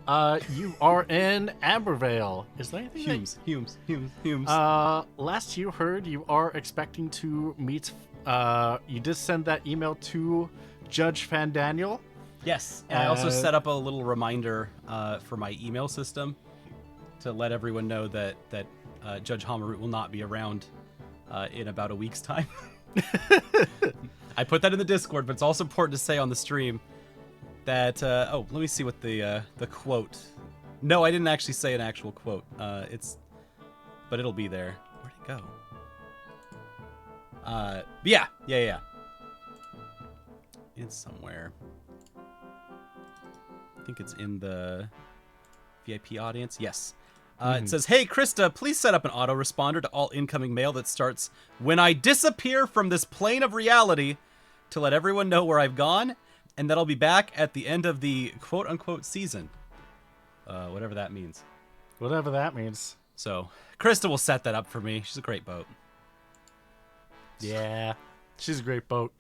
You are in Ambervale. Is there anything Humes. last you heard, you are expecting to meet, you did send that email to Judge Fandaniel. Yes, and I also set up a little reminder for my email system to let everyone know that Judge Hamarut will not be around in about a week's time. I put that in the Discord, but it's also important to say on the stream that let me see what the quote. No, I didn't actually say an actual quote. But it'll be there. Where'd it go? Yeah. It's somewhere. I think it's in the VIP audience. Yes. It says, "Hey, Crysta, please set up an autoresponder to all incoming mail that starts when I disappear from this plane of reality to let everyone know where I've gone, and that I'll be back at the end of the quote-unquote season." Whatever that means. Whatever that means. So, Crysta will set that up for me. She's a great boat. Yeah, she's a great boat.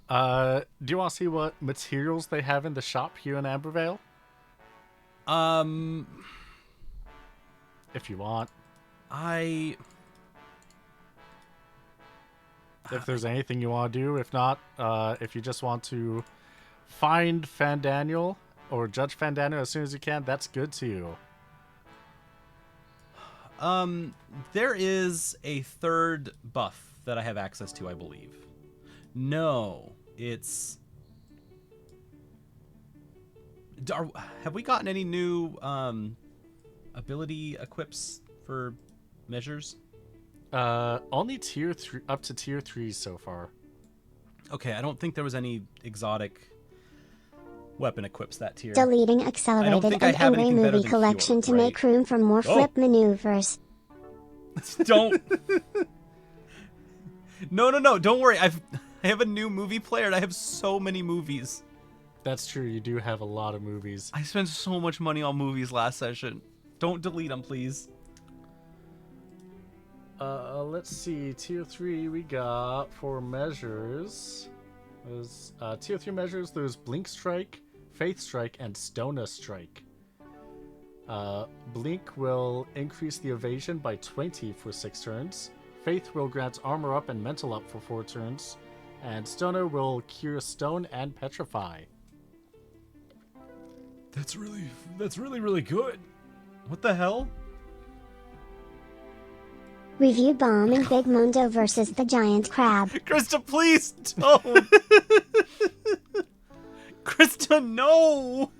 Do you want to see what materials they have in the shop here in Ambervale? If you want. If there's anything you want to do. If not, if you just want to find Fandaniel or Judge Fandaniel as soon as you can, that's good too. There is a third buff that I have access to, I believe. No, it's... Have we gotten any new ability equips for measures? Only tier 3 up to tier 3 so far. Okay, I don't think there was any exotic weapon equips that tier. Deleting accelerated and away movie collection to make room for more flip maneuvers. Don't. No, don't worry. I have a new movie player and I have so many movies. That's true, you do have a lot of movies. I spent so much money on movies last session. Don't delete them, please. Let's see. Tier 3 we got for measures. There's tier 3 measures. There's Blink Strike, Faith Strike, and Stona Strike. Blink will increase the evasion by 20 for 6 turns. Faith will grant armor up and mental up for 4 turns. And Stona will cure stone and petrify. That's really good. What the hell? Review Bomb and Big Mundo versus the Giant Crab. Crysta, please don't. Crysta, no.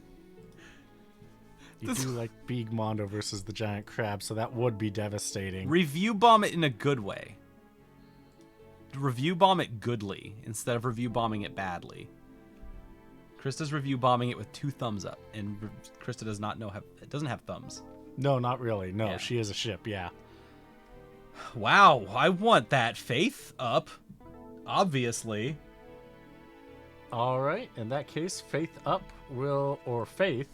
You do like Big Mondo versus the Giant Crab, so that would be devastating. Review bomb it in a good way. Review bomb it goodly instead of review bombing it badly. Crysta's review bombing it with 2 thumbs up, and Crysta doesn't have thumbs. No, not really. No, Yeah. She is a ship, yeah. Wow, I want that faith up, obviously. Alright, in that case, Faith up Faith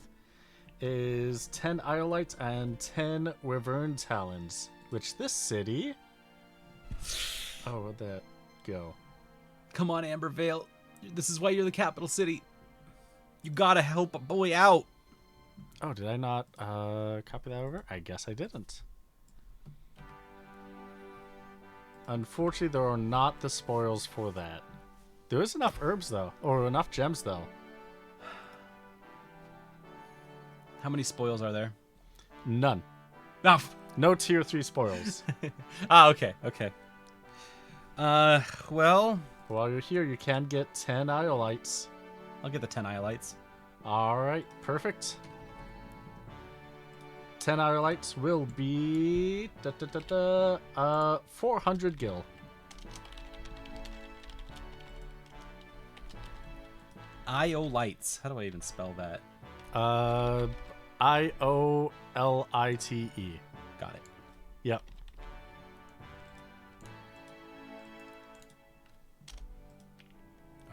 is 10 Iolites and 10 Wyvern Talons, which this city... Oh, where'd that go? Come on, Ambervale. This is why you're the capital city. You gotta help a boy out. Oh, did I not copy that over? I guess I didn't. Unfortunately, there are not the spoils for that. There is enough herbs, though. Or enough gems, though. How many spoils are there? None. Oh. No tier 3 spoils. Okay. Well... While you're here, you can get 10 Iolites. I'll get the 10 Iolites. Alright, perfect. 10 Iolites will be 400 gil. Iolites. How do I even spell that? Iolite. Got it. Yep.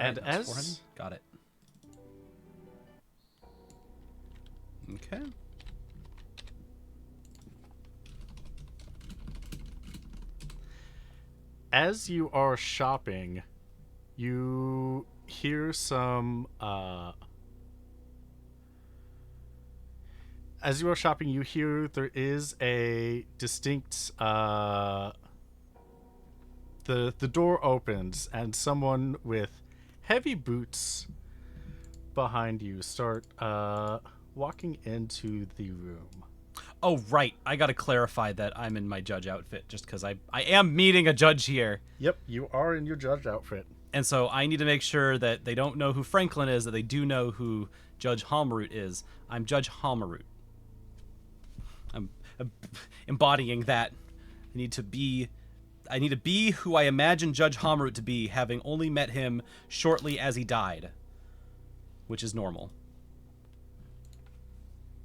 And Alright, as 400. Got it. Okay. As you are shopping, you hear some as you are shopping, you hear there is a distinct the door opens and someone with heavy boots behind you start walking into the room. Oh, right. I gotta clarify that I'm in my judge outfit just because I am meeting a judge here. Yep, you are in your judge outfit. And so I need to make sure that they don't know who Franklin is, that they do know who Judge Halmarut is. I'm Judge Halmarut. I'm embodying that. I need to be who I imagine Judge Halmarut to be, having only met him shortly as he died, which is normal.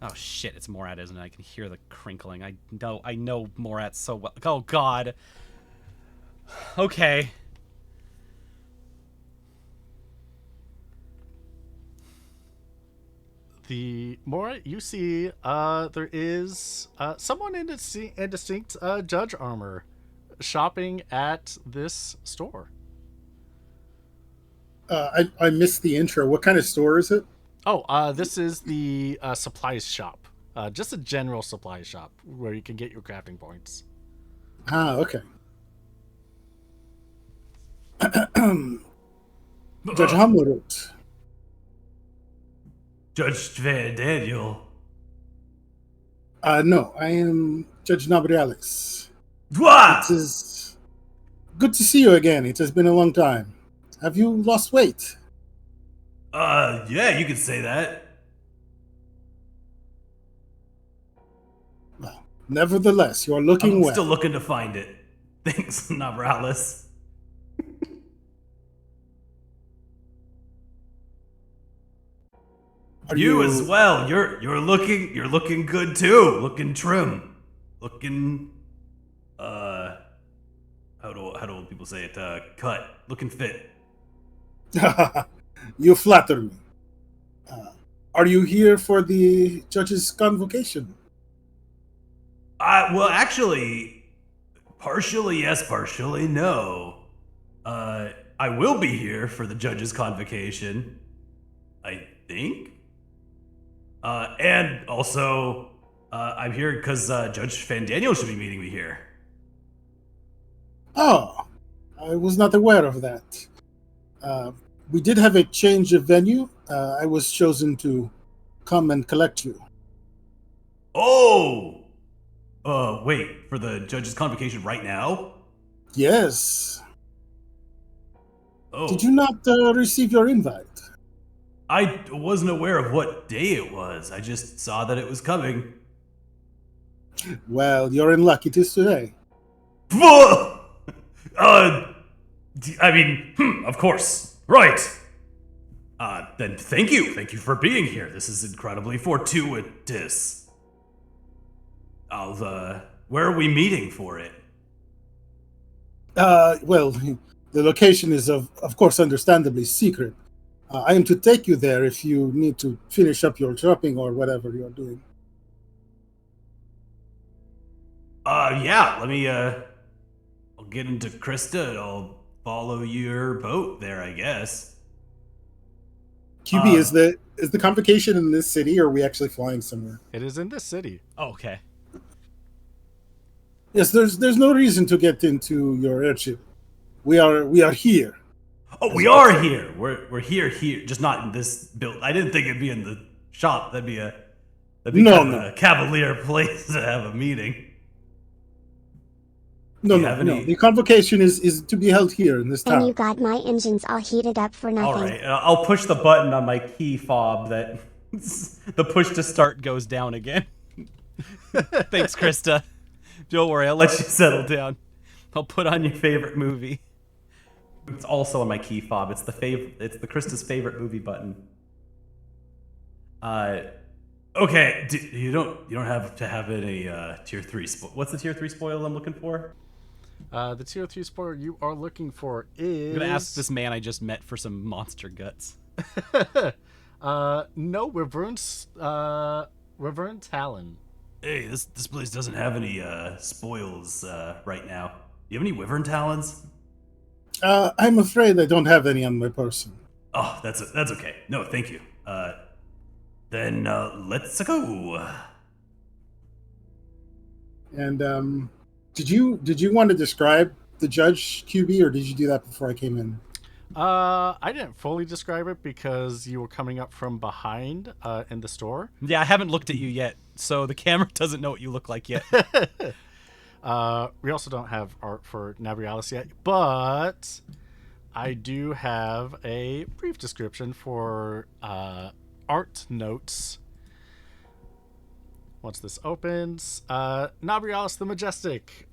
Oh shit, it's Morat, isn't it? I can hear the crinkling. I know Morat so well. Oh god. Okay. The more you see, there is someone in distinct judge armor shopping at this store. I missed the intro. What kind of store is it? Oh, this is the supplies shop. Just a general supplies shop where you can get your crafting points. Ah, okay. Judge Hamlet. Judge Van Daniel. No, I am Judge Nabriales. What? It is good to see you again. It has been a long time. Have you lost weight? Yeah, you could say that. Well, nevertheless, you are looking I'm well. still looking to find it. Thanks, Nabrales. You as well. You're looking good too. Looking trim. Looking how do old people say it? Cut. Looking fit. You flatter me. Are you here for the judge's convocation? Well, actually, partially yes, partially no. I will be here for the judge's convocation, I think. And also, I'm here because Judge Van Daniel should be meeting me here. Oh, I was not aware of that. We did have a change of venue. I was chosen to come and collect you. Oh! Wait, for the judge's convocation right now? Yes. Oh. Did you not receive your invite? I wasn't aware of what day it was. I just saw that it was coming. Well, you're in luck. It is today. I mean, of course. Right. Then thank you. Thank you for being here. This is incredibly fortuitous. Where are we meeting for it? Well, the location is, of course, understandably secret. I am to take you there if you need to finish up your shopping or whatever you're doing. Yeah, let me, I'll get into Crysta and I'll follow your boat there, I guess. QB, is the convocation in this city, or are we actually flying somewhere? It is in this city. Oh, okay. Yes, there's no reason to get into your airship. We are here. Oh, we are here. We're here, just not in this build. I didn't think it'd be in the shop. That'd be kind of a cavalier place to have a meeting. No. The convocation is to be held here in this town. And you got my engines all heated up for nothing. All right, I'll push the button on my key fob that the push to start goes down again. Thanks, Crysta. Don't worry, I'll let you settle down. I'll put on your favorite movie. It's also on my key fob. It's the Crysta's favorite movie button. Okay, you don't have to have any tier 3 what's the tier 3 spoil I'm looking for? The tier 3 spoiler you are looking for is... I'm gonna ask this man I just met for some monster guts. No, Wyvern Talon. Hey, this place doesn't have any spoils right now. Do you have any Wyvern Talons? I'm afraid I don't have any on my person. Oh, that's okay. No, thank you. Then let's go. And did you want to describe the judge, QB, or did you do that before I came in? I didn't fully describe it because you were coming up from behind in the store. Yeah, I haven't looked at you yet, so the camera doesn't know what you look like yet. We also don't have art for Nabrialis yet, but I do have a brief description for art notes. Once this opens, Nabrialis the Majestic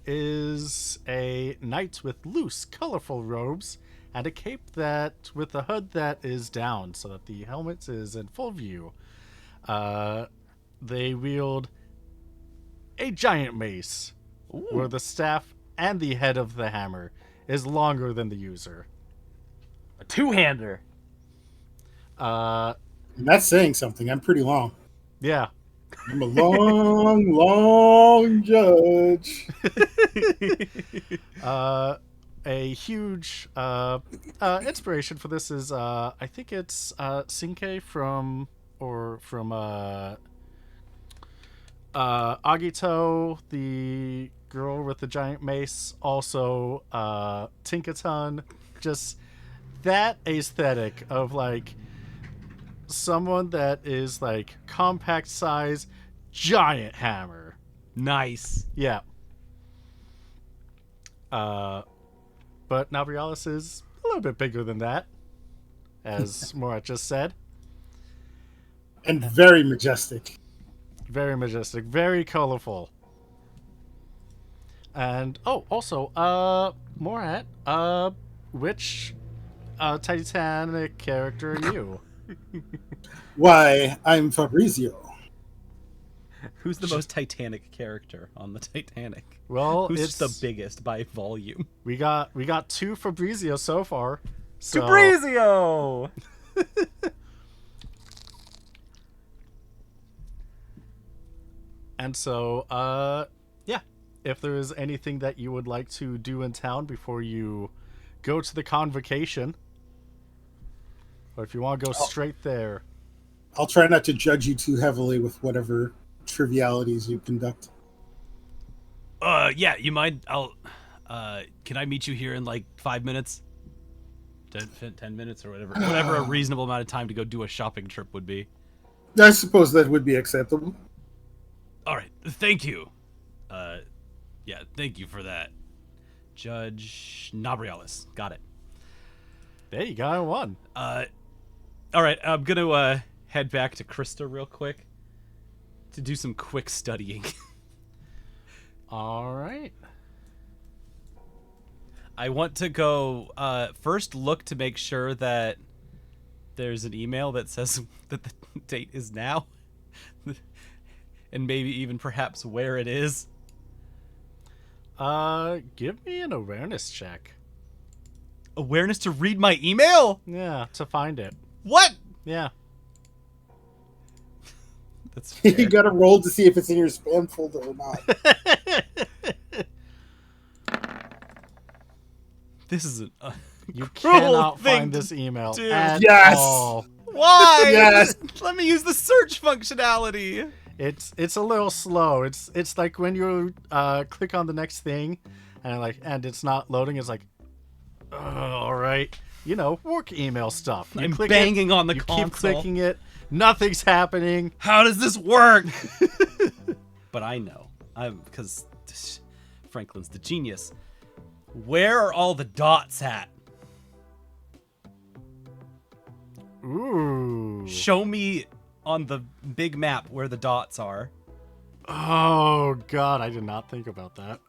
is a knight with loose, colorful robes and a cape that with a hood that is down so that the helmet is in full view. They wield a giant mace where the staff and the head of the hammer is longer than the user. A two-hander. And that's saying something. I'm pretty long. Yeah. I'm a long judge. A huge inspiration for this is I think it's Sinke from Agito, the girl with the giant mace, also Tinkaton. Just that aesthetic of like someone that is like compact size, giant hammer. Nice. Yeah. But Nabrialis is a little bit bigger than that, as Morat just said. And very majestic. Very majestic, very colorful. And also, Morat, which Titanic character are you? Why, I'm Fabrizio. Who's the most Titanic character on the Titanic? Well, Who's it's the biggest by volume? We got two Fabrizio so far. So. Fabrizio! And so, yeah, if there is anything that you would like to do in town before you go to the Convocation, or if you want to go straight there. I'll try not to judge you too heavily with whatever trivialities you conduct. Yeah, you mind? Can I meet you here in like 5 minutes? 10 minutes or whatever a reasonable amount of time to go do a shopping trip would be. I suppose that would be acceptable. All right, thank you. Yeah, thank you for that. Judge Nabrialis, got it. There you go, one. All right, I'm gonna head back to Crysta real quick to do some quick studying. All right. I want to go first look to make sure that there's an email that says that the date is now. And maybe even perhaps where it is. Give me an awareness check. Awareness to read my email? Yeah, to find it. What? Yeah. That's fair. You gotta roll to see if it's in your spam folder or not. This is You cruel cannot thing find to this email do. at Yes! all. Why? Yes. Let me use the search functionality. It's a little slow. It's like when you click on the next thing, and it's not loading. It's like, oh, all right, work email stuff. You I'm click banging on the you console. keep clicking it. Nothing's happening. How does this work? But I know, because Franklin's the genius. Where are all the dots at? Ooh. Show me on the big map where the dots are. Oh God, I did not think about that.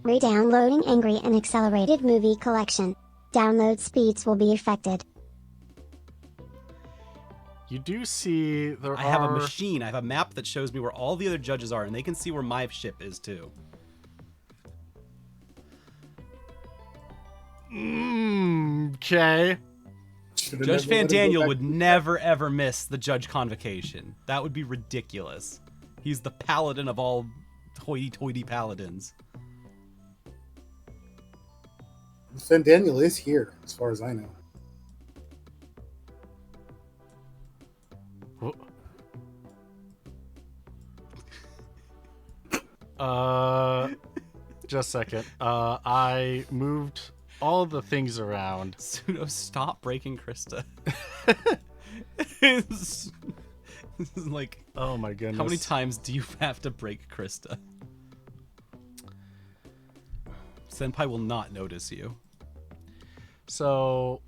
Re-downloading Angry and Accelerated Movie Collection. Download speeds will be affected. You do see there I have a machine. I have a map that shows me where all the other judges are, and they can see where my ship is too. Okay. Judge Van Daniel would never ever miss the Judge Convocation. That would be ridiculous. He's the paladin of all hoity-toity paladins. Van Daniel is here, as far as I know. Just a second. I moved all the things around. Pseudo, stop breaking Crysta. This is like, oh my goodness. How many times do you have to break Crysta? Senpai will not notice you. So,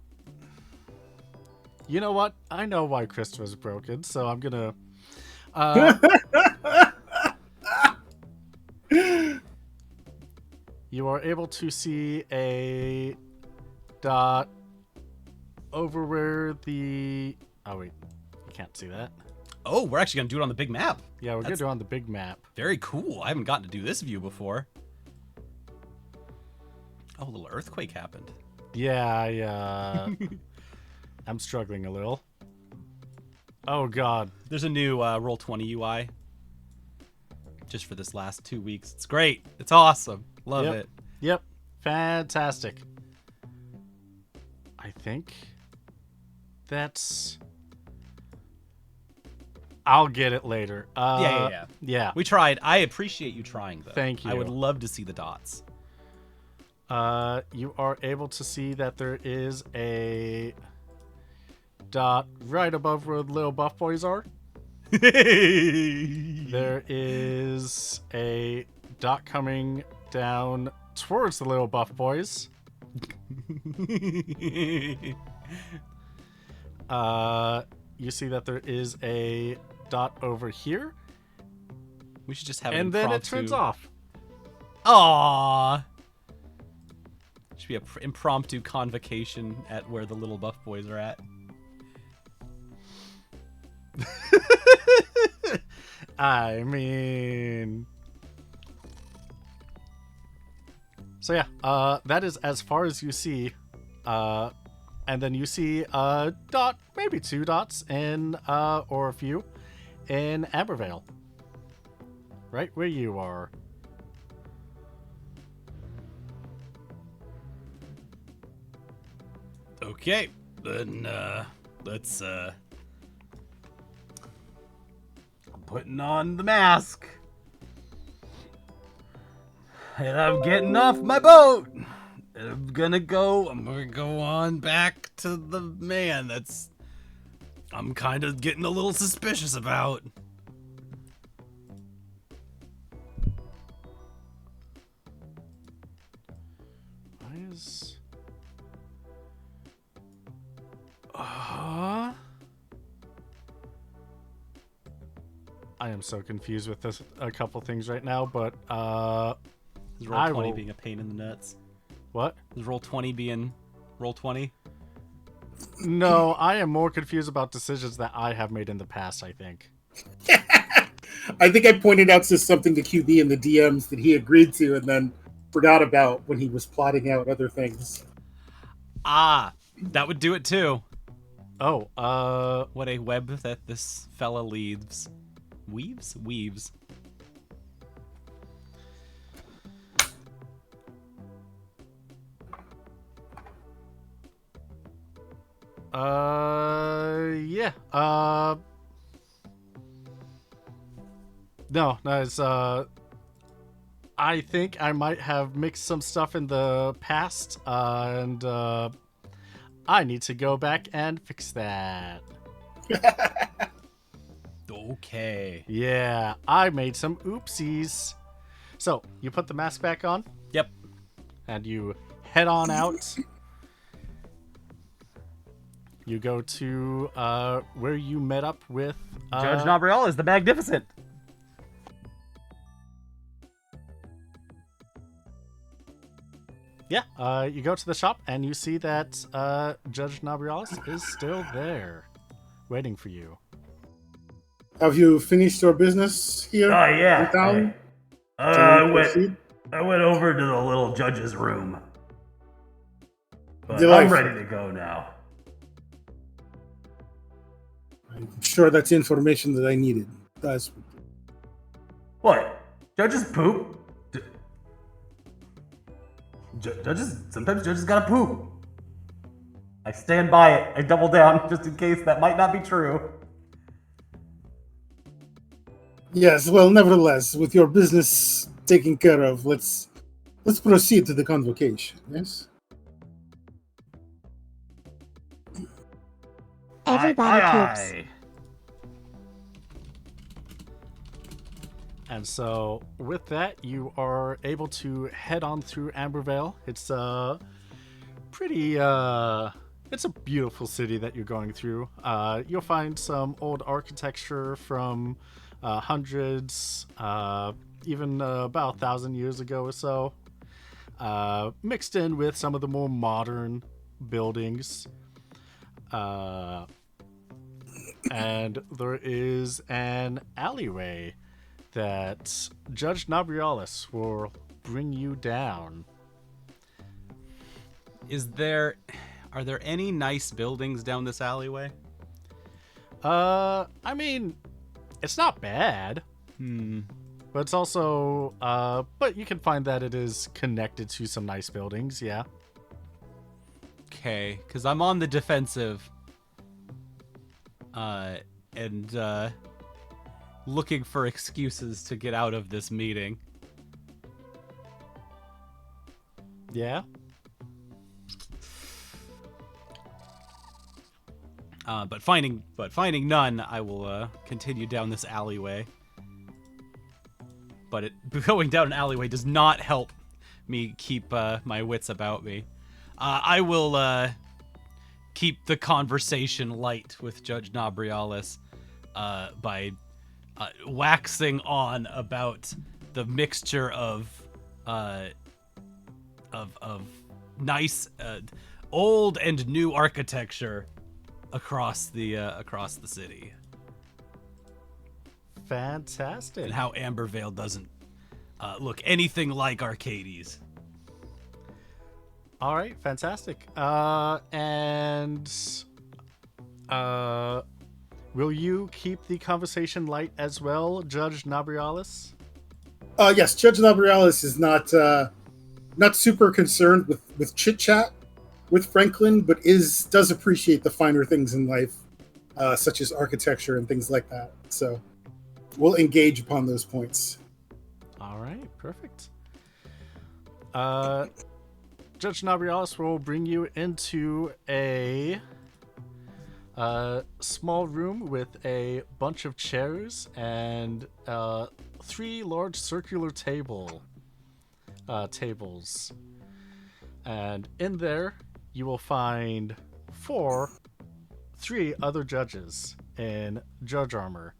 you know what? I know why Crysta was broken, so I'm gonna... you are able to see a dot over where the... Oh, wait. You can't see that. Oh, we're actually going to do it on the big map. Yeah, we're going to do it on the big map. Very cool. I haven't gotten to do this view before. Oh, a little earthquake happened. Yeah, I'm struggling a little. Oh, God. There's a new Roll20 UI. Just for this last 2 weeks. It's great. It's awesome. Love it. Yep. Fantastic. I think that's... I'll get it later. Yeah. We tried. I appreciate you trying, though. Thank you. I would love to see the dots. You are able to see that there is a dot right above where the little buff boys are. There is a dot coming down towards the little buff boys. You see that there is a dot over here. We should just have and then it turns off. Aww. Should be an impromptu convocation at where the little buff boys are at. I mean... So yeah, that is as far as you see. And then you see a dot, maybe 2 dots in, or a few, in Ambervale. Right where you are. Okay, then, let's, I'm putting on the mask. And I'm getting off my boat. And I'm gonna go on back to the man that's I'm kind of getting a little suspicious about. Why is... I am so confused with this a couple things right now, but Is Roll20 being a pain in the nuts? What? Is Roll20 being Roll20? No, I am more confused about decisions that I have made in the past, I think. I think I pointed out something to QB in the DMs that he agreed to and then forgot about when he was plotting out other things. Ah, that would do it too. Oh, what a web that this fella leaves. Weaves? Weaves. Yeah, no, it's, I think I might have mixed some stuff in the past, and, I need to go back and fix that. Okay. Yeah, I made some oopsies. So, you put the mask back on? Yep. And you head on out. You go to where you met up with Judge Nabriel is the Magnificent. Yeah, you go to the shop and you see that Judge Nabrialis is still there, waiting for you. Have you finished your business here yeah. in town? I went over to the little judge's room. But I'm ready to go now. I'm sure that's information that I needed. That's What? Judges poop? Sometimes judges gotta poop. I stand by it. I double down just in case that might not be true. yes. Well, nevertheless, with your business taken care of. Let's proceed to the convocation. Yes. Everybody poops. Aye. And so, with that, you are able to head on through Ambervale. It's a pretty, it's a beautiful city that you're going through. You'll find some old architecture from hundreds, even about 1,000 years ago or so, mixed in with some of the more modern buildings. And there is an alleyway that Judge Nabrialis will bring you down. Are there any nice buildings down this alleyway? I mean, it's not bad. But it's also, but you can find that it is connected to some nice buildings, yeah. Okay, because I'm on the defensive. And looking for excuses to get out of this meeting. Yeah? But finding none, I will continue down this alleyway. But going down an alleyway does not help me keep my wits about me. I will keep the conversation light with Judge Nabrialis by waxing on about the mixture of nice old and new architecture across the city. Fantastic. And how Ambervale doesn't look anything like Arcades. All right, fantastic. And will you keep the conversation light as well, Judge Nabrialis? Yes, Judge Nabrialis is not super concerned with chit chat with Franklin, but does appreciate the finer things in life, such as architecture and things like that. So we'll engage upon those points. All right, perfect. Judge Nabrialis will bring you into a small room with a bunch of chairs and 3 large circular tables. And in there, you will find 3 other judges in judge armor.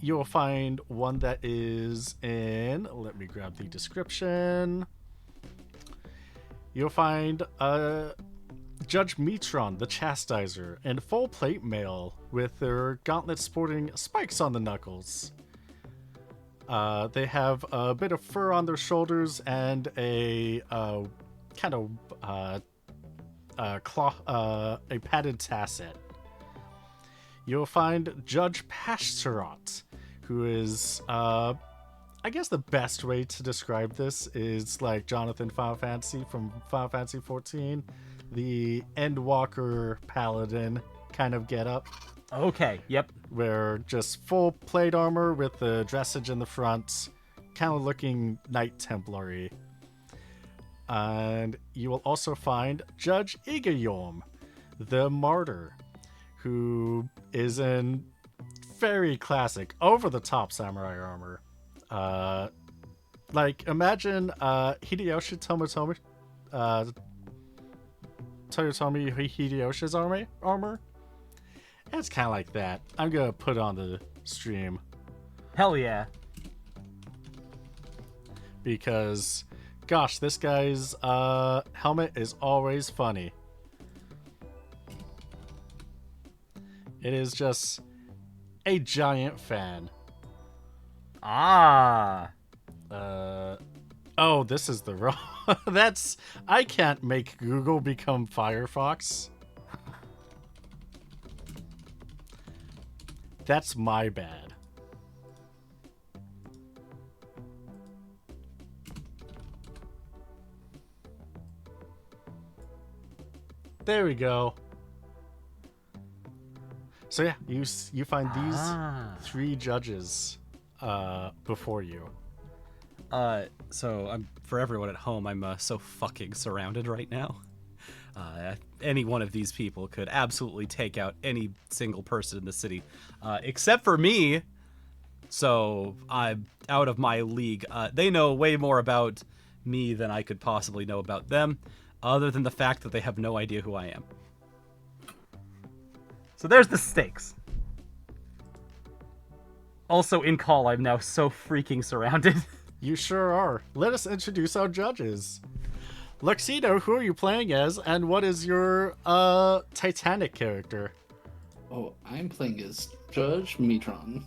You will find one that is in, let me grab the description. You'll find Judge Metron, the Chastizer, in full plate mail with their gauntlets sporting spikes on the knuckles. They have a bit of fur on their shoulders and a kind of a padded tasset. You'll find Judge Pashtarot, who is, I guess the best way to describe this is like Jonathan Final Fantasy from Final Fantasy 14, the Endwalker Paladin kind of getup. Okay, yep. Where just full plate armor with the dressage in the front, kind of looking Knight Templary. And you will also find Judge Igayom, the Martyr, who is in very classic, over-the-top samurai armor. Like, imagine Hideyoshi Toyotomi Hideyoshi's armor. It's kind of like that. I'm gonna put it on the stream. Hell yeah. Because, gosh, this guy's helmet is always funny. It is just a giant fan. Ah. Oh, this is the wrong. I can't make Google become Firefox. That's my bad. There we go. So yeah, you find these 3 judges before you. So I'm for everyone at home. I'm so fucking surrounded right now. Any one of these people could absolutely take out any single person in the city, except for me. So I'm out of my league. They know way more about me than I could possibly know about them, other than the fact that they have no idea who I am. So there's the stakes. Also, in call, I'm now so freaking surrounded. You sure are. Let us introduce our judges. Luxino, who are you playing as, and what is your Titanic character? Oh, I'm playing as Judge Metron,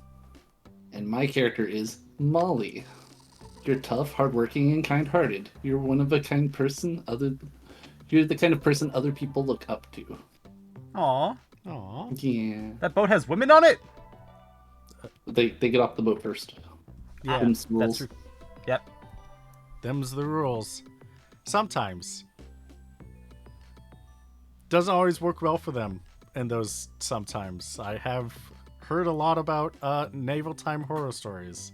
and my character is Molly. You're tough, hardworking, and kind-hearted. You're one of a kind person. You're the kind of person other people look up to. Aw. Aw. Yeah. That boat has women on it? They get off the boat first. Yeah, Them's the rules. That's true. Yep. Them's the rules. Sometimes. Doesn't always work well for them in those sometimes. I have heard a lot about naval time horror stories.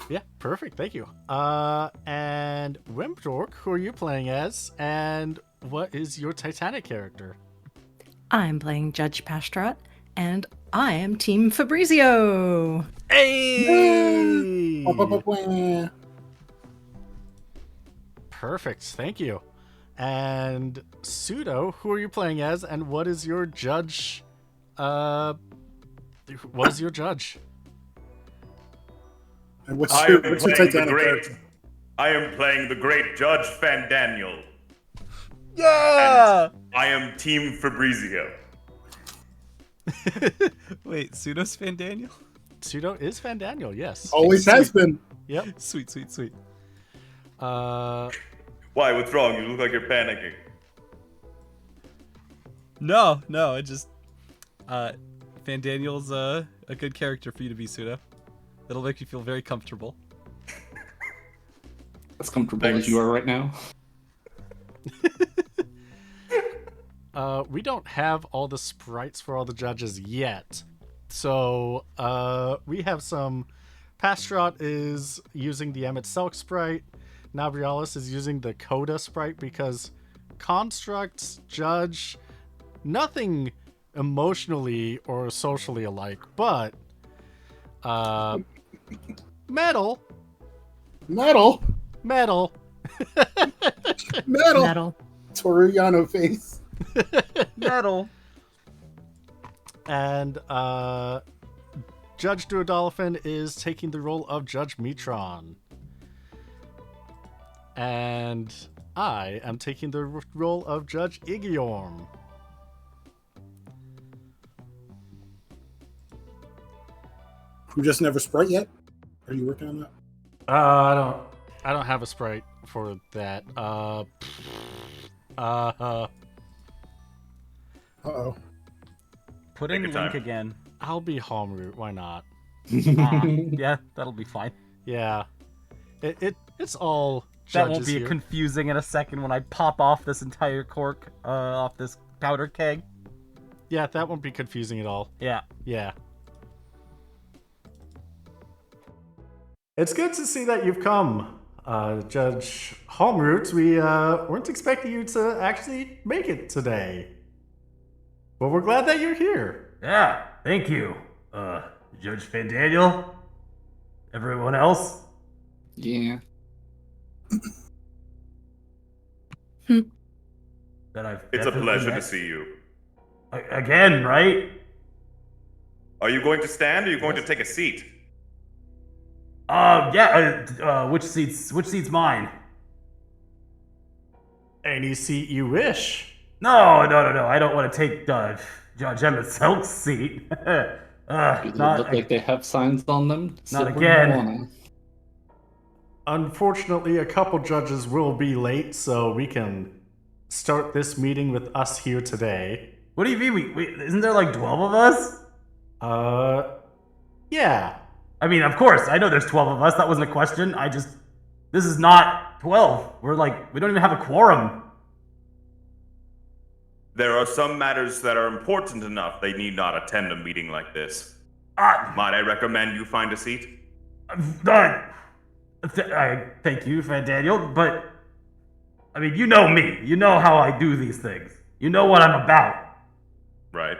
Yeah, perfect. Thank you. And Wimdork, who are you playing as? And what is your Titanic character? I'm playing Judge Pastrat, and I am Team Fabrizio. Hey! Wah. Perfect. Thank you. And Pseudo, who are you playing as? And what is your judge? What is your judge? And what's I your am Titanic playing the great. character? I am playing the great Judge Fandaniel. Yeah! I am Team Fabrizio. Wait, Pseudo's Fan Daniel? Pseudo is Fandaniel, yes. Always has been. Yep. Sweet, sweet, sweet. Why? What's wrong? You look like you're panicking. No, I just Fan Daniel's a good character for you to be, Pseudo. That'll make you feel very comfortable. As comfortable Thanks. as you are right now. We don't have all the sprites for all the judges yet. So, we have some... Pastrat is using the Emmett Selk sprite. Navrialis is using the Coda sprite because constructs, judge, nothing emotionally or socially alike, but metal. Metal. Toriano face. Metal. And Judge Duodolphin is taking the role of Judge Metron. And I am taking the role of Judge Igiorm. Who just never sprite yet? Are you working on that? I don't have a sprite for that. Uh-oh. Put in Take your Link time. again. I'll be home route. Why not? Yeah, that'll be fine. Yeah. It's all That won't judges be here. confusing in a second when I pop off this entire cork off this powder keg. Yeah, that won't be confusing at all. Yeah. Yeah. It's good to see that you've come, Judge Homeroot. We weren't expecting you to actually make it today. But we're glad that you're here. Yeah, thank you. Judge Fandaniel? Everyone else? Yeah. That I've It's a definitely pleasure met. to see you. Again, right? Are you going to stand or are you going to take a seat? Yeah, which seat's mine? Any seat you wish. No, I don't want to take Judge Emmett Selk's seat. Do they Not look like they have signs on them? not Sit where you again. wanna. Unfortunately, a couple judges will be late, so we can start this meeting with us here today. What do you mean? We isn't there like 12 of us? Yeah. I mean, of course, I know there's 12 of us. That wasn't a question. This is not 12. We don't even have a quorum. There are some matters that are important enough they need not attend a meeting like this. Ah, Might I recommend you find a seat? Thank you, Daniel, but I mean, you know me. You know how I do these things. You know what I'm about. Right.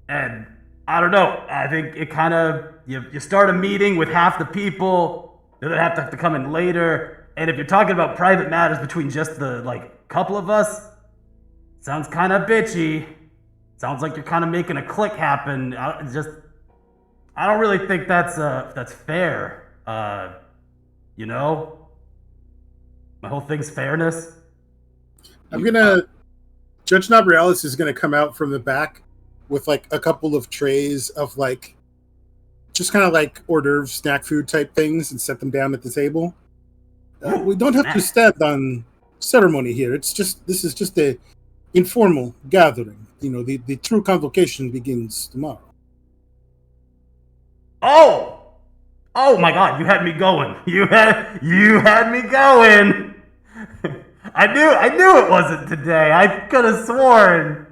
And I don't know. I think it kind of you start a meeting with half the people. The other half have to come in later. And if you're talking about private matters between just the couple of us, sounds kind of bitchy. Sounds like you're kind of making a clique happen. I don't really think that's fair. You know, my whole thing's fairness. Judge Nabrialis is gonna come out from the back with like a couple of trays of like just kind of like hors d'oeuvre snack food type things and set them down at the table. We don't have to stand on ceremony here. This is just a informal gathering. You know, the true convocation begins tomorrow. Oh my God! You had me going. You had me going. I knew it wasn't today. I could have sworn.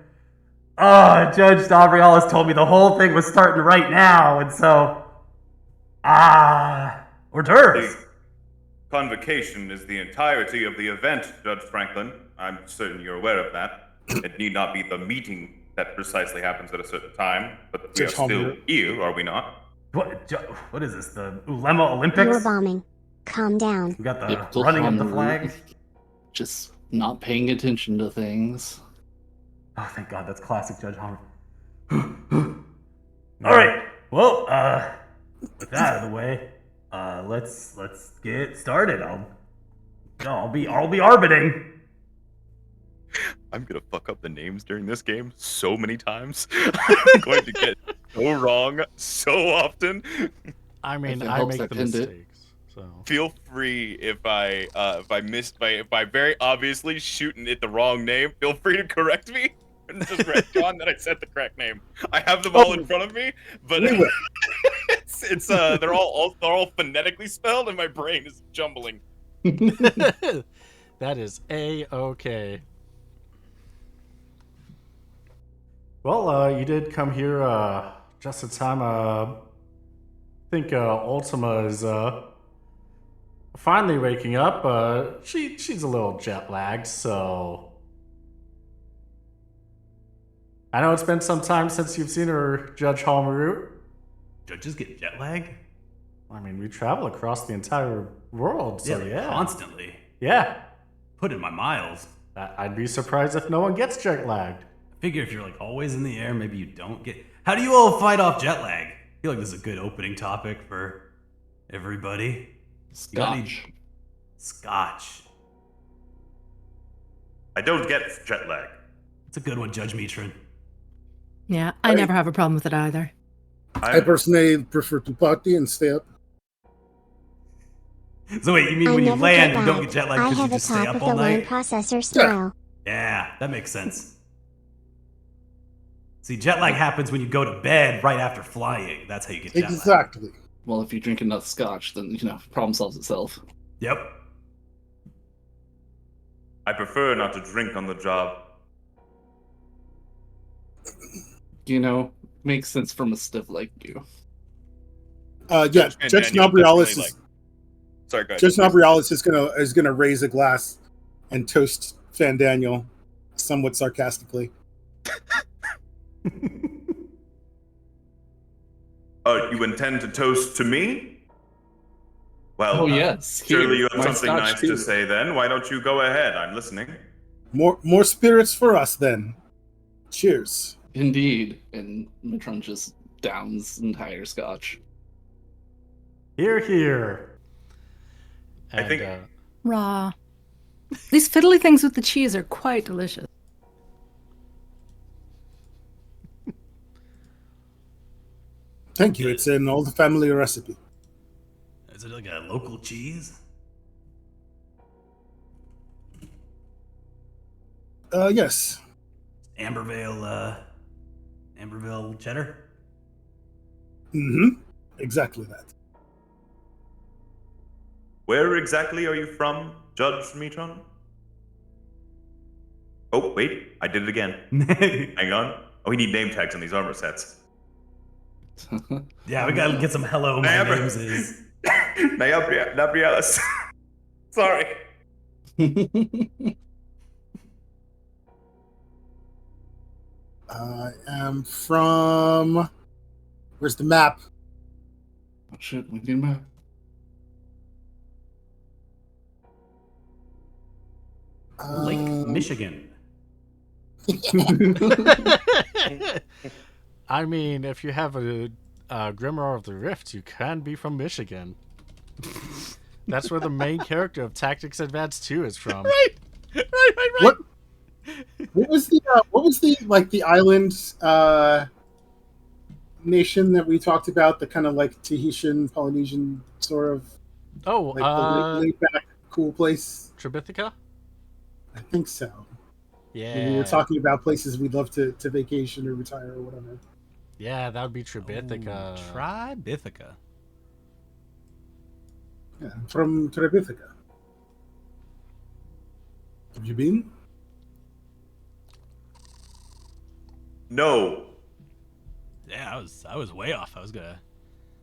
Judge Nabrialis told me the whole thing was starting right now, and so hors d'oeuvres. The convocation is the entirety of the event, Judge Franklin. I'm certain you're aware of that. It need not be the meeting that precisely happens at a certain time, but we are still here, are we not? What is this? The Ulema Olympics? You're bombing. Calm down. We got the running of the flags. Just not paying attention to things. Oh, thank God, that's classic Judge Homer. All right. Well, with that out of the way, let's get started. I'll be orbiting. I'm gonna fuck up the names during this game so many times. I'm going to get so wrong so often. I mean, I make the mistakes. So feel free if I very obviously shooting it the wrong name. Feel free to correct me and just retcon that I said the correct name. I have them all in front of me, but it's they're all phonetically spelled, and my brain is jumbling. that is A-okay. Well, you did come here just in time. I think Ultima is finally waking up. She's a little jet lagged, so I know it's been some time since you've seen her, Judge Hallmarut. Judges get jet lag? I mean, we travel across the entire world, so yeah. Constantly. Yeah. Put in my miles. I'd be surprised if no one gets jet lagged. Figure if you're like always in the air, maybe you don't get. How do you all fight off jet lag? I feel like this is a good opening topic for everybody. Scotch. I don't get jet lag. It's a good one, Judge Mitron. Yeah, I never have a problem with it either. I personally prefer to party and stay up. So wait, you mean when you land, you don't get jet lag because you just stay up all night? Processor style. Yeah, that makes sense. See, jet lag happens when you go to bed right after flying. That's how you get jet lag. Exactly. Well, if you drink enough scotch, then, problem solves itself. Yep. I prefer not to drink on the job. Makes sense from a stiff like you. Judge Nabrialis is. Sorry, guys. Judge Nabrialis is gonna raise a glass and toast Fan Daniel, somewhat sarcastically. You intend to toast to me? Well, yes. Surely you have something nice to say then. Why don't you go ahead? I'm listening. More spirits for us then. Cheers. Indeed. And Mitron just downs entire scotch. Here, here. And, I think... Raw. These fiddly things with the cheese are quite delicious. Thank you. It's an old family recipe. Is it like a local cheese? Yes. Ambervale cheddar? Mm-hmm. Exactly that. Where exactly are you from, Judge Mitron? Oh, wait. I did it again. Hang on. Oh, we need name tags on these armor sets. Yeah, we gotta get some hello, my names is. Nabrialis. Sorry. I am from. Where's the map? Oh shit, we need a map. Lake Michigan. I mean, if you have a Grimoire of the Rift, you can be from Michigan. That's where the main character of Tactics Advance 2 is from. What was the like the island nation that we talked about? The kind of like Tahitian, Polynesian sort of. Oh, like the laid back, cool place. Tribithica? I think so. Yeah. When we were talking about places we'd love to vacation or retire or whatever. Yeah, that would be Tribithica. Tribithica. Yeah, I'm from Tribithica. Have you been? No. Yeah, I was way off. I was gonna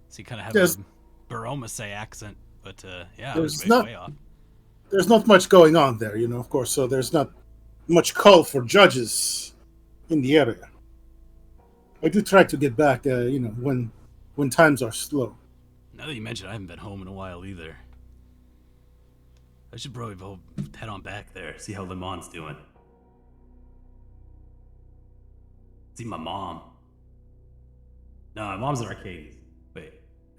see kind of have There's- a Baromase accent, but yeah, I There's was not- way off. There's not much going on there, of course, so there's not much call for judges in the area. I do try to get back, when times are slow. Now that you mention, I haven't been home in a while either. I should probably head on back there, see how Limon's doing. See my mom. No, my mom's in Arcades. Wait,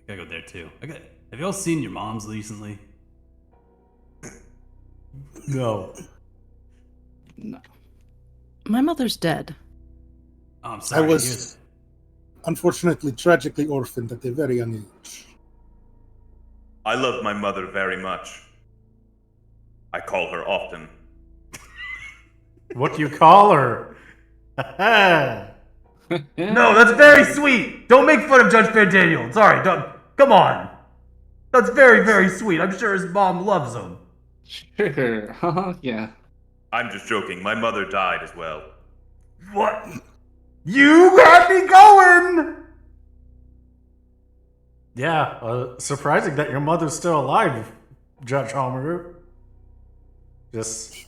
I gotta go there too. Have you all seen your moms recently? No. No. My mother's dead. Oh, I'm I sorry. to hear was unfortunately tragically orphaned at a very young age. I love my mother very much. I call her often. What do you call her? No, that's very sweet. Don't make fun of Judge Fair Daniel. Sorry, don't. Come on. That's very, very sweet. I'm sure his mom loves him. Sure. Yeah. I'm just joking. My mother died as well. What? You had me going! Yeah, surprising that your mother's still alive, Judge Homeru. Just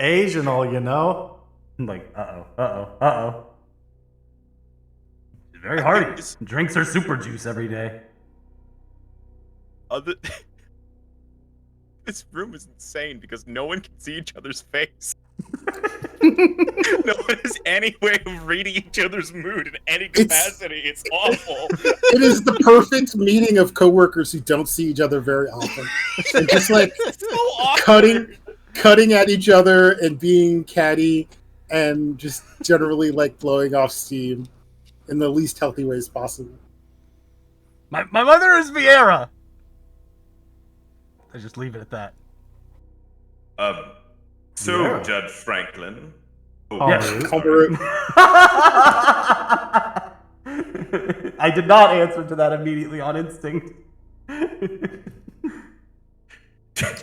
age and all, I'm like, uh-oh. She's very hardy. Drinks her super juice every day. This room is insane because no one can see each other's face. No one has any way of reading each other's mood in any capacity. It's awful. It is the perfect meeting of coworkers who don't see each other very often. And just like So awkward. cutting at each other and being catty and just generally like blowing off steam in the least healthy ways possible. My mother is Vieira. I just leave it at that. So, Yeah. Judge Franklin. Yes. Homeru. I did not answer to that immediately on instinct.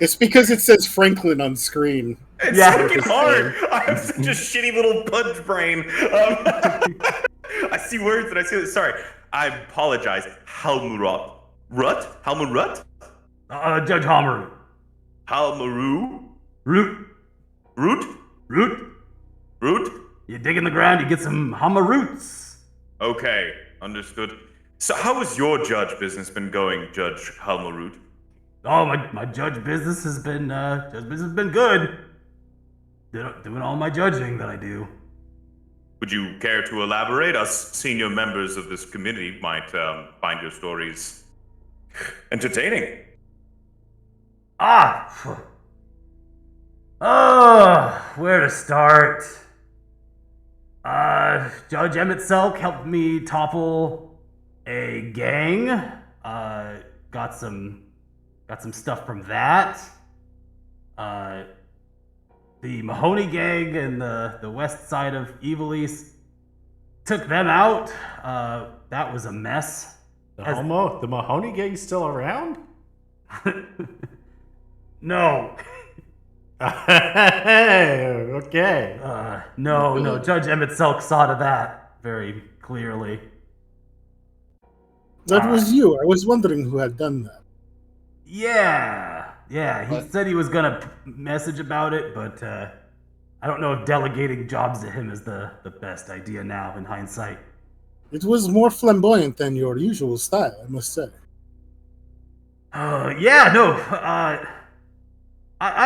It's because it says Franklin on screen. It's Yeah. fucking hard. I have such a shitty little punch brain. I see words and I see. Sorry, I apologize. Halmurut. Halmurut? Judge Homeru. Halmaru? Root. Root? You dig in the ground, you get some Hamaroots. Okay, understood. So, how has your judge business been going, Judge Halmarut? Oh, my judge business has been good. Doing all my judging that I do. Would you care to elaborate? Us senior members of this committee might find your stories entertaining. Where to start? Judge Emmett Selk helped me topple a gang. Got some stuff from that. The Mahoney gang and the west side of Evil East took them out. That was a mess. The Mahoney gang's still around? No. Okay. No. Judge Emmett Selk saw to that very clearly. That was you. I was wondering who had done that. Yeah. He What? said he was gonna message about it, but I don't know if delegating jobs to him is the best idea now in hindsight. It was more flamboyant than your usual style, I must say. I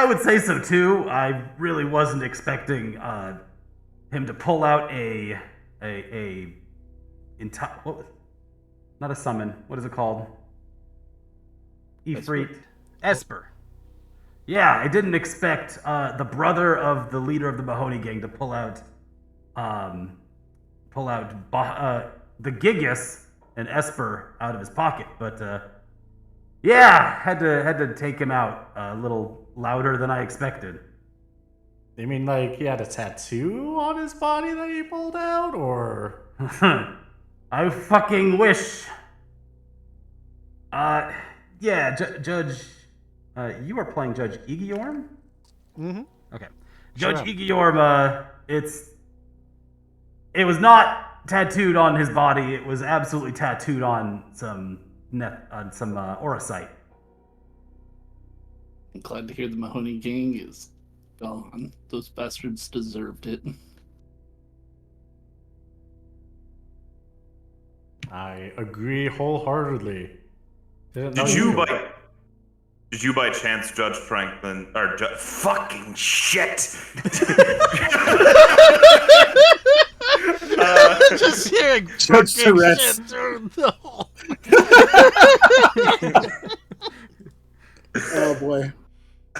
would say so too. I really wasn't expecting him to pull out not a summon. What is it called? Ifrit. Esper. Yeah, I didn't expect the brother of the leader of the Mahoney gang to pull out the Gigas and Esper out of his pocket, but had to take him out a little louder than I expected. You mean like he had a tattoo on his body that he pulled out, or? I fucking wish. Judge. You are playing Judge Igiorm? Mm-hmm. Okay. Sure. Judge Igiorm, it was not tattooed on his body. It was absolutely tattooed on some auracite. I'm glad to hear the Mahoney gang is gone. Those bastards deserved it. I agree wholeheartedly. Did you by chance, Judge Franklin, or fucking shit? Just hearing Judge fucking Tourette's. shit through the hole. Oh boy.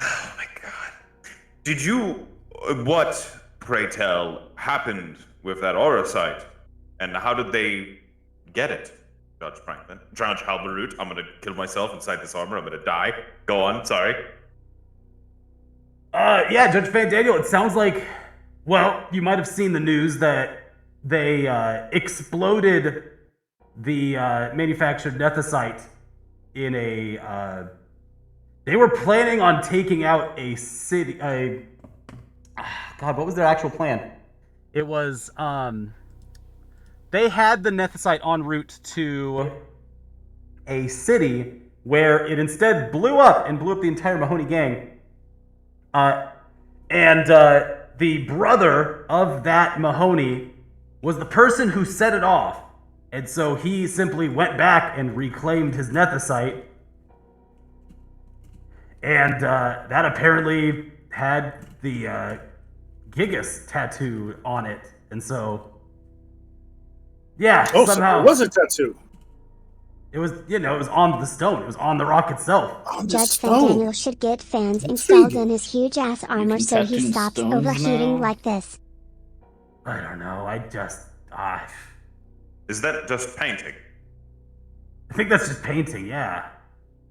Oh my god. What, pray tell, happened with that auracite? And how did they get it, Judge Franklin? Judge Halberut, I'm gonna kill myself inside this armor, I'm gonna die. Go on, sorry. Judge Van Daniel, it sounds like, well, you might have seen the news that they exploded the manufactured nethicite in a... they were planning on taking out a city... God, what was their actual plan? It was... they had the nethicite en route to a city where it instead blew up the entire Mahoney gang. The brother of that Mahoney was the person who set it off. And so he simply went back and reclaimed his nethicite. And that apparently had the Gigas tattoo on it. And so, Oh, somehow so it was a tattoo. it was, it was on the stone. It was on the rock itself. On the Judge stone. Fandaniel should get fans installed in his huge ass armor can so he tattoo stops stones overheating now? like this. I don't know. Is that just painting? I think that's just painting, yeah.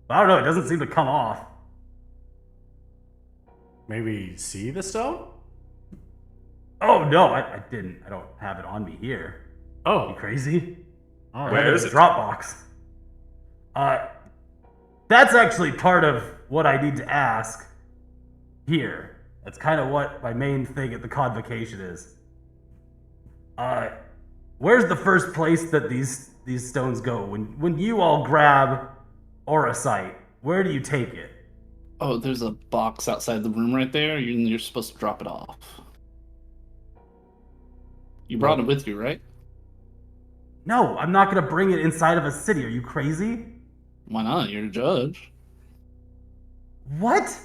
But I don't know. It doesn't seem to come off. Maybe see the stone? Oh, no, I didn't. I don't have it on me here. Oh, You crazy? all Where right. is it? Dropbox. That's actually part of what I need to ask here. That's kind of what my main thing at the Convocation is. Where's the first place that these stones go? When you all grab auracite, where do you take it? Oh, there's a box outside the room right there. You're supposed to drop it off. You brought it with you, right? No, I'm not gonna bring it inside of a city. Are you crazy? Why not? You're a judge. What?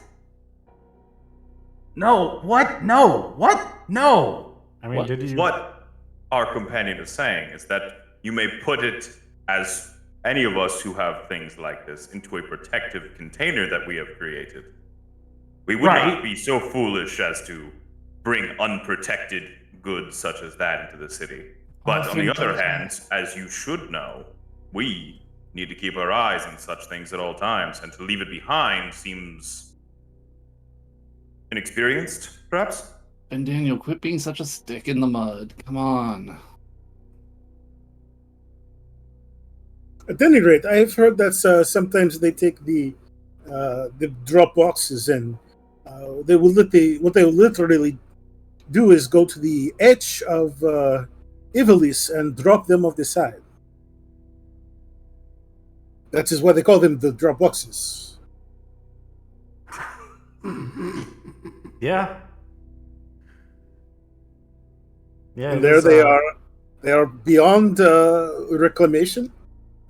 No, what? No, what? No. I mean, What? did you? What our companion is saying is that you may put it, as any of us who have things like this, into a protective container that we have created. We would Right. not be so foolish as to bring unprotected goods such as that into the city. But on the other hand, as you should know, we need to keep our eyes on such things at all times, and to leave it behind seems inexperienced, perhaps? And Daniel, quit being such a stick in the mud. Come on. At any rate, I've heard that sometimes they take the drop boxes and what they will literally do is go to the edge of Ivalis and drop them off the side. That is why they call them the drop boxes. Yeah. Yeah. And there they are. They are beyond reclamation.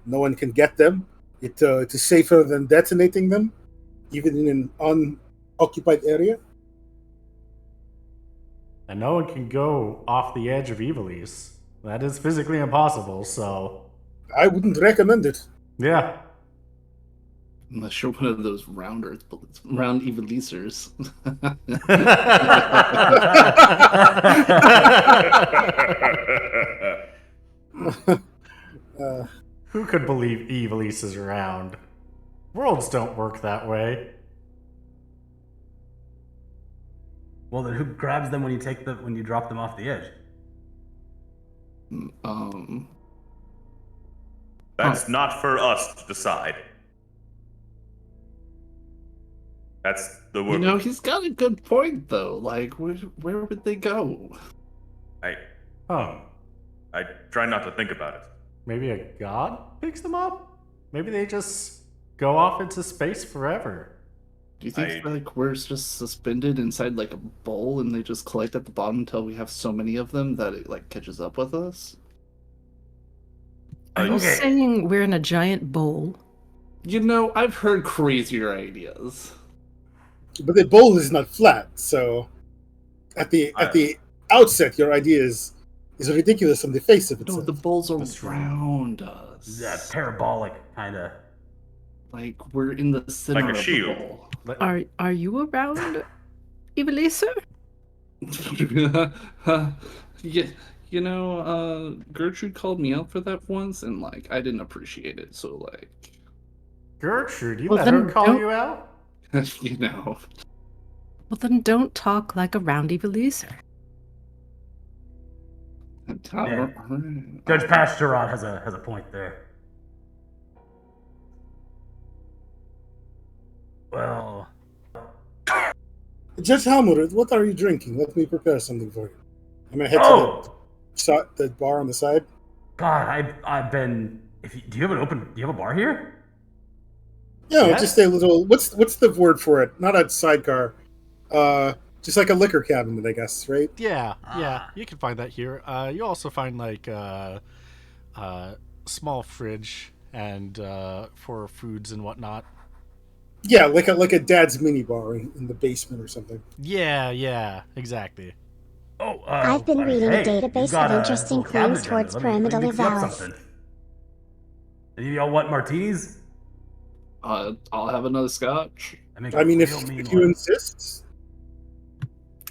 No one can get them. It is safer than detonating them, even in an unoccupied area. And no one can go off the edge of Evilise. That is physically impossible, so... I wouldn't recommend it. Yeah. Unless you're one of those round Evilisers. Who could believe Evilise is around? Worlds don't work that way. Well, then who grabs them when you drop them off the edge? That's not for us to decide. That's the word. You know, he's got a good point though. Like, where would they go? I Oh, try not to think about it. maybe a god picks them up? Maybe they just go off into space forever. Do you think like we're just suspended inside like a bowl and they just collect at the bottom until we have so many of them that it like catches up with us? Are you saying we're in a giant bowl? You know, I've heard crazier ideas. But the bowl is not flat, so at the outset, your idea is ridiculous on the face of it. No, the bowls are around us. Yeah, parabolic kind of. Like we're in the center Like a of shield. the bowl. Are you around, Evilisa? Yeah, you know, Gertrude called me out for that once, and like I didn't appreciate it. So like, Gertrude, you Well, let her then call don't- you out? you know, Well, then don't talk like a round Evilisa. Yeah. Judge Pastorot has a point there. Well, Judge Halmut, what are you drinking? Let me prepare something for you. I'm gonna head to the bar on the side. God, I've been. Do you have a bar here? Yeah, Yeah. just a little. What's the word for it? Not a sidecar. Just like a liquor cabinet, I guess, right? Yeah, you can find that here. You also find like small fridge and for foods and whatnot. Yeah, like a dad's mini bar in the basement or something. Yeah, exactly. Oh, I've been reading a database of interesting clues towards pyramidal vows. And you all want martinis? I'll have another scotch. I mean, if you insist.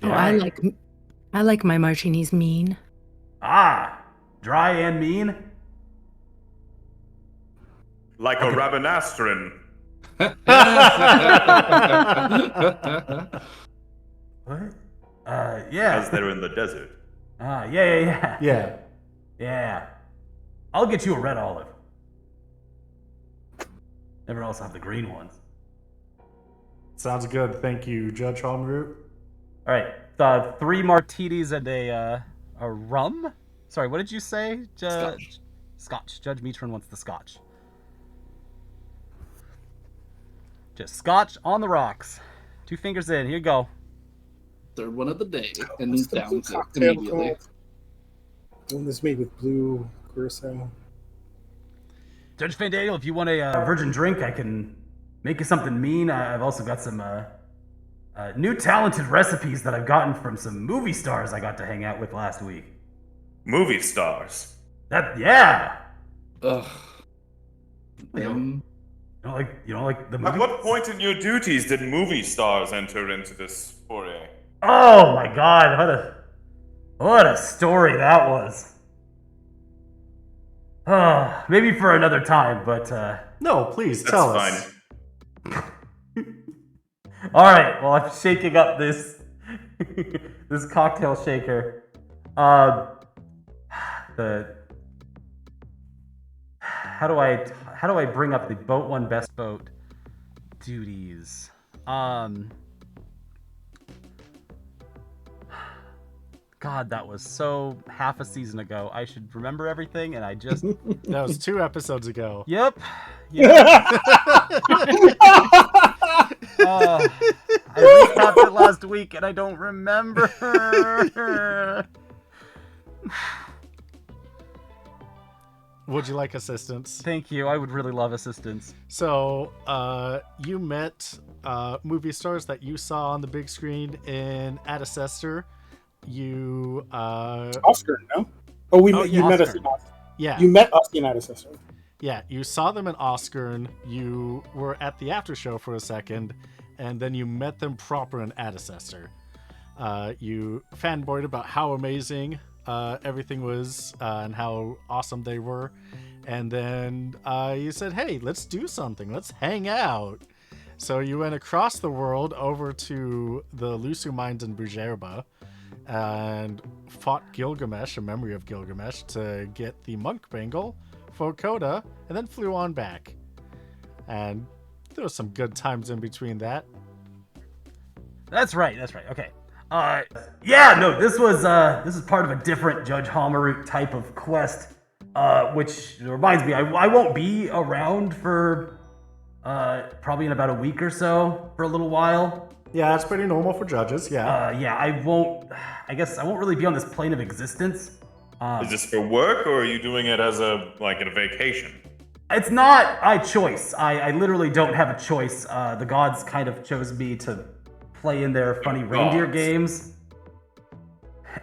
Oh, Yeah. I like my martinis mean. Dry and mean. Like a rabanastrin. What? Yeah. As they're in the desert. Yeah. I'll get you a red olive. Everyone else will have the green ones. Sounds good. Thank you, Judge Halmut. All right, 3 martinis and a rum. Sorry, what did you say? Scotch. Judge Metron wants the scotch. Just scotch on the rocks. 2 fingers in. Here you go. Third one of the day, and What's the down blue it cocktail immediately. called? The one that's made with blue curacao. Judge Van Daniel, if you want a virgin drink, I can make you something mean. I've also got some new talented recipes that I've gotten from some movie stars I got to hang out with last week. Movie stars. Yeah. Ugh. You don't like the movie? At what point in your duties did movie stars enter into this foray? Oh my God! What a story that was. Oh, maybe for another time, but No, please That's tell fine. us. All right. Well, I'm shaking up this this cocktail shaker. How do I bring up the boat one best boat duties? God, that was so half a season ago. I should remember everything, and I just. That was 2 episodes ago. Yep. I recapped it last week and I don't remember. Would you like assistance? Thank you. I would really love assistance. So, you met movie stars that you saw on the big screen in Adecessor. You Oscar, no? Oh, you met us in Oscar. Yeah. You met us in Adecessor. Yeah, you saw them in Oscar. You were at the after show for a second, and then you met them proper in Adecessor. You fanboyed about how amazing everything was and how awesome they were. And then you said, hey, let's do something. Let's hang out. So you went across the world over to the Lusu Mines in Bujerba and fought Gilgamesh, a memory of Gilgamesh, to get the monk bangle for Coda, and then flew on back. And there was some good times in between that. That's right. Okay. Yeah, no, this is part of a different Judge Hamarut type of quest, which reminds me, I won't be around for probably in about a week or so for a little while. Yeah, that's pretty normal for judges. Yeah. I guess I won't really be on this plane of existence. Is this for work, or are you doing it as a vacation? It's not a choice. I literally don't have a choice. The gods kind of chose me to play in their funny reindeer games,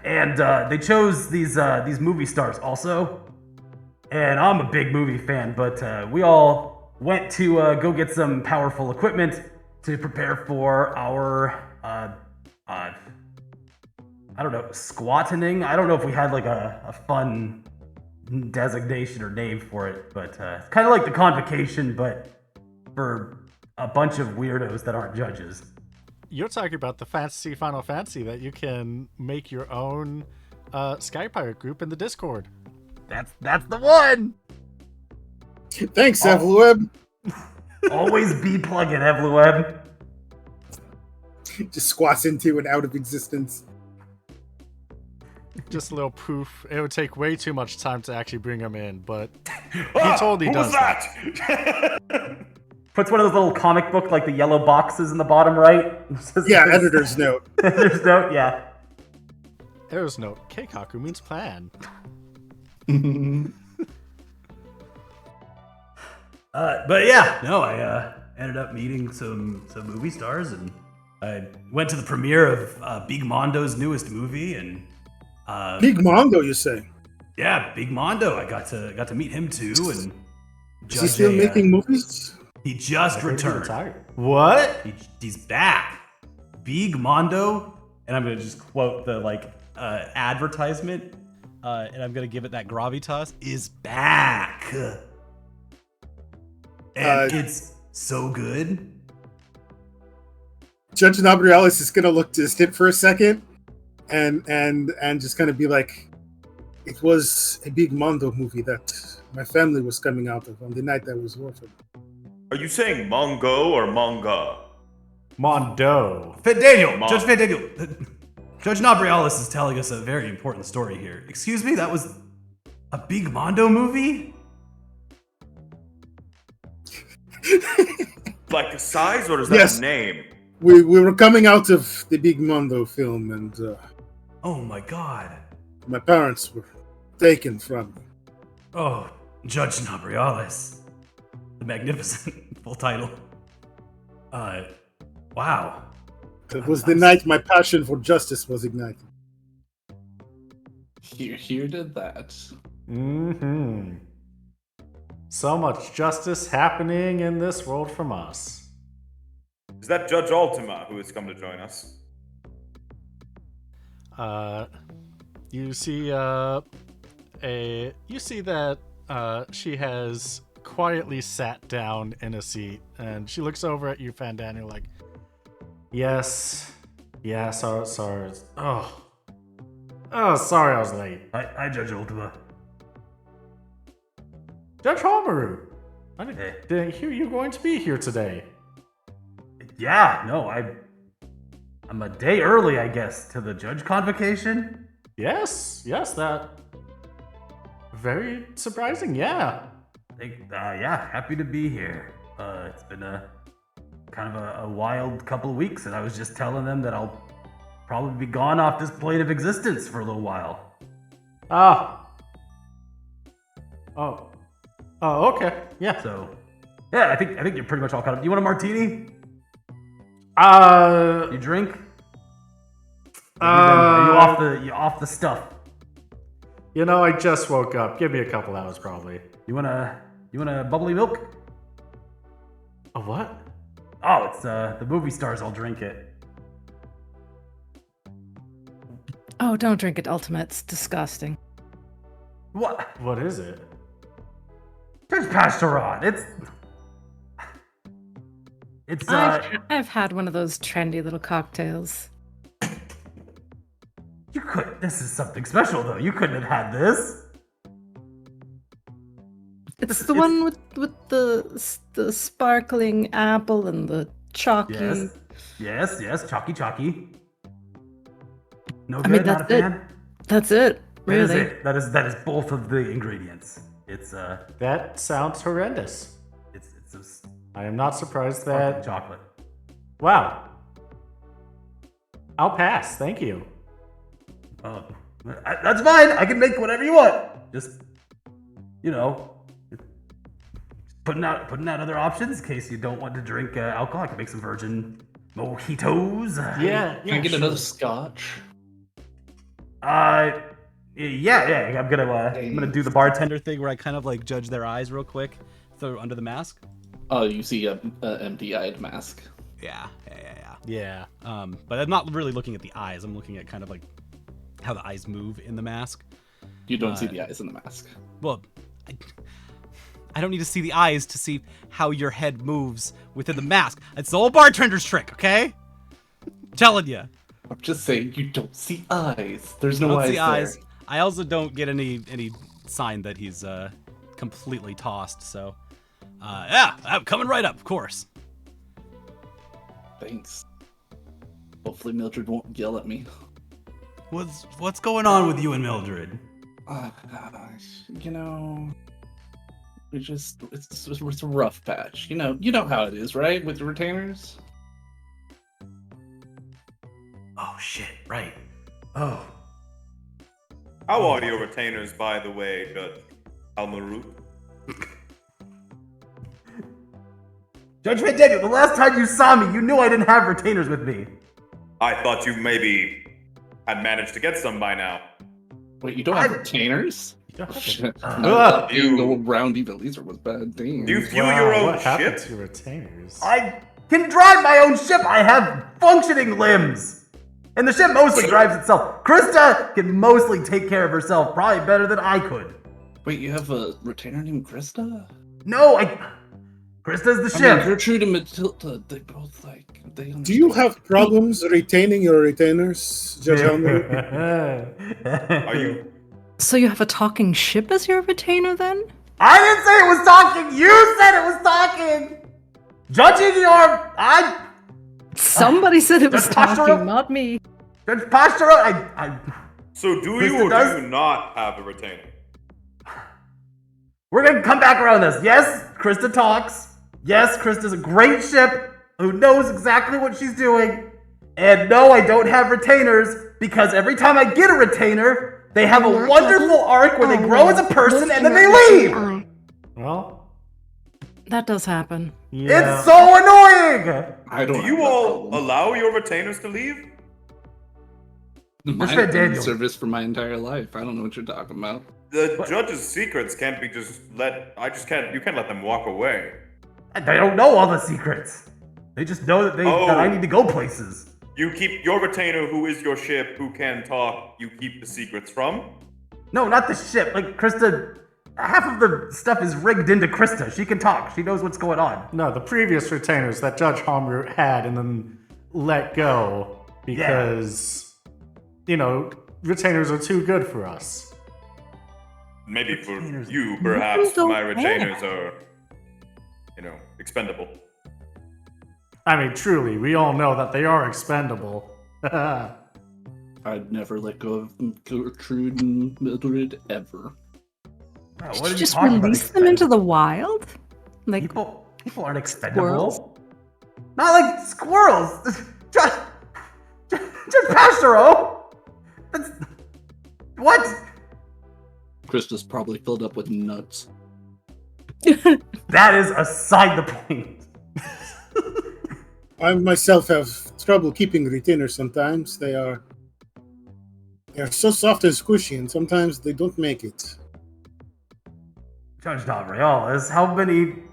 and they chose these movie stars also. And I'm a big movie fan, but we all went to go get some powerful equipment to prepare for our I don't know, squattening. I don't know if we had like a fun designation or name for it, but it's kind of like the Convocation, but for a bunch of weirdos that aren't judges. You're talking about the fantasy Final Fantasy that you can make your own Sky Pirate group in the Discord. That's the one! Thanks, Evluweb. Always be plugging, Evluweb. Just squats into and out of existence. Just a little poof. It would take way too much time to actually bring him in, but he totally who does was that. Puts one of those little comic book, like the yellow boxes in the bottom right. Yeah, editor's note. Editor's note, yeah. Editor's note. Keikaku means plan. But yeah, no, I ended up meeting some movie stars, and I went to the premiere of Big Mondo's newest movie, and Big Mondo, you say? Yeah, Big Mondo. I got to meet him too, and is he still making movies? He just returned. What? He's back. Big Mondo, and I'm gonna just quote the advertisement, and I'm gonna give it that gravitas, is back. And it's so good. Judge Nabrialis is gonna look distant for a second, and just kind of be like, "It was a Big Mondo movie that my family was coming out of on the night that I was orphaned." Are you saying Mongo or Manga? Mondo. Daniel, Judge Van Daniel, Judge Nabrialis is telling us a very important story here. Excuse me, that was a Big Mondo movie? Like a size, or is that Yes. a name? We were coming out of the Big Mondo film, and Oh my god. my parents were taken from me. Oh, Judge Nabrialis. The magnificent full title. Wow. It was the night my passion for justice was ignited. Here did that. Mm-hmm. So much justice happening in this world from us. Is that Judge Ultima who has come to join us? You see that she has quietly sat down in a seat, and she looks over at you, Fandaniel, like, yes, sorry. Oh, sorry I was late. Hi, Judge Ultima. Judge Homeru, I didn't hear you going to be here today. Yeah, no, I'm a day early, I guess, to the judge convocation. Yes, that very surprising, yeah. Yeah, happy to be here. It's been a kind of a wild couple of weeks, and I was just telling them that I'll probably be gone off this plane of existence for a little while. Oh, okay. Yeah. So, yeah, I think you're pretty much all caught up. You want a martini? You drink? Are you off the stuff? You know, I just woke up. Give me a couple hours, probably. You want a bubbly milk? A what? Oh, it's the movie stars. I'll drink it. Oh, don't drink it, Ultima. It's disgusting. What? What is it? Judge Pasteron. It's I've had one of those trendy little cocktails. You could. This is something special, though. You couldn't have had this. It's the one with the sparkling apple and the chalky. Yes, chalky. No I good. mean, Not a fan. That's it. Really. That is it. That is both of the ingredients. It's That sounds horrendous. It's I am not surprised sparkling that. chocolate. Wow. I'll pass. Thank you. That's fine. I can make whatever you want. Just, putting out other options in case you don't want to drink alcohol. I can make some virgin mojitos. Yeah. Can I get another scotch? Yeah. I'm gonna do the bartender thing where I kind of like judge their eyes real quick, throw under the mask. Oh, you see a empty-eyed mask. Yeah. Yeah. But I'm not really looking at the eyes. I'm looking at kind of like how the eyes move in the mask. You don't see the eyes in the mask. Well, I don't need to see the eyes to see how your head moves within the mask. It's the old bartender's trick, okay? I'm telling you. I'm just saying you don't see eyes. There's I no don't eyes see there. eyes. I also don't get any sign that he's completely tossed. So, I'm coming right up, of course. Thanks. Hopefully Mildred won't yell at me. What's going on with you and Mildred? It's a rough patch. You know how it is, right? With the retainers. Oh shit! Right. Oh. How are your retainers, by the way, Judge Almaru? Judge McDaniel, the last time you saw me, you knew I didn't have retainers with me. I thought you maybe had managed to get some by now. Wait, you don't have retainers? You Being around even Leeser was bad. Damn. Do you fuel your own what happened ship? to retainers? I can drive my own ship. I have functioning limbs. And the ship mostly drives itself. Crysta can mostly take care of herself, probably better than I could. Wait, you have a retainer named Crysta? No, Crysta's the ship. Gertrude and Matilda, they both they understand. Do you have problems retaining your retainers, Judge Helmer? Are you? So you have a talking ship as your retainer then? I didn't say it was talking. You said it was talking. Judging your, Somebody said it was Judge talking, Pastero? not me. Judge Pastero, So do Crysta you or does? do you not have a retainer? We're gonna come back around this. Yes, Crysta talks. Yes, Crysta's a great ship who knows exactly what she's doing. And no, I don't have retainers because every time I get a retainer, they have a wonderful arc where they grow as a person and then they leave. Well, That does happen. yeah. It's so annoying. I don't. Do you all allow your retainers to leave? Mine have been in service for my entire life. I don't know what you're talking about. The judge's secrets can't be just let. You can't let them walk away. They don't know all the secrets. They just know that that I need to go places. You keep your retainer, who is your ship, who can talk. You keep the secrets from. No, not the ship. Like Crysta, half of the stuff is rigged into Crysta. She can talk. She knows what's going on. No, the previous retainers that Judge Homer had and then let go because, retainers are too good for us. Maybe for you, perhaps my retainers are, expendable. I mean, truly, we all know that they are expendable. I'd never let go of Gertrude and Mildred ever. Wow, Did what are you just talking about release them into the wild? Like people aren't expendable. squirrels? Not like squirrels. Judge Pastero. That's what? Crysta's probably filled up with nuts. That is aside the point. I myself have trouble keeping retainers sometimes. They are so soft and squishy, and sometimes they don't make it. Judge D'Aurealis, how many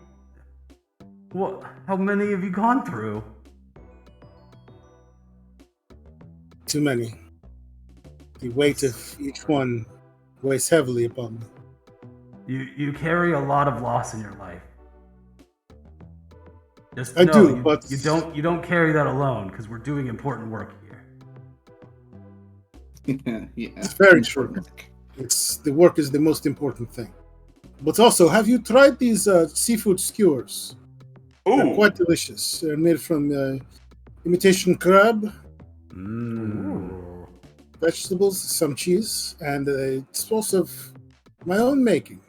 have you gone through? Too many. The weight of each one weighs heavily upon me. You carry a lot of loss in your life. Just I know do, you, but you don't carry that alone because we're doing important work here. Yeah. It's very true. The work is the most important thing. But also, have you tried these seafood skewers? Ooh. They're quite delicious. They're made from imitation crab, vegetables, some cheese, and it's also of my own making.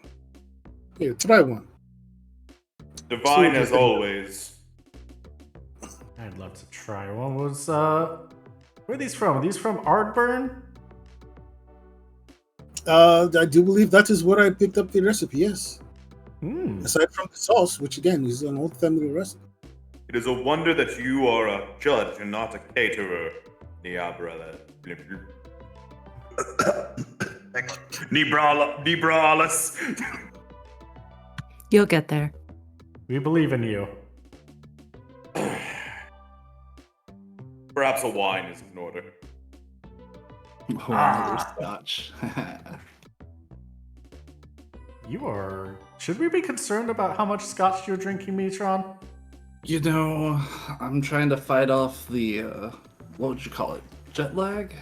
Here, try one. Divine as always. I'd love to try one. Where are these from? Are these from Ardburn? I do believe that is where I picked up the recipe, yes. Aside from the sauce, which again is an old family recipe. It is a wonder that you are a judge and not a caterer, Niabrala. Nibralis. You'll get there. We believe in you. Perhaps a wine is in order. Oh, another scotch. You are... Should we be concerned about how much scotch you're drinking, Metron? You know, I'm trying to fight off the, what would you call it? Jet lag?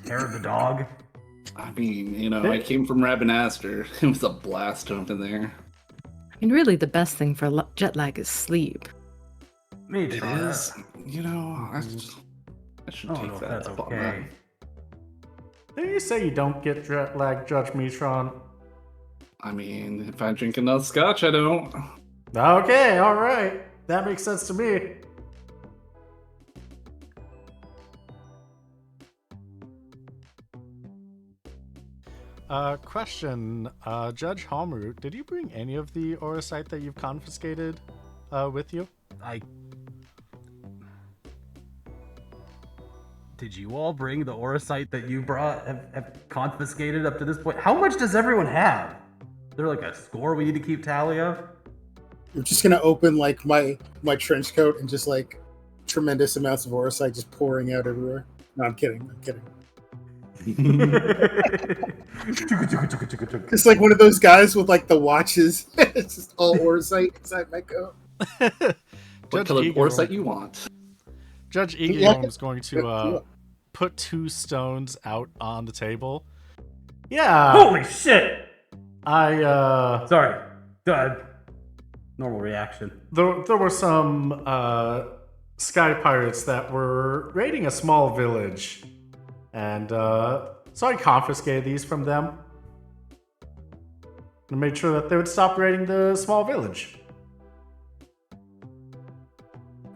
Hair of the dog. I mean, I came from Rabinaster. It was a blast jumping there. And really, the best thing for jet lag is sleep. It is. I should take that that's up on okay. Didn't you say you don't get jet lag, Judge Metron? I mean, if I drink enough scotch, I don't. Okay, alright. That makes sense to me. Question. Judge Homroot, did you bring any of the Orosite that you've confiscated with you? Did you all bring the Orosite that you brought, have confiscated up to this point? How much does everyone have? Is there like a score we need to keep tally of? I'm just gonna open like my trench coat and just like tremendous amounts of Orosite just pouring out everywhere. No, I'm kidding. It's like one of those guys with like the watches. It's just all Orosite inside my coat. What color Orosite you want? Judge Eagerholm is going to put 2 stones out on the table. Yeah. Holy shit! Sorry. Normal reaction. There were some sky pirates that were raiding a small village. And so I confiscated these from them. And made sure that they would stop raiding the small village.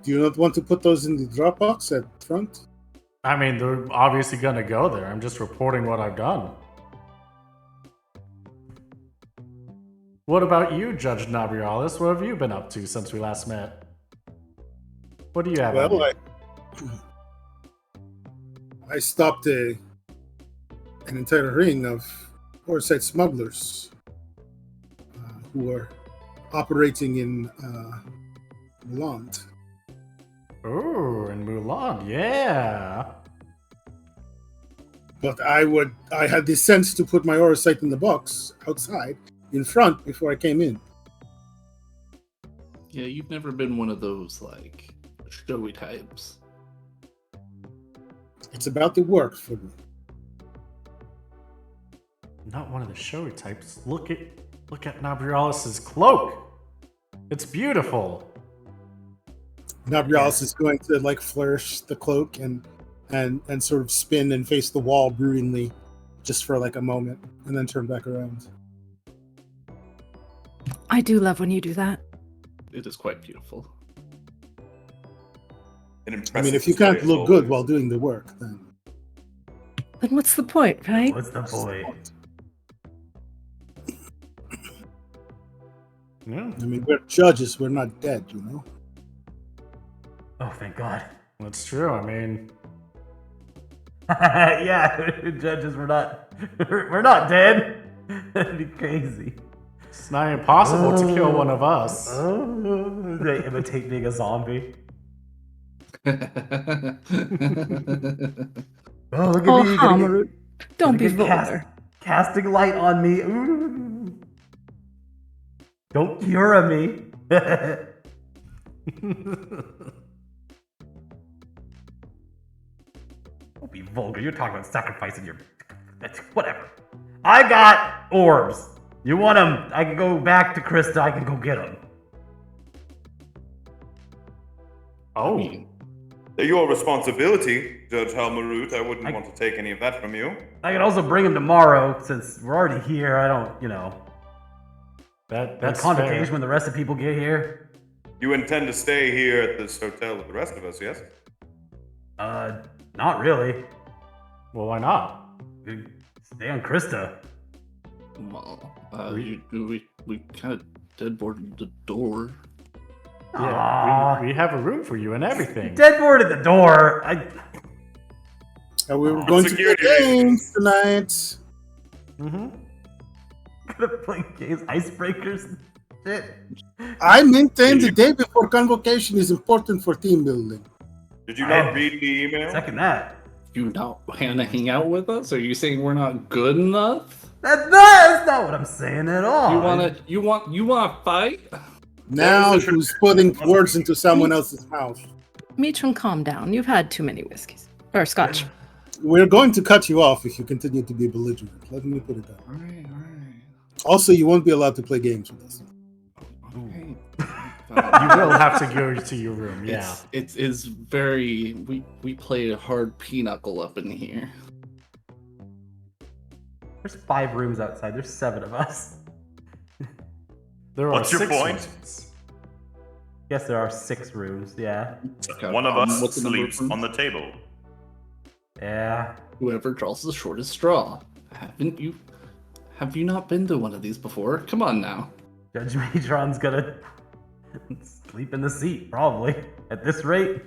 Do you not want to put those in the Dropbox at front? I mean, they're obviously going to go there. I'm just reporting what I've done. What about you, Judge Nabrialis? What have you been up to since we last met? What do you have? Well, I stopped an entire ring of Orosite smugglers who are operating in Muland. Oh, in Mulan, yeah. But I had the sense to put my Orosite in the box outside, in front, before I came in. Yeah, you've never been one of those, like, showy types. It's about the work for me. Not one of the showy types. Look at Nabrialis' cloak. It's beautiful. Nabrialis is going to like flourish the cloak and sort of spin and face the wall broodingly, just for like a moment, and then turn back around. I do love when you do that. It is quite beautiful. I mean, if you can't look good while doing the work, then what's the point, right? What's the point? Yeah. I mean, we're judges. We're not dead, you know. Oh, thank God. That's true. I mean, Yeah, judges, we're not dead. That'd be crazy. it's not impossible to kill one of us. They imitate being a zombie. Oh, look at me. Hamaru, don't be Gonna get vulgar. casting light on me. Ooh. Don't cure me. Don't be vulgar. You're talking about sacrificing your... Whatever. I got orbs. You want them? I can go back to Crysta. I can go get them. Oh. They're your responsibility, Judge Halmarut. I wouldn't want to take any of that from you. I can also bring them tomorrow, since we're already here. I don't, you know... That's Convocation fair. when the rest of people get here. You intend to stay here at this hotel with the rest of us, yes? Not really. Well, why not? Stay on Crysta. Well, we kind of deadboarded the door. Yeah, we have a room for you and everything. Deadboarded the door. And we were going to play games tonight. Mm-hmm. Gonna play games, icebreakers and shit. I maintain the day before convocation is important for team building. Did you not read the email? Second that. You not want to hang out with us? Are you saying we're not good enough? That's not what I'm saying at all. You wanna fight? Now who's putting words into someone else's mouth? Mitron, calm down. You've had too many whiskeys. Or scotch. We're going to cut you off if you continue to be belligerent. Let me put it that way. All right. Also, you won't be allowed to play games with us. Okay. You will have to go to your room, yeah. It's very we play a hard pinochle up in here. There's 5 rooms outside. There's 7 of us. There are What's your 6 point? rooms. Yes, there are 6 rooms. Yeah. One of us What's the number of sleeps rooms? on the table. Yeah. Whoever draws the shortest straw. Have you not been to one of these before? Come on now. Judge Matron's gonna sleep in the seat, probably. At this rate.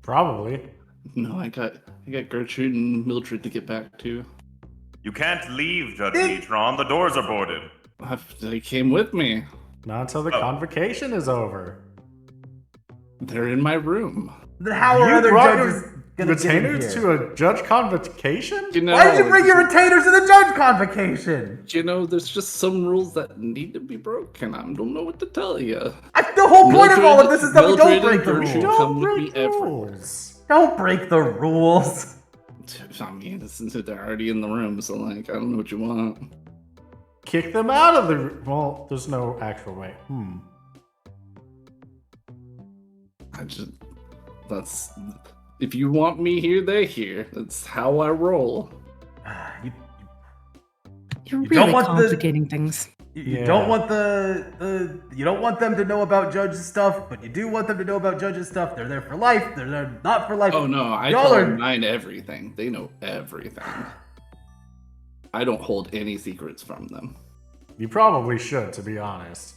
Probably. No, I got Gertrude and Mildred to get back to. You can't leave, Judge Neutron. The doors are boarded. They came with me. Not until the convocation is over. They're in my room. Then how are You other brought judges your gonna get in retainers here? to a judge convocation? You know, Why did you bring your retainers to the judge convocation? You know, there's just some rules that need to be broken. I don't know what to tell you. The whole point of all of this is that we don't Mildred break the and Gertrude rules. come Don't with me break everywhere. rules. Don't break the rules. I mean, since they're already in the room, so like, I don't know what you want. Kick them out of the room. Well, there's no actual way. That's, if you want me here, they're here. That's how I roll. You're You don't really want the- complicating things. You Yeah. don't want you don't want them to know about Judge's stuff, but you do want them to know about Judge's stuff. They're there for life. They're there not for life. Oh no, I Y'all tell are- them mine everything. They know everything. I don't hold any secrets from them. You probably should, to be honest.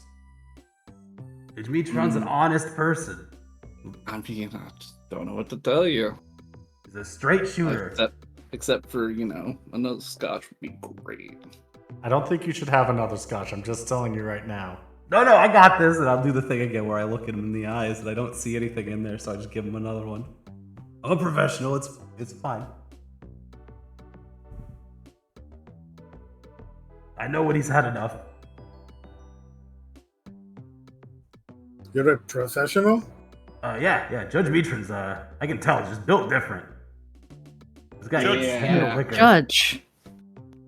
Demetron's an honest person. I mean, I just don't know what to tell you. He's a straight shooter. Except for, you know, another scotch would be great. I don't think you should have another scotch. I'm just telling you right now. No, I got this, and I'll do the thing again where I look at him in the eyes and I don't see anything in there, so I just give him another one. I'm a professional. It's fine. I know when he's had enough. You're a professional? Yeah. Judge Matron's, I can tell, just built different. This guy Judge- can't handle liquor. Judge.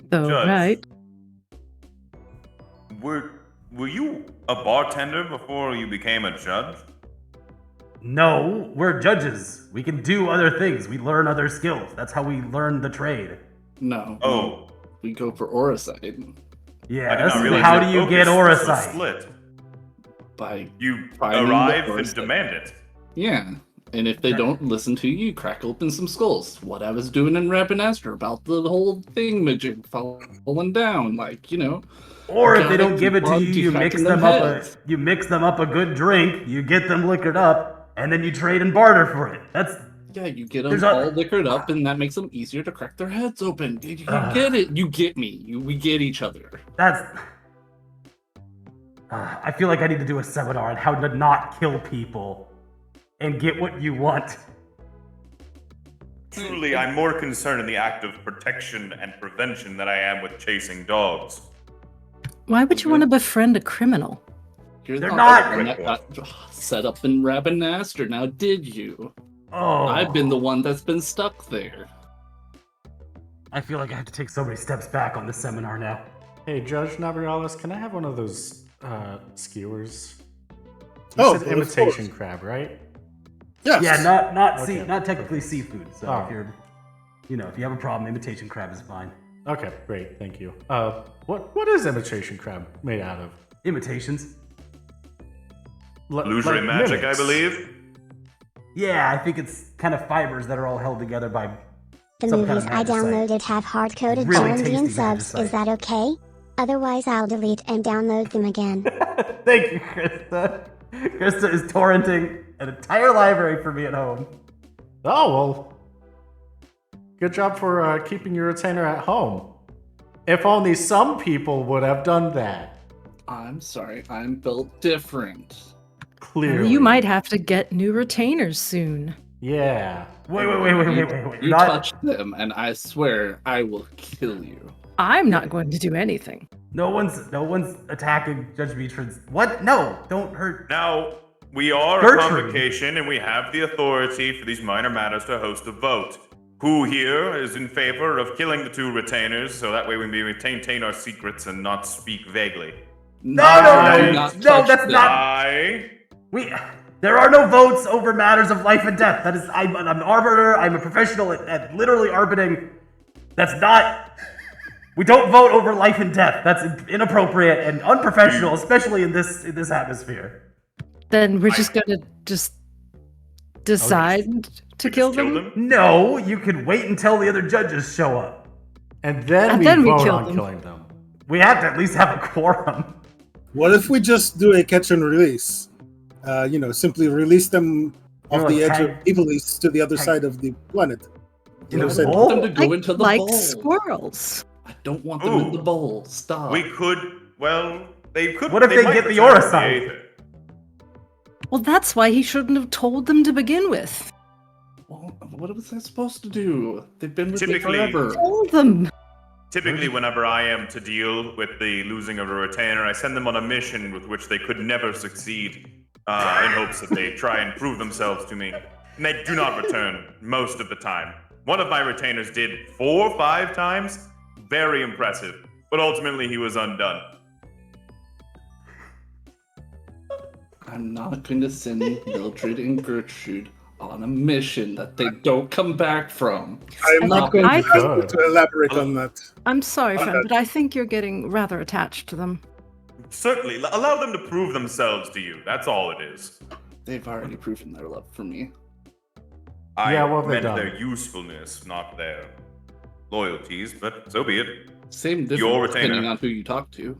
Though, Judge. right? Were you a bartender before you became a judge? No, we're judges. We can do other things. We learn other skills. That's how we learn the trade. No. Oh, We go for Oricide Yeah, I did this not is realize how your do you get focus was so Oricide? split. by You Finding arrive the and Oricide. demand it. Yeah. And if they don't listen to you, crack open some skulls. What I was doing in Rabanastre about the whole thing magic falling down, like, you know. Or if they don't give it to you, you cracking mix them up a good drink, you get them liquored up, and then you trade and barter for it. Yeah, you get them all liquored up, and that makes them easier to crack their heads open. You get it. You get me. We get each other. I feel like I need to do a seminar on how to not kill people and get what you want. Truly, I'm more concerned in the act of protection and prevention than I am with chasing dogs. Why would you want to befriend a criminal? They're not the one that got set up in Rabanastre, now did you? Oh. I've been the one that's been stuck there. I feel like I have to take so many steps back on this seminar now. Hey, Judge Navrialis, can I have one of those skewers? You said imitation crab, right? Yes. Yeah, Okay. not technically seafood. So Oh. if you have a problem, imitation crab is fine. Okay, great, thank you. What is imitation crab made out of? Imitations. Illusory magic, mimics. I believe. Yeah, I think it's kind of fibers that are all held together by The some kind movies of I magicite. downloaded have hard-coded Really Jonesian tasty subs. magicite. Is that okay? Otherwise, I'll delete and download them again. Thank you, Crysta. Crysta is torrenting an entire library for me at home. Oh, well. Good job for keeping your retainer at home. If only some people would have done that. I'm sorry, I'm built different. Clearly. You might have to get new retainers soon. Yeah. Wait. You touch them, and I swear I will kill you. I'm not going to do anything. No one's attacking Judge Beechford's. What? No, don't hurt. Now, we are Gertrude. a convocation, and we have the authority for these minor matters to host a vote. Who here is in favor of killing the two retainers, so that way we may maintain our secrets and not speak vaguely? No, not no, touch that's them. not. There are no votes over matters of life and death. That is, I'm an arbiter. I'm a professional at literally arbitering. That's not. We don't vote over life and death. That's inappropriate and unprofessional, especially in this atmosphere. Then we're just gonna decide to kill them? No, you can wait until the other judges show up. And then we vote on killing them. We have to at least have a quorum. What if we just do a catch and release? Simply release them off the edge of Iblis to the other side of the planet. I don't want them to go into the like bowl. squirrels. I don't want them in the bowl. Stop. We could, they could. What if they might get the return aura to sign? Aether. Well, that's why he shouldn't have told them to begin with. Well, what was I supposed to do? They've been with me Typically- forever. Told them. Typically, whenever I am to deal with the losing of a retainer, I send them on a mission with which they could never succeed, in hopes that they try and prove themselves to me. And they do not return most of the time. One of my retainers did 4 or 5 times. Very impressive. But ultimately, he was undone. I'm not going to send Mildred and Gertrude on a mission that they don't come back from. I'm not going to elaborate on that. I'm sorry, friend, but I think you're getting rather attached to them. Certainly, allow them to prove themselves to you. That's all it is. They've already proven their love for me. Yeah, what have they meant done? their usefulness, not their loyalties, but so be it. Same difference Your depending retainer. on who you talk to.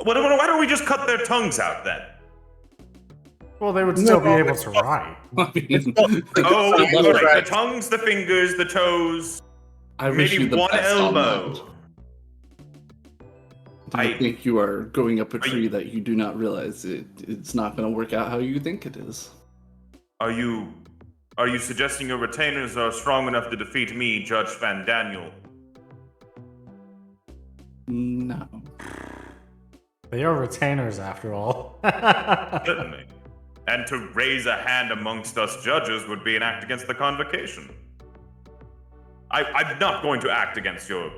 Why don't we just cut their tongues out then? Well, they would still be able to write. Oh, Left right. right. The tongues, the fingers, the toes, I wish maybe you the one best on elbow. that. I think you are going up a tree that you do not realize it's not going to work out how you think it is. Are you suggesting your retainers are strong enough to defeat me, Judge Van Daniel? No. They are retainers, after all. Certainly. And to raise a hand amongst us judges would be an act against the convocation. I'm not going to act against your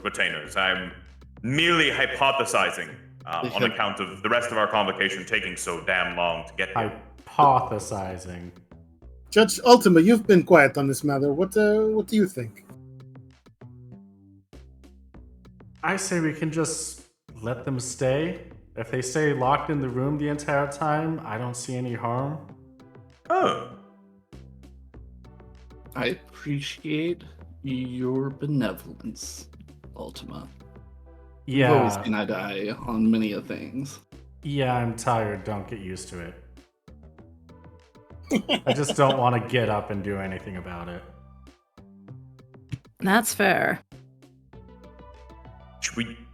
retainers. I'm merely hypothesizing on account of the rest of our convocation taking so damn long to get here. Hypothesizing. Judge Ultima, you've been quiet on this matter. What do you think? I say we can just let them stay. If they stay locked in the room the entire time, I don't see any harm. Oh. I appreciate your benevolence, Ultima. We've always Yeah. seen eye to eye on many of things. Yeah, I'm tired. Don't get used to it. I just don't want to get up and do anything about it. That's fair.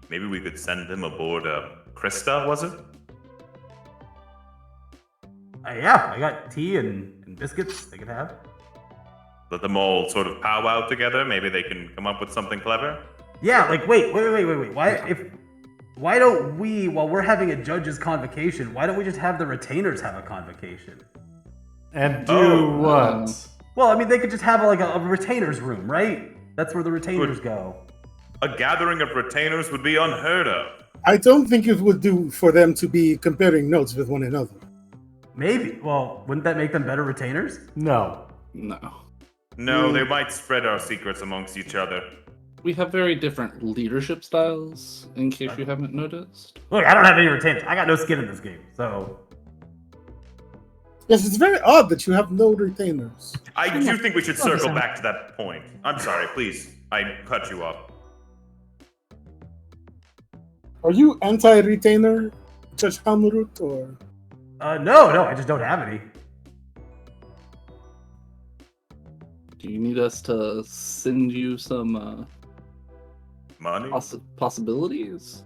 Maybe we could send them aboard Crysta, was it? Yeah, I got tea and biscuits they could have. Let them all sort of powwow together. Maybe they can come up with something clever. Yeah, like wait. Why don't we, while we're having a judge's convocation, why don't we just have the retainers have a convocation? And do what? Well, I mean, they could just have like a retainers room, right? That's where the retainers go. A gathering of retainers would be unheard of. I don't think it would do for them to be comparing notes with one another. Maybe. Well, wouldn't that make them better retainers? No. No. No, they might spread our secrets amongst each other. We have very different leadership styles, in case you haven't noticed. Look, I don't have any retainers. I got no skin in this game, so... Yes, it's very odd that you have no retainers. I do think we should circle back to that point. I'm sorry, please. I cut you off. Are you anti-retainer, Judge Hamurut, or...? No, I just don't have any. Do you need us to send you some Money? possibilities?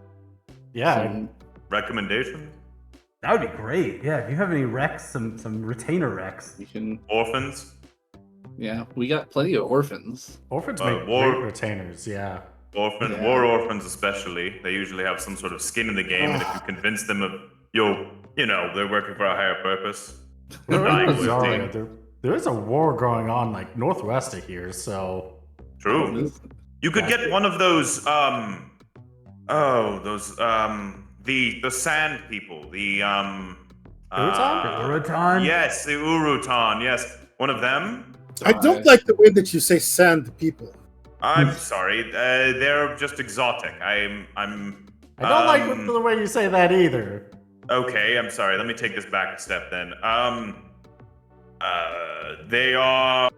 Yeah. Some- Recommendation? That would be great. Yeah, if you have any recs, some retainer recs. You can. Orphans? Yeah, we got plenty of orphans. Orphans make great retainers, yeah. War orphans especially. They usually have some sort of skin in the game, and if you convince them of they're working for a higher purpose. There is a war going on like northwest of here, so true. You could get one of those the sand people, the Urutan? Yes, the Urutan, yes. One of them. I don't like the way that you say sand people. I'm sorry. They're just exotic. I don't like the way you say that either. Okay, I'm sorry. Let me take this back a step then. They are.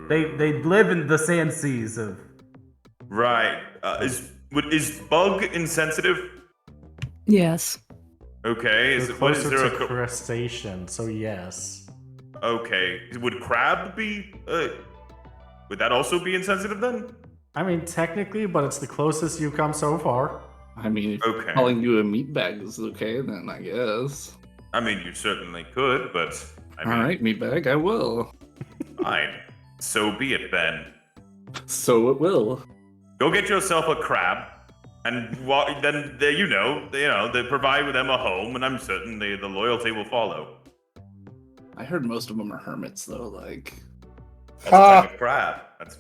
They live in the sand seas of. Right. Is bug insensitive? Yes. Okay. They're closer to crustacean, so yes. Okay. Would crab be? Would that also be insensitive then? I mean, technically, but it's the closest you've come so far. I mean, if calling you a meatbag is okay, then I guess. I mean, you certainly could, but I mean, all right, meatbag, I will. Fine. So be it then. So it will. Go get yourself a crab, and then they provide them a home, and I'm certain the loyalty will follow. I heard most of them are hermits, though. Like, that's a type of crab. That's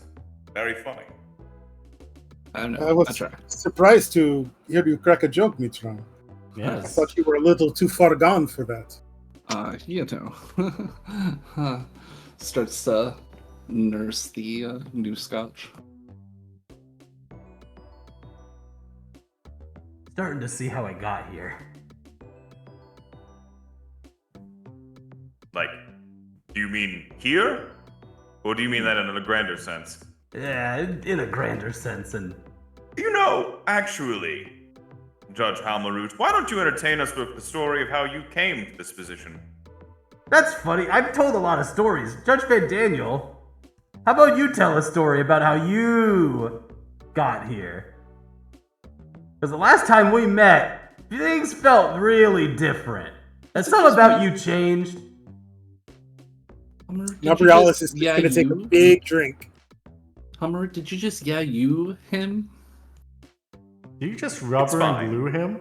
very funny. I don't know. I was surprised to hear you crack a joke, Mitron. Yes. I thought you were a little too far gone for that. Starts to nurse the new scotch. Starting to see how I got here. Like, do you mean here? Or do you mean that in a grander sense? Yeah, in a grander sense, and... Actually, Judge Halmarut, why don't you entertain us with the story of how you came to this position? That's funny. I've told a lot of stories. Judge Van Daniel, how about you tell a story about how you got here? Because the last time we met, things felt really different. Has something about you changed? Gabrielis is going to take a big drink. Hummer, did you just you him? Did you just rubber and glue him?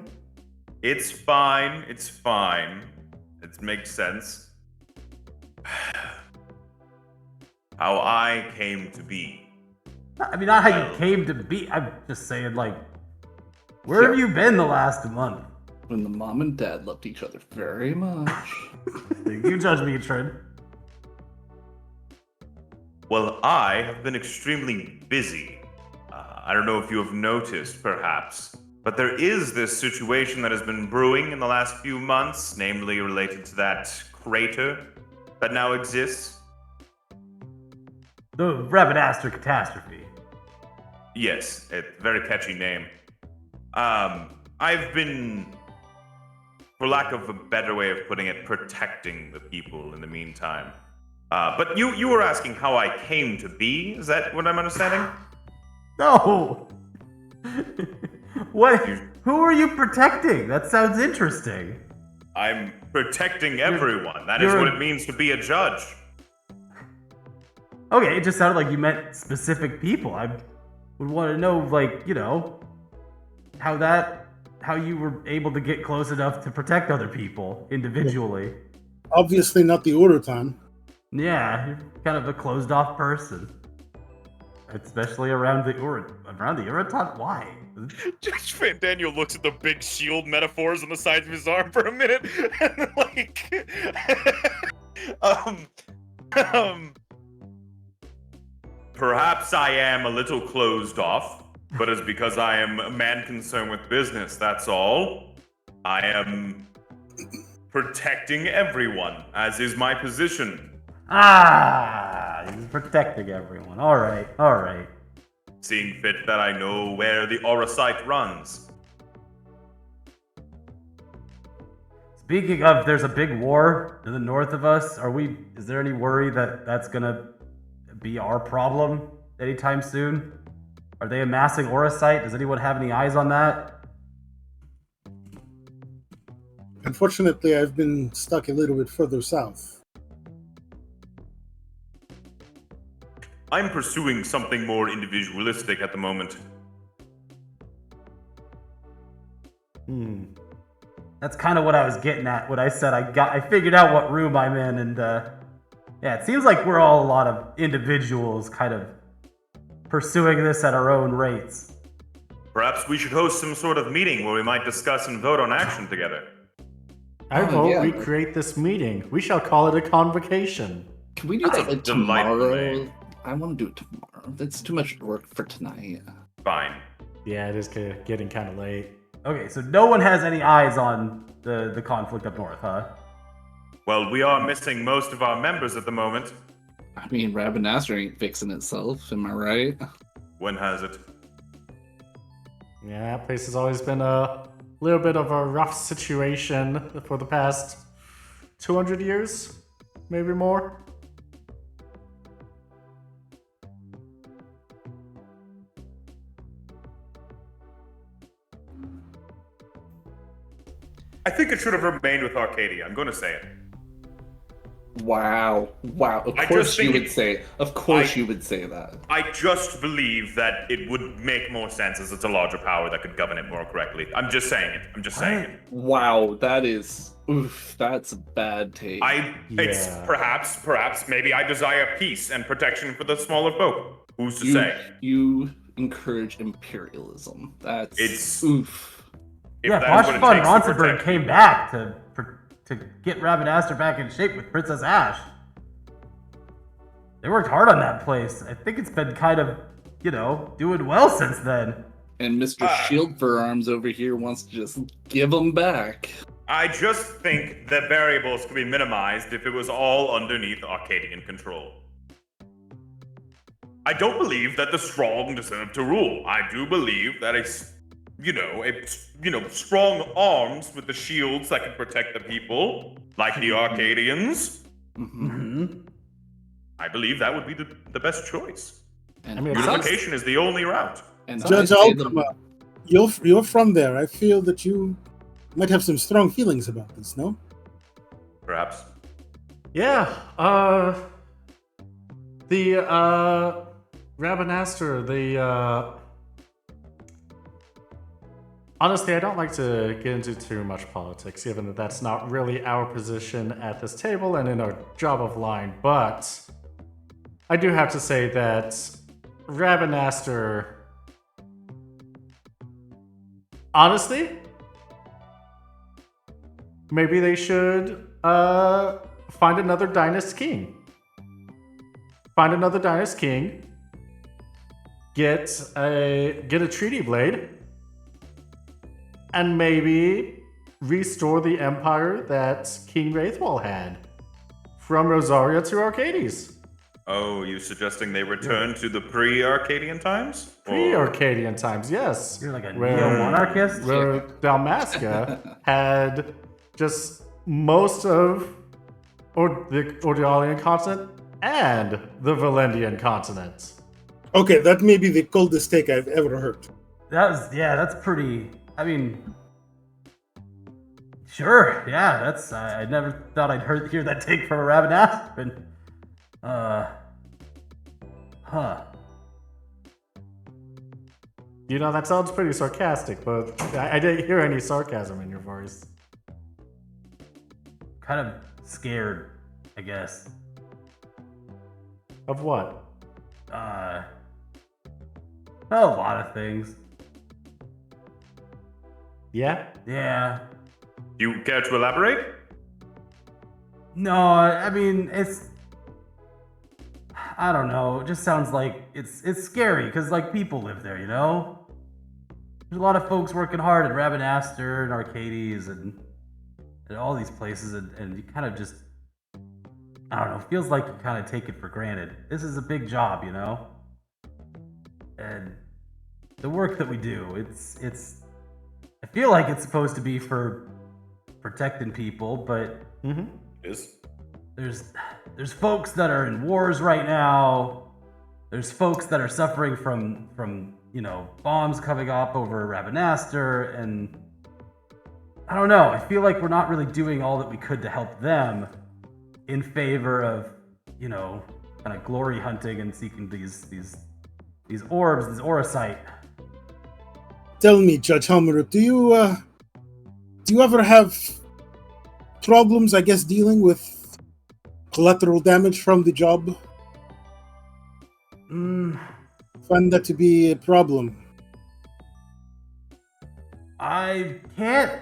It's fine. It's fine. It makes sense. How I came to be. I mean, not how you came to be. I'm just saying, like, where have you been the last month? When the mom and dad loved each other very much. You judge me, Trent. Well, I have been extremely busy. I don't know if you have noticed, perhaps, but there is this situation that has been brewing in the last few months, namely related to that crater that now exists? The Rabbitaster Catastrophe. Yes, a very catchy name. I've been, for lack of a better way of putting it, protecting the people in the meantime. But you were asking how I came to be? Is that what I'm understanding? No! What? Who are you protecting? That sounds interesting. I'm protecting everyone. That is what it means to be a judge. Okay, it just sounded like you meant specific people. I would want to know, like, how you were able to get close enough to protect other people individually. Obviously not the order time. Yeah, you're kind of a closed-off person. Especially around the Uraton? Why? Judge Van Daniel looks at the big shield metaphors on the sides of his arm for a minute, and like, perhaps I am a little closed off, but it's because I am a man concerned with business, that's all. I am protecting everyone, as is my position. He's protecting everyone. All right. Seeing fit that I know where the aura site runs. Speaking of, there's a big war to the north of us. Is there any worry that that's gonna be our problem anytime soon? Are they amassing aura site? Does anyone have any eyes on that? Unfortunately, I've been stuck a little bit further south. I'm pursuing something more individualistic at the moment. That's kind of what I was getting at. What I said, I figured out what room I'm in, and yeah, it seems like we're all a lot of individuals, kind of pursuing this at our own rates. Perhaps we should host some sort of meeting where we might discuss and vote on action together. I vote we create this meeting. We shall call it a convocation. Can we do that like delightful tomorrow? name. I want to do it tomorrow. That's too much work for tonight. Fine. Yeah, it is getting kind of late. Okay, so no one has any eyes on the conflict up north, huh? Well, we are missing most of our members at the moment. I mean, Rabbinaster ain't fixing itself, am I right? When has it? Yeah, that place has always been a little bit of a rough situation for the past 200 years, maybe more. I think it should have remained with Arcadia. I'm going to say it. Wow. Of course you would say that. I just believe that it would make more sense as it's a larger power that could govern it more correctly. I'm just saying it. Wow, that's a bad take. It's perhaps, maybe I desire peace and protection for the smaller folk. Who's to say? You encourage imperialism. Yeah, Bosch von Ronsenberg came back to get Rabbinaster back in shape with Princess Ash. They worked hard on that place. I think it's been kind of, doing well since then. And Mr. Shield for Arms over here wants to just give them back. I just think that variables could be minimized if it was all underneath Arcadian control. I don't believe that the strong deserve to rule. I do believe that strong arms with the shields that can protect the people, like the Arcadians. Mm-hmm. I believe that would be the best choice. And unification is the only route. And Judge Alcama, you're from there. I feel that you might have some strong feelings about this, no? Perhaps. Yeah, the Rabbinaster, honestly, I don't like to get into too much politics, given that that's not really our position at this table and in our job of line, but I do have to say that Rabbinaster, honestly, maybe they should find another Dynast King. Find another Dynast King, get a treaty blade, and maybe restore the empire that King Wraithwall had. from Rosaria to Arcades. Oh, you suggesting they return to the pre-Arcadian times? Pre-Arcadian times, yes. You're like a neo-monarchist? Where Dalmasca had just most of the Ordalian continent and the Valendian continent. Okay, that may be the coldest take I've ever heard. That's pretty. I mean, sure, yeah, that's. I never thought I'd hear that take from a Ravenastron. You know, that sounds pretty sarcastic, but I didn't hear any sarcasm in your voice. Kind of scared, I guess. Of what? A lot of things. Yeah? Yeah. You care to elaborate? No, I mean, I don't know. It just sounds like it's scary because like people live there, you know. There's a lot of folks working hard at Ravenaster and Arcades and all these places, and you kind of just, I don't know. It feels like you kind of take it for granted. This is a big job, you know. And the work that we do, it's. I feel like it's supposed to be for protecting people, but there's folks that are in wars right now. There's folks that are suffering from bombs coming up over Ravenaster, and I don't know. I feel like we're not really doing all that we could to help them in favor of kind of glory hunting and seeking these orbs, this orosite. Tell me, Judge Halmerud, do you ever have problems, I guess, dealing with collateral damage from the job? Find that to be a problem. I can't,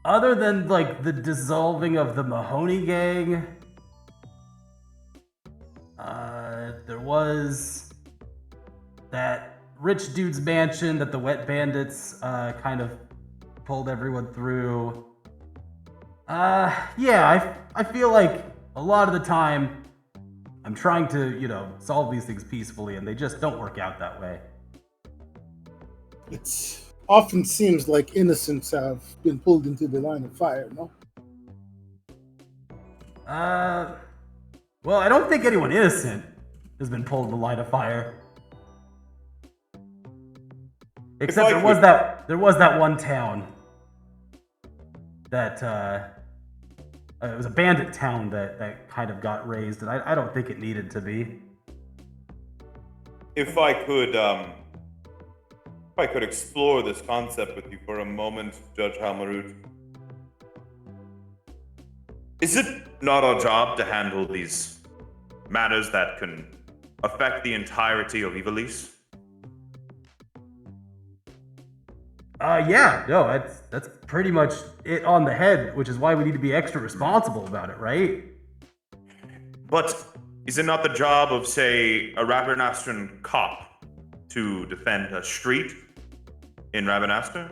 other than like the dissolving of the Mahoney gang, there was that rich dude's mansion that the Wet Bandits kind of pulled everyone through. I feel like a lot of the time I'm trying to, solve these things peacefully, and they just don't work out that way. It often seems like innocents have been pulled into the line of fire, no? Well, I don't think anyone innocent has been pulled in the line of fire. Except there was that one town that it was a bandit town that kind of got raised, and I don't think it needed to be. If I could explore this concept with you for a moment, Judge Halmerud. Is it not our job to handle these matters that can affect the entirety of Ivalice? That's pretty much it on the head, which is why we need to be extra responsible about it, right? But is it not the job of, say, a Ravenastron cop to defend a street in Ravenaster?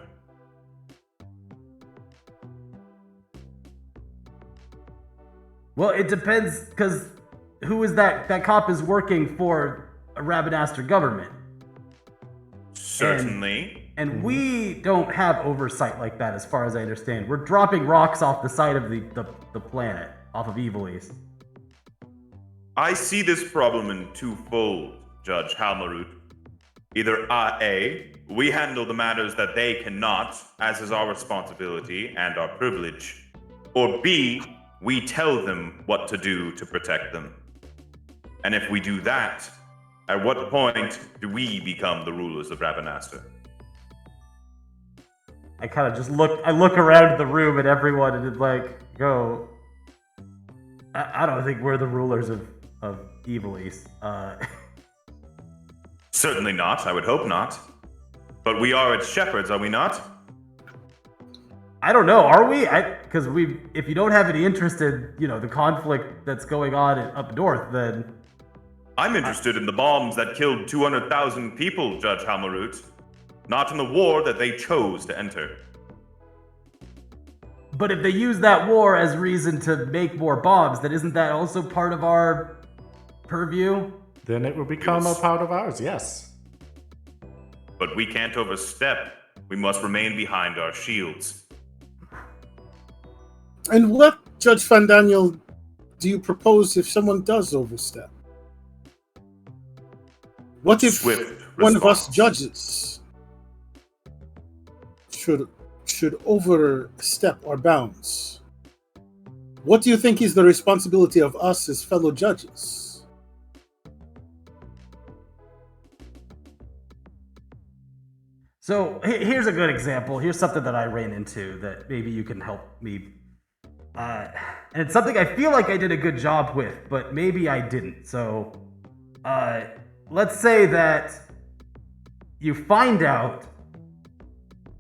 Well, it depends, because who is that cop is working for a Ravenaster government. Certainly. And we don't have oversight like that, as far as I understand. We're dropping rocks off the side of the planet, off of Ivalice. I see this problem in twofold, Judge Halmerud. Either A, we handle the matters that they cannot, as is our responsibility and our privilege, or B, we tell them what to do to protect them. And if we do that, at what point do we become the rulers of Ravenaster? I kind of just look around the room at everyone and go, I don't think we're the rulers of Ivalice. Certainly not, I would hope not. But we are its shepherds, are we not? I don't know, are we? Because if you don't have any interest in, the conflict that's going on up north, then... I'm interested in the bombs that killed 200,000 people, Judge Halmerud. Not in the war that they chose to enter. But if they use that war as reason to make more bombs, then isn't that also part of our purview? Then it will become a part of ours, yes. But we can't overstep. We must remain behind our shields. And what, Judge Van Daniel, do you propose if someone does overstep? What if one of us judges should overstep our bounds? What do you think is the responsibility of us as fellow judges? So here's a good example. Here's something that I ran into that maybe you can help me. And it's something I feel like I did a good job with, but maybe I didn't. So let's say that you find out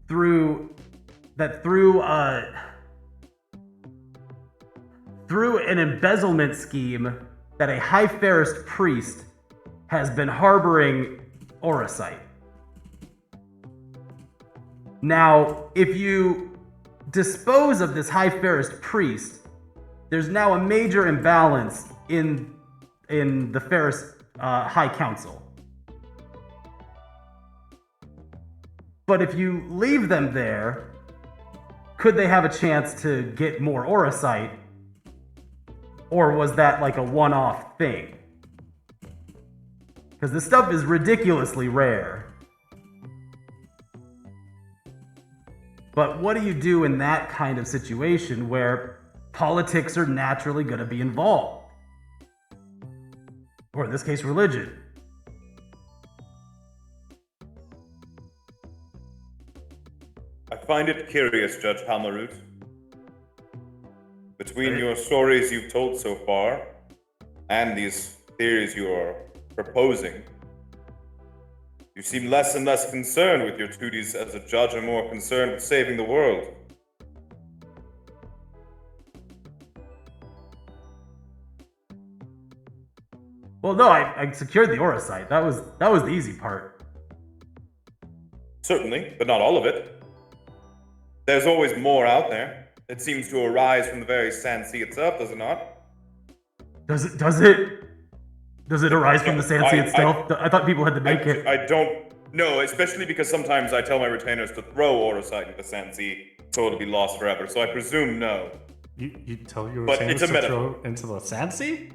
through an embezzlement scheme that a high Ferrist priest has been harboring Orosite. Now, if you dispose of this high Ferrist priest, there's now a major imbalance in the Ferrist High Council. But if you leave them there, could they have a chance to get more Orosite? Or was that like a one-off thing? Because this stuff is ridiculously rare. But what do you do in that kind of situation where politics are naturally going to be involved? Or in this case, religion. I find it curious, Judge Palmarut. Between your stories you've told so far and these theories you are proposing, you seem less and less concerned with your duties as a judge and more concerned with saving the world. Well, no, I secured the Orosite. That was the easy part. Certainly, but not all of it. There's always more out there. It seems to arise from the very Sand Sea itself, does it not? Does it arise from the Sand Sea itself? I thought people had to make it. I don't know, especially because sometimes I tell my retainers to throw Orosite into the Sand Sea so it'll be lost forever. So I presume no. You tell your But retainers it's a to throw into the Sand Sea?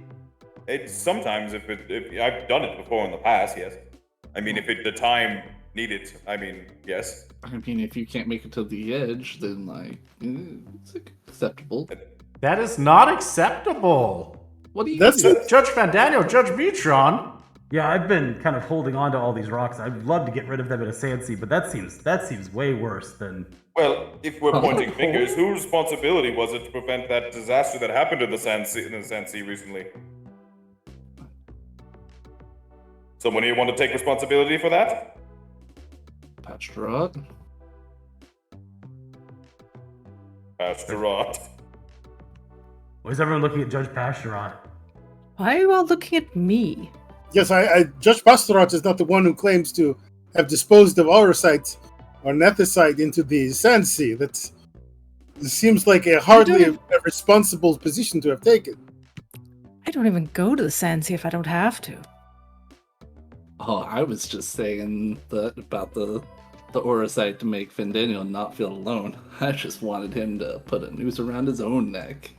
It's sometimes if I've done it before in the past, yes. I mean, if the time needed, I mean, yes. I mean, if you can't make it to the edge, then like it's acceptable. That is not acceptable. What do you? That's do? Judge Van Daniel, Judge Metron. Yeah, I've been kind of holding on to all these rocks. I'd love to get rid of them in a Sand Sea, but that seems way worse than. Well, if we're pointing fingers, whose responsibility was it to prevent that disaster that happened in the Sand Sea recently? Someone here want to take responsibility for that? Pastrod? Pastrod. Why is everyone looking at Judge Pastrod? Why are you all looking at me? Yes, Judge Pastorat is not the one who claims to have disposed of Orosite or Nethicite into the Sand Sea. That seems like a hardly a responsible position to have taken. I don't even go to the Sand Sea if I don't have to. Oh, I was just saying that about the Orosite to make Findaniel not feel alone. I just wanted him to put a noose around his own neck.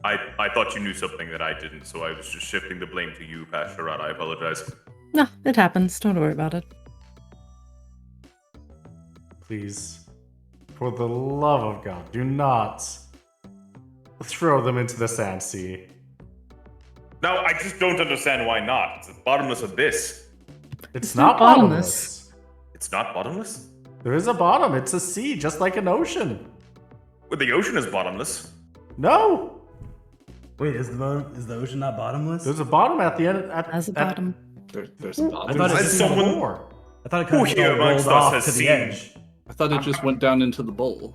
I thought you knew something that I didn't, so I was just shifting the blame to you, Pastorat. I apologize. No, it happens. Don't worry about it. Please, for the love of God, do not throw them into the Sand Sea. No, I just don't understand why not. It's a bottomless abyss. It's not bottomless. It's not bottomless? There is a bottom. It's a sea, just like an ocean. Well, the ocean is bottomless. No. Wait, is the ocean not bottomless? There's a bottom at the end. As a bottom. There's a bottom. I thought it just more. I thought it kind of rolled off to the edge. I thought it just went down into the bowl.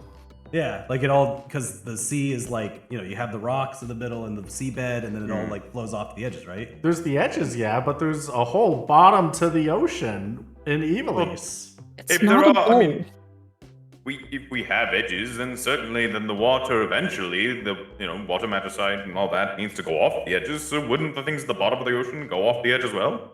Yeah, like it all, because the sea is like, you have the rocks in the middle and the seabed, and then it all like flows off to the edges, right? There's the edges, yeah, but there's a whole bottom to the ocean in Evilise. It's not a bowl. if we have edges, then certainly then the water eventually, the water matricide and all that needs to go off the edges. So wouldn't the things at the bottom of the ocean go off the edge as well?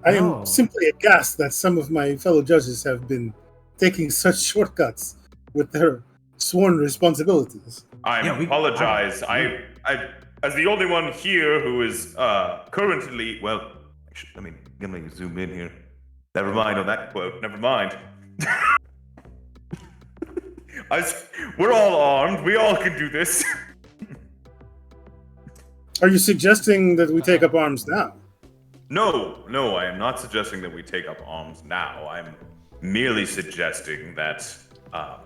I am simply aghast that some of my fellow judges have been taking such shortcuts with their sworn responsibilities. I apologize. I, as the only one here who is currently, well, let me zoom in here. Never mind on that quote. Never mind. We're all armed. We all can do this. Are you suggesting that we take up arms now? No, I am not suggesting that we take up arms now. I'm merely suggesting that I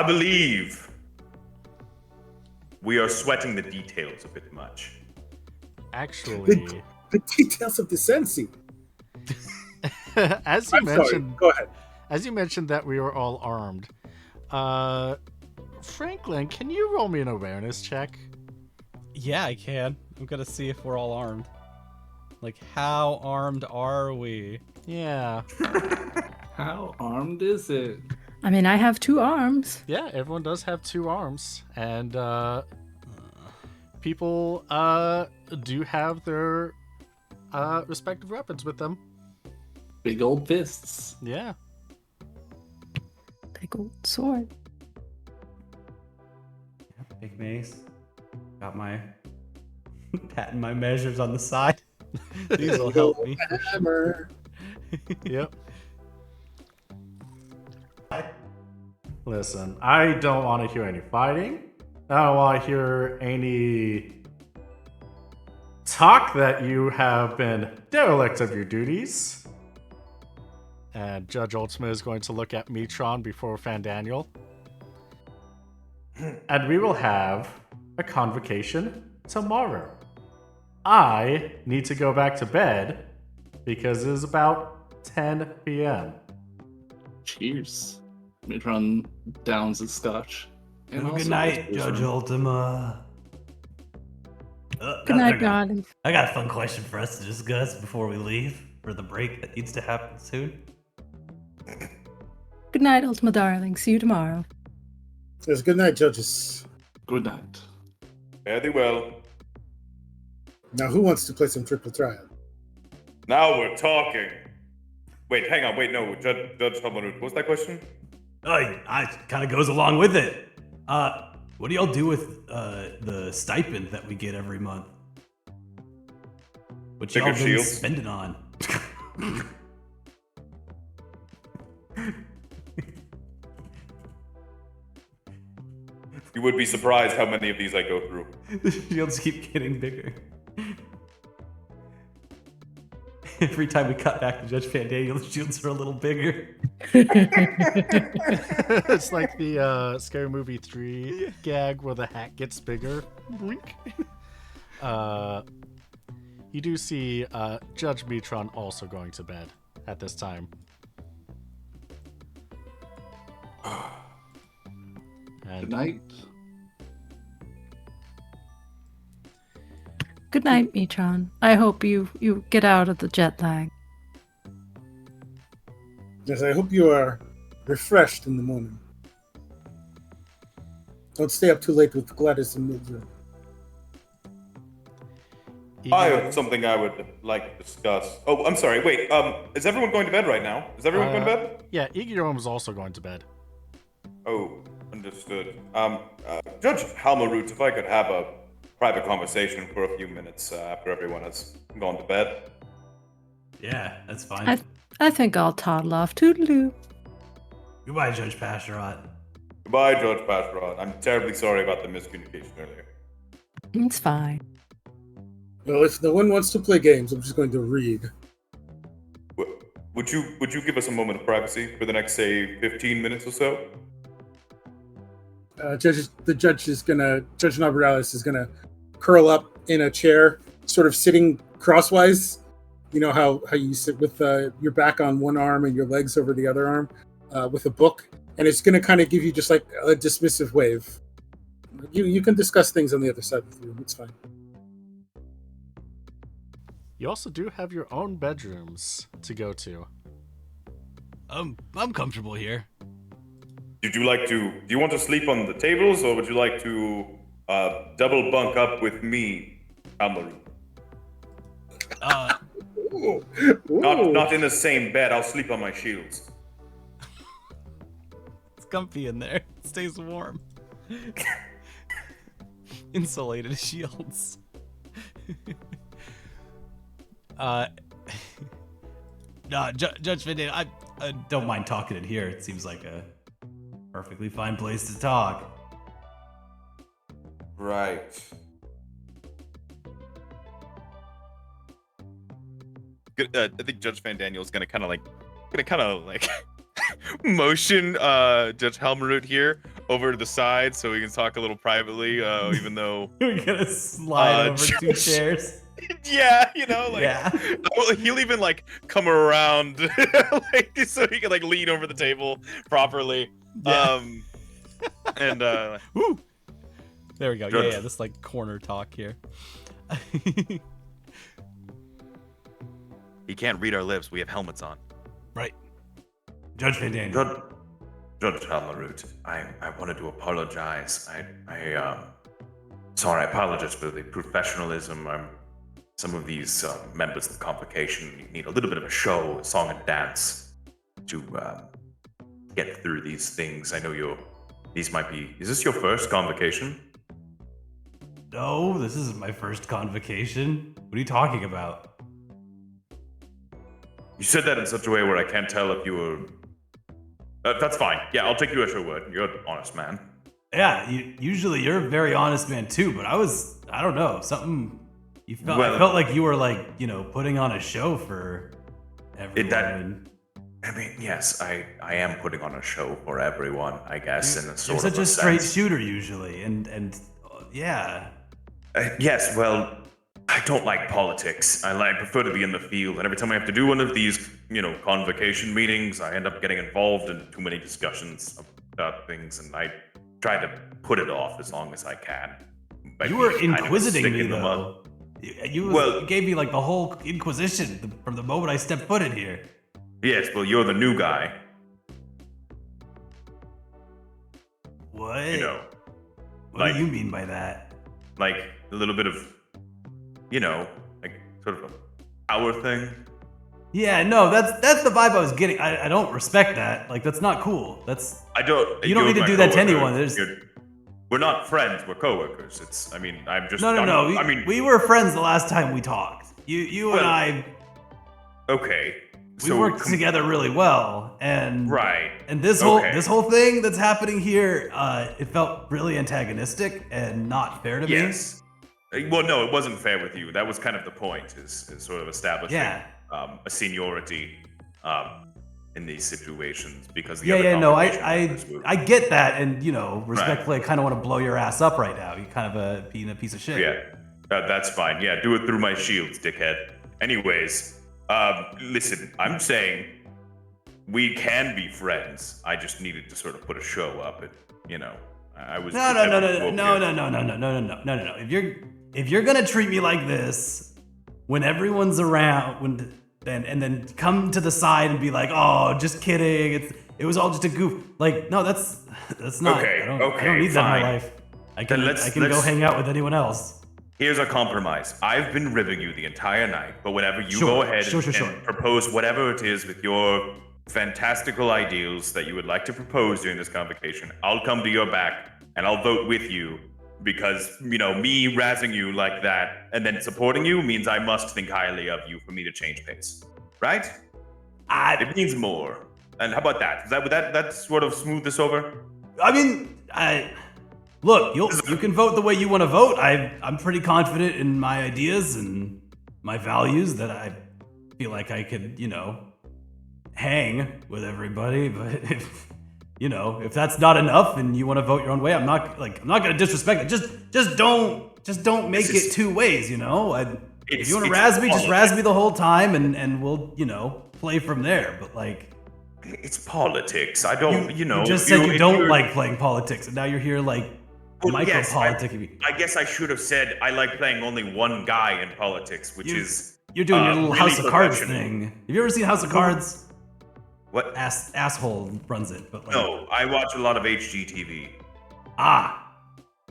believe we are sweating the details a bit much. Actually, the details of the Sensi. As you mentioned, sorry. Go ahead. As you mentioned that we were all armed, Franklin, can you roll me an awareness check? Yeah, I can. I'm gonna see if we're all armed. Like, how armed are we? Yeah. How armed is it? I mean, I have 2 arms. Yeah, everyone does have 2 arms, and people do have their respective weapons with them. Big old fists. Yeah. Big old sword. Big mace. Got my patting my measures on the side. These will help me. Hammer. Yep. Listen, I don't want to hear any fighting. I don't want to hear any talk that you have been derelict of your duties. And Judge Ultima is going to look at Metron before Fandaniel. And we will have a convocation tomorrow. I need to go back to bed because it is about 10 p.m. Cheers. Mitron downs his scotch. And Good night, Judge Ultima. Good night, darling. I got a fun question for us to discuss before we leave for the break that needs to happen soon. Good night, Ultima darling. See you tomorrow. Yes, good night, judges. Good night. Fare thee well. Now, who wants to play some triple triad? Now we're talking. Wait, hang on. Wait, no. Judge Hamaru, what was that question? Oh, it kind of goes along with it. What do y'all do with the stipend that we get every month? What y'all been spending on? You would be surprised how many of these I go through. The shields keep getting bigger. Every time we cut back to Judge Fandaniel, the shields are a little bigger. It's like the Scary Movie 3 gag where the hat gets bigger. Blink. You do see Judge Metron also going to bed at this time. Good night. Good night, Metron. I hope you get out of the jet lag. Yes, I hope you are refreshed in the morning. Don't stay up too late with Gladys and Mildred. I have something I would like to discuss. Oh, I'm sorry. Wait, is everyone going to bed right now? Is everyone going to bed? Yeah, Igor is also going to bed. Oh, understood. Judge Halmarut, if I could have a private conversation for a few minutes after everyone has gone to bed. Yeah, that's fine. I think I'll toddle off. Toodaloo. Goodbye, Judge Pasterat. Goodbye, Judge Pasterat. I'm terribly sorry about the miscommunication earlier. It's fine. Well, if no one wants to play games, I'm just going to read. Would you give us a moment of privacy for the next, say, 15 minutes or so? Judge Navarales is gonna curl up in a chair, sort of sitting crosswise. You know how you sit with your back on one arm and your legs over the other arm, with a book, and it's gonna kind of give you just like a dismissive wave. You can discuss things on the other side of the room. It's fine. You also do have your own bedrooms to go to. I'm comfortable here. Do you want to sleep on the tables, or would you like to double bunk up with me, Amaru? Not in the same bed. I'll sleep on my shields. It's comfy in there. It stays warm. Insulated shields. No, Judge Van Dam, I don't mind talking in here. It seems like a perfectly fine place to talk. Right. Good, I think Judge Van Daniel's gonna kind of like motion Judge Helmerut here over to the side so we can talk a little privately, even though We're gonna slide over two chairs. Yeah, like Yeah. he'll even like come around like so he can like lean over the table properly. Yeah. And Woo! There we go. Judge. Yeah, this like corner talk here. he can't read our lips. We have helmets on. Right. Judge Van Daniel. Judge Helmerut, I wanted to apologize. Sorry, I apologize for the professionalism. Some of these members of the Convocation need a little bit of a show, a song and dance to get through these things. I know is this your first Convocation? No, this isn't my first Convocation. What are you talking about? You said that in such a way where I can't tell if you were... that's fine. Yeah, I'll take you at your word. You're an honest man. Yeah, usually you're a very honest man too, but I don't know, something... I felt like you were like, putting on a show for everyone. Yes, I am putting on a show for everyone, I guess, in a sort You're of such a sense. straight shooter usually, and yeah. Yes, well, I don't like politics. I prefer to be in the field, and every time I have to do one of these, Convocation meetings, I end up getting involved in too many discussions about things, and I try to put it off as long as I can. But You were kind of inquisiting me sticking them up. though. You gave me like the whole Inquisition from the moment I stepped foot in here. Yes, well, you're the new guy. What? What like- do you mean by that? Like a little bit of, like sort of a power thing. Yeah, no, that's the vibe I was getting. I don't respect that. Like, that's not cool. I don't. You don't need to do that to anyone. We're not friends. We're coworkers. I'm just. No. We were friends the last time we talked. You and I. Okay. We worked together really well, and Right. And this whole thing that's happening here, it felt really antagonistic and not fair to me. Yes. Well, no, it wasn't fair with you. That was kind of the point, is sort of establishing a seniority in these situations because the other No, Convocation members I get that, and respectfully, I kind of want to blow your ass up right now. You kind of being a piece of shit. Yeah, that's fine. Yeah, do it through my shields, dickhead. Anyways, listen, I'm saying we can be friends. I just needed to sort of put a show up, and I was No. If you're gonna treat me like this when everyone's around, and then come to the side and be like, "Oh, just kidding. It was all just a goof." Like, no, that's not. Okay, I don't need that in my life. I can go hang out with anyone else. Here's a compromise. I've been ribbing you the entire night, but whenever you Sure, go ahead sure. and propose whatever it is with your fantastical ideals that you would like to propose during this convocation, I'll come to your back and I'll vote with you because, me razzing you like that and then supporting you means I must think highly of you for me to change pace. Right? It means more. And how about that? Would that sort of smooth this over? I mean, look, you can vote the way you want to vote. I'm pretty confident in my ideas and my values that I feel like I could, hang with everybody. But if that's not enough and you want to vote your own way, I'm not gonna disrespect it. Just don't make it two ways. If you want to razz me, just razz me the whole time, and we'll play from there. But it's politics. I don't. You just said you don't like playing politics, and now you're here micro-politicking. I guess I should have said I like playing only one guy in politics, which is you're doing your little really House of Cards professional. thing. Have you ever seen House of Cards? What? Asshole runs it, but like. No, I watch a lot of HGTV. Ah,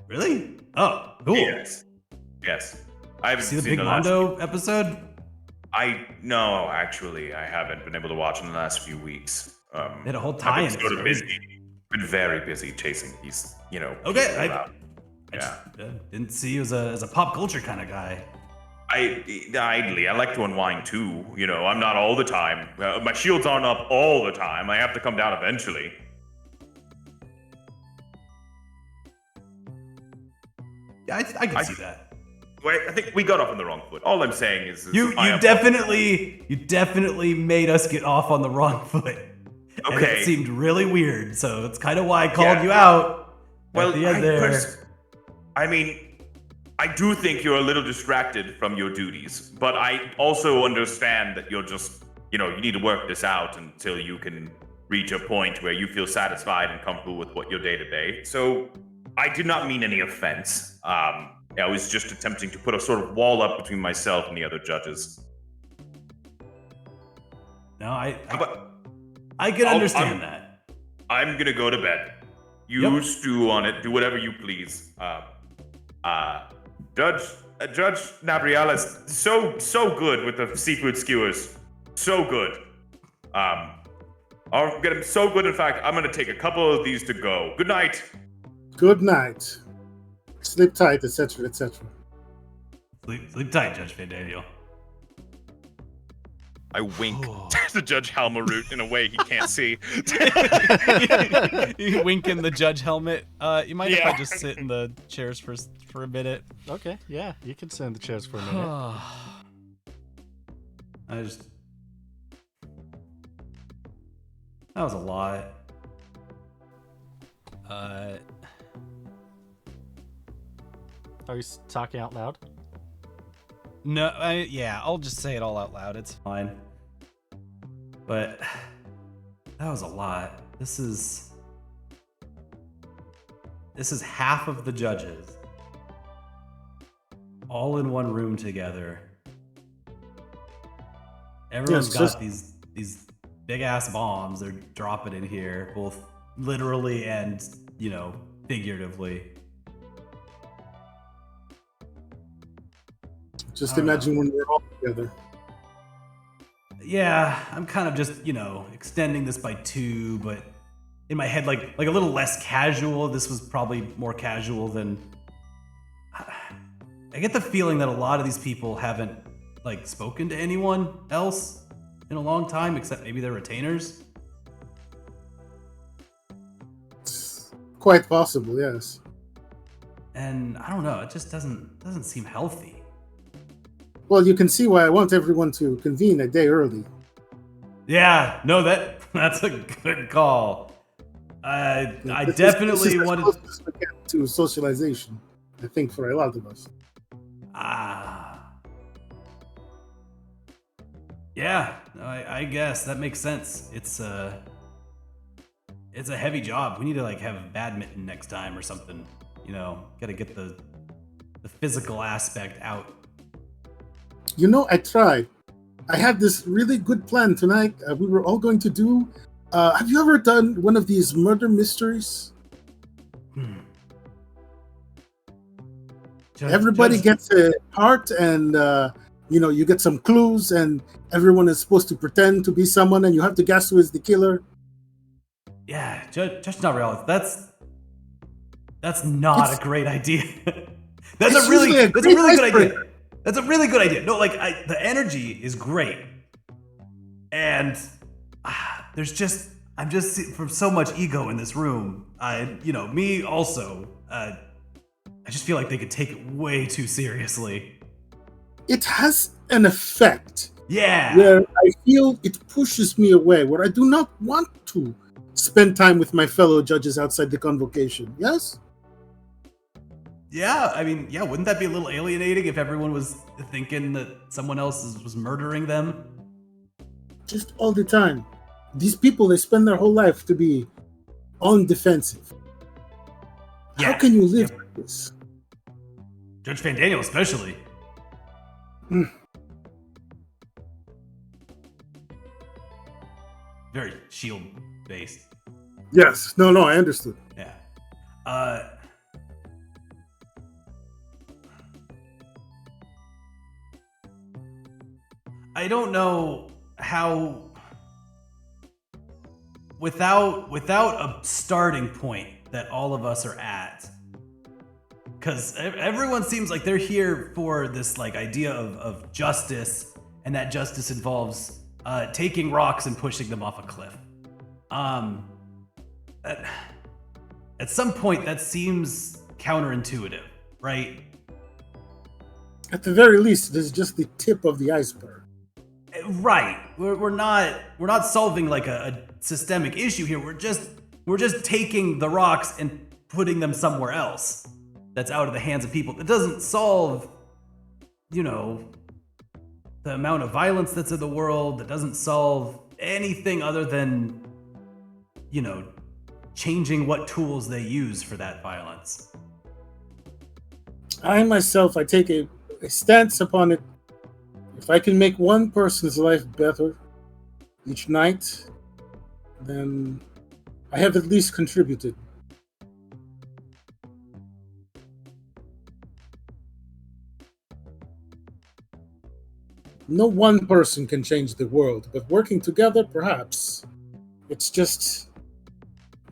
really? Oh, cool. Yes. I haven't See the seen Big the last Mondo episode? No, actually, I haven't been able to watch in the last few weeks. They had a whole tie-in. I've been sort of busy. Been very busy chasing these, Okay, people around. I just, didn't see you as a pop culture kind of guy. Idly, I like to unwind too. I'm not all the time. My shields aren't up all the time. I have to come down eventually. Yeah, I can see that. Wait, I think we got off on the wrong foot. All I'm saying is you definitely made us get off on the wrong foot. Okay. And it seemed really weird, so that's kind of why I called you out. Well, at the end there. I do think you're a little distracted from your duties, but I also understand that you're just, you need to work this out until you can reach a point where you feel satisfied and comfortable with what your day-to-day. So I did not mean any offense. I was just attempting to put a sort of wall up between myself and the other judges. No, I can understand that. I'm gonna go to bed. You stew on it. Do whatever you please. Judge Nabrialis, so good with the seafood skewers. So good. I'll get him so good. In fact, I'm gonna take a couple of these to go. Good night. Good night. Sleep tight, etc., etc. Sleep tight, Judge Fandaniel. I wink to Judge Halmaroot in a way he can't see. You wink in the judge helmet. You mind if I just sit in the chairs for a minute? Okay, yeah, you can sit in the chairs for a minute. That was a lot. Are you talking out loud? No, I'll just say it all out loud. It's fine. But that was a lot. This is half of the judges all in one room together. Everyone's got these big ass bombs they're dropping in here, both literally and, figuratively. Just imagine when we're all together. Yeah, I'm kind of just, extending this by 2, but in my head, like a little less casual. This was probably more casual than... I get the feeling that a lot of these people haven't, spoken to anyone else in a long time, except maybe their retainers. Quite possible, yes. And I don't know, it just doesn't seem healthy. Well, you can see why I want everyone to convene a day early. Yeah, no, that's a good call. I definitely wanted to socialization. I think for a lot of us. Yeah, I guess that makes sense. It's a heavy job. We need to have badminton next time or something. Got to get the physical aspect out. I tried. I had this really good plan tonight. We were all going to do. Have you ever done one of these murder mysteries? Everybody gets a part, and you get some clues, and everyone is supposed to pretend to be someone, and you have to guess who is the killer. Yeah, Judge not real. That's not a great idea. That's a really good idea. That's a really good idea. No, the energy is great, and I'm just from so much ego in this room. Me also. I just feel like they could take it way too seriously. It has an effect. Yeah. Where I feel it pushes me away, where I do not want to spend time with my fellow judges outside the convocation. Yes? Yeah, wouldn't that be a little alienating if everyone was thinking that someone else was murdering them? Just all the time. These people, they spend their whole life to be on defensive. Yeah. How can you live like this? Judge Fandaniel especially. very shield based. Yes. No, I understood. Yeah. I don't know how without a starting point that all of us are at, because everyone seems like they're here for this like idea of justice, and that justice involves taking rocks and pushing them off a cliff. At some point that seems counterintuitive, right? At the very least, this is just the tip of the iceberg. Right. We're not solving like a systemic issue here. We're just taking the rocks and putting them somewhere else that's out of the hands of people. It doesn't solve, the amount of violence that's in the world. It doesn't solve anything other than, changing what tools they use for that violence. I myself, I take a stance upon it. If I can make one person's life better each night, then I have at least contributed. No one person can change the world, but working together, perhaps. It's just,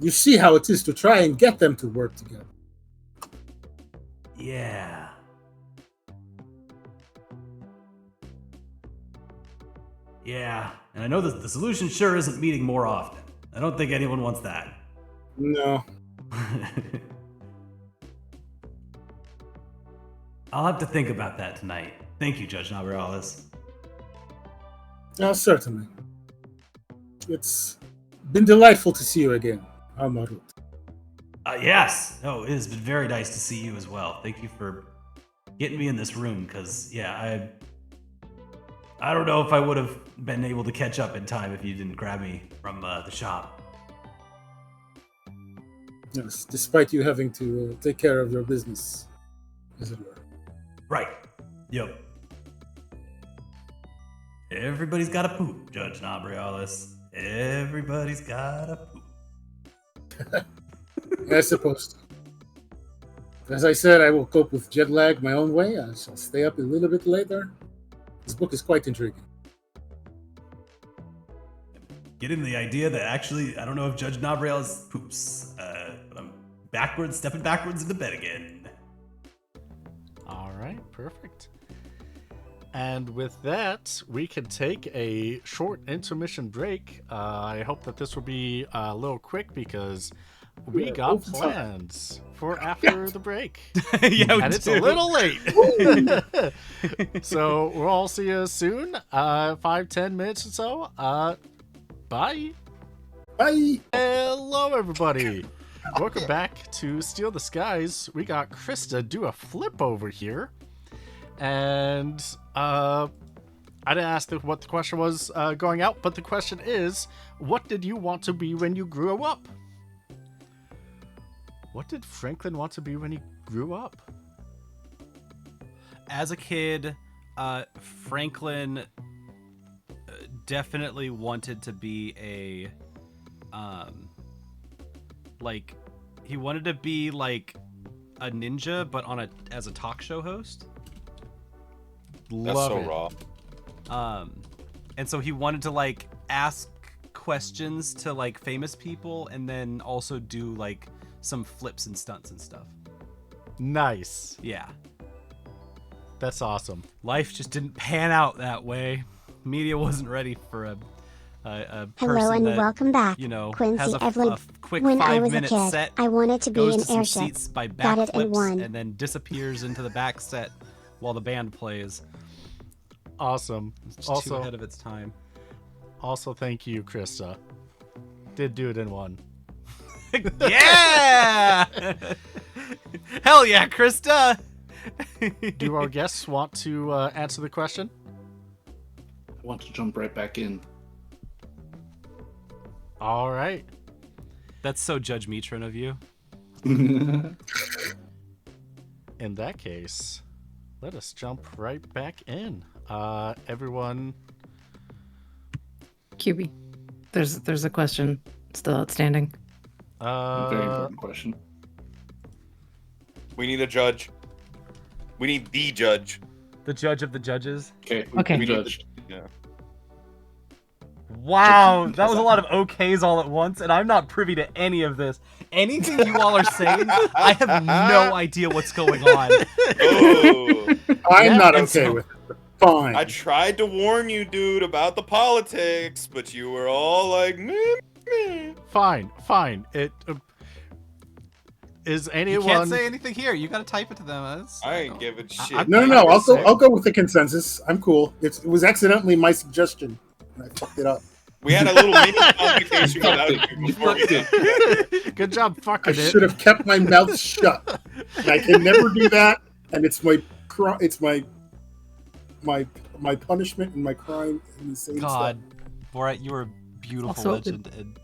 you see how it is to try and get them to work together. Yeah. Yeah, and I know that the solution sure isn't meeting more often. I don't think anyone wants that. No. I'll have to think about that tonight. Thank you, Judge Navarales. Certainly. It's been delightful to see you again, Amaru. Yes. No, it has been very nice to see you as well. Thank you for getting me in this room, because, I don't know if I would have been able to catch up in time if you didn't grab me from the shop. Yes, despite you having to take care of your business, as it were. Right. Yep. Everybody's got to poop, Judge Nabrialis. Everybody's got to poop. I suppose. As I said, I will cope with jet lag my own way. I shall stay up a little bit later. This book is quite intriguing. Getting the idea that actually, I don't know if Judge Nabrialis poops. But I'm stepping backwards into bed again. All right, perfect. And with that, we can take a short intermission break. I hope that this will be a little quick because we got plans for after the break. Yeah, and it's a little late. So we'll all see you soon. 5-10 minutes or so. Bye. Bye. Hello, everybody. Welcome back to Steal the Skies. We got Crysta do a flip over here. And I didn't ask what the question was going out, but the question is, what did you want to be when you grew up? What did Franklin want to be when he grew up? As a kid, Franklin definitely wanted to be he wanted to be like a ninja, but as a talk show host. That's Love so it. raw. And so he wanted to like ask questions to like famous people and then also do like some flips and stunts and stuff. Nice. Yeah. That's awesome. Life just didn't pan out that way. Media wasn't ready for a person Hello and that, welcome back, has Quincy a Evelyn. quick When I was a 5-minute kid, set, I wanted to be goes an to some airship. seats by Got it and backflips, won. and then disappears into the back set while the band plays. Awesome. It's just too ahead of its time. Also, thank you, Crysta. Did do it in one. Yeah! Hell yeah, Crysta! Do our guests want to answer the question? I want to jump right back in. All right. That's so Judge Mitron of you. In that case, let us jump right back in. Everyone. QB. There's a question still outstanding. Very important question. We need a judge. We need the judge. The judge of the judges. Okay. Okay. We judged. Yeah. Wow, that was a lot of okays all at once, and I'm not privy to any of this. Anything you all are saying, I have no idea what's going on. Oh, I'm not and okay so- with it. But fine. I tried to warn you, dude, about the politics, but you were all like, meh, meh. Fine. It is You anyone. can't say anything here. You gotta type it to them. I ain't giving shit. I'm- No. I'm just saying. I'll go with the consensus. I'm cool. It was accidentally my suggestion, and I fucked it up. We had a little mini convocation without you before we did. Good job I fucking it. should have kept my mouth shut. And I can never do that, and it's my punishment and my crime in the same God, step. Borat, you are a beautiful Also, legend. And...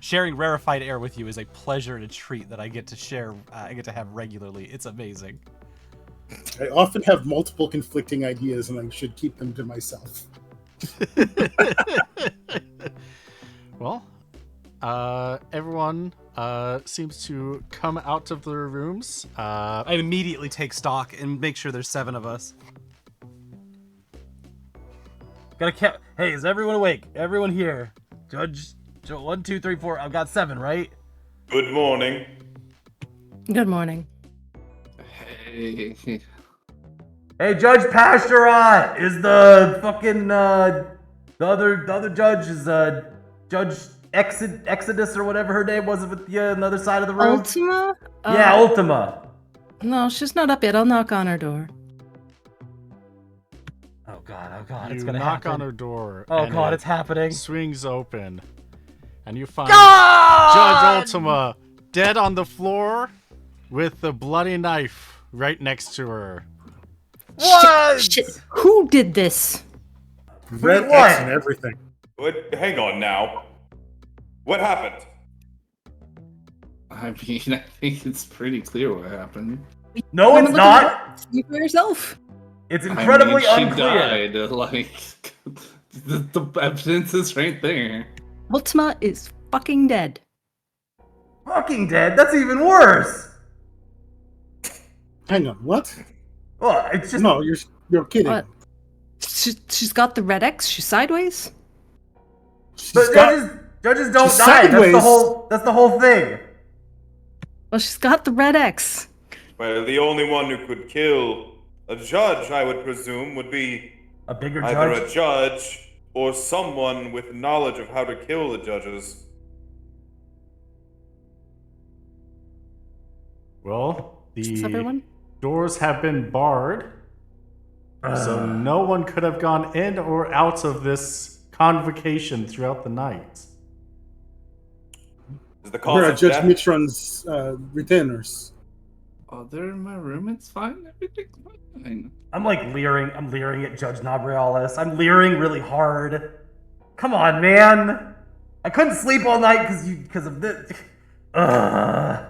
Sharing rarefied air with you is a pleasure and a treat that I get to share. I get to have regularly. It's amazing. I often have multiple conflicting ideas, and I should keep them to myself. Well, everyone seems to come out of their rooms. I immediately take stock and make sure there's 7 of us. Gotta count. Hey, is everyone awake? Everyone here? Judge, 1, 2, 3, 4. I've got 7, right? Good morning. Good morning. Hey. Hey, Judge Pasturat is the fucking the other judge is Judge Exodus or whatever her name was with you on the other side of the room. Ultima? Yeah, Ultima. No, she's not up yet. I'll knock on her door. Oh god, You it's gonna knock happen. on her door. Oh and god, it it's happening. swings open, and you find God! Judge Ultima dead on the floor with the bloody knife right next to her. What? Shit. Who did this? Red What? X and everything. What? Hang on now. What happened? I mean, I think it's pretty clear what happened. No, Wanna it's look at not. it? See for yourself. It's incredibly I mean, unclear. she died. Like the evidence is right there. Ultima is fucking dead. Fucking dead. That's even worse. Hang on, what? Well, it's just No, you're kidding. What? She's got the red X. She's sideways. She's but got- judges don't she's die. sideways. That's the whole thing. Well, she's got the red X. Well, the only one who could kill a judge, I would presume, would be A bigger either judge. a judge or someone with knowledge of how to kill the judges. Well, Is everyone? doors have been barred, so no one could have gone in or out of this convocation throughout the night. Is the Where cause are of Judge death? Mitron's retainers? Oh, they're in my room. It's fine. Everything's fine. I'm like leering. I'm leering at Judge Nabrialis. I'm leering really hard. Come on, man. I couldn't sleep all night because of this. Ugh.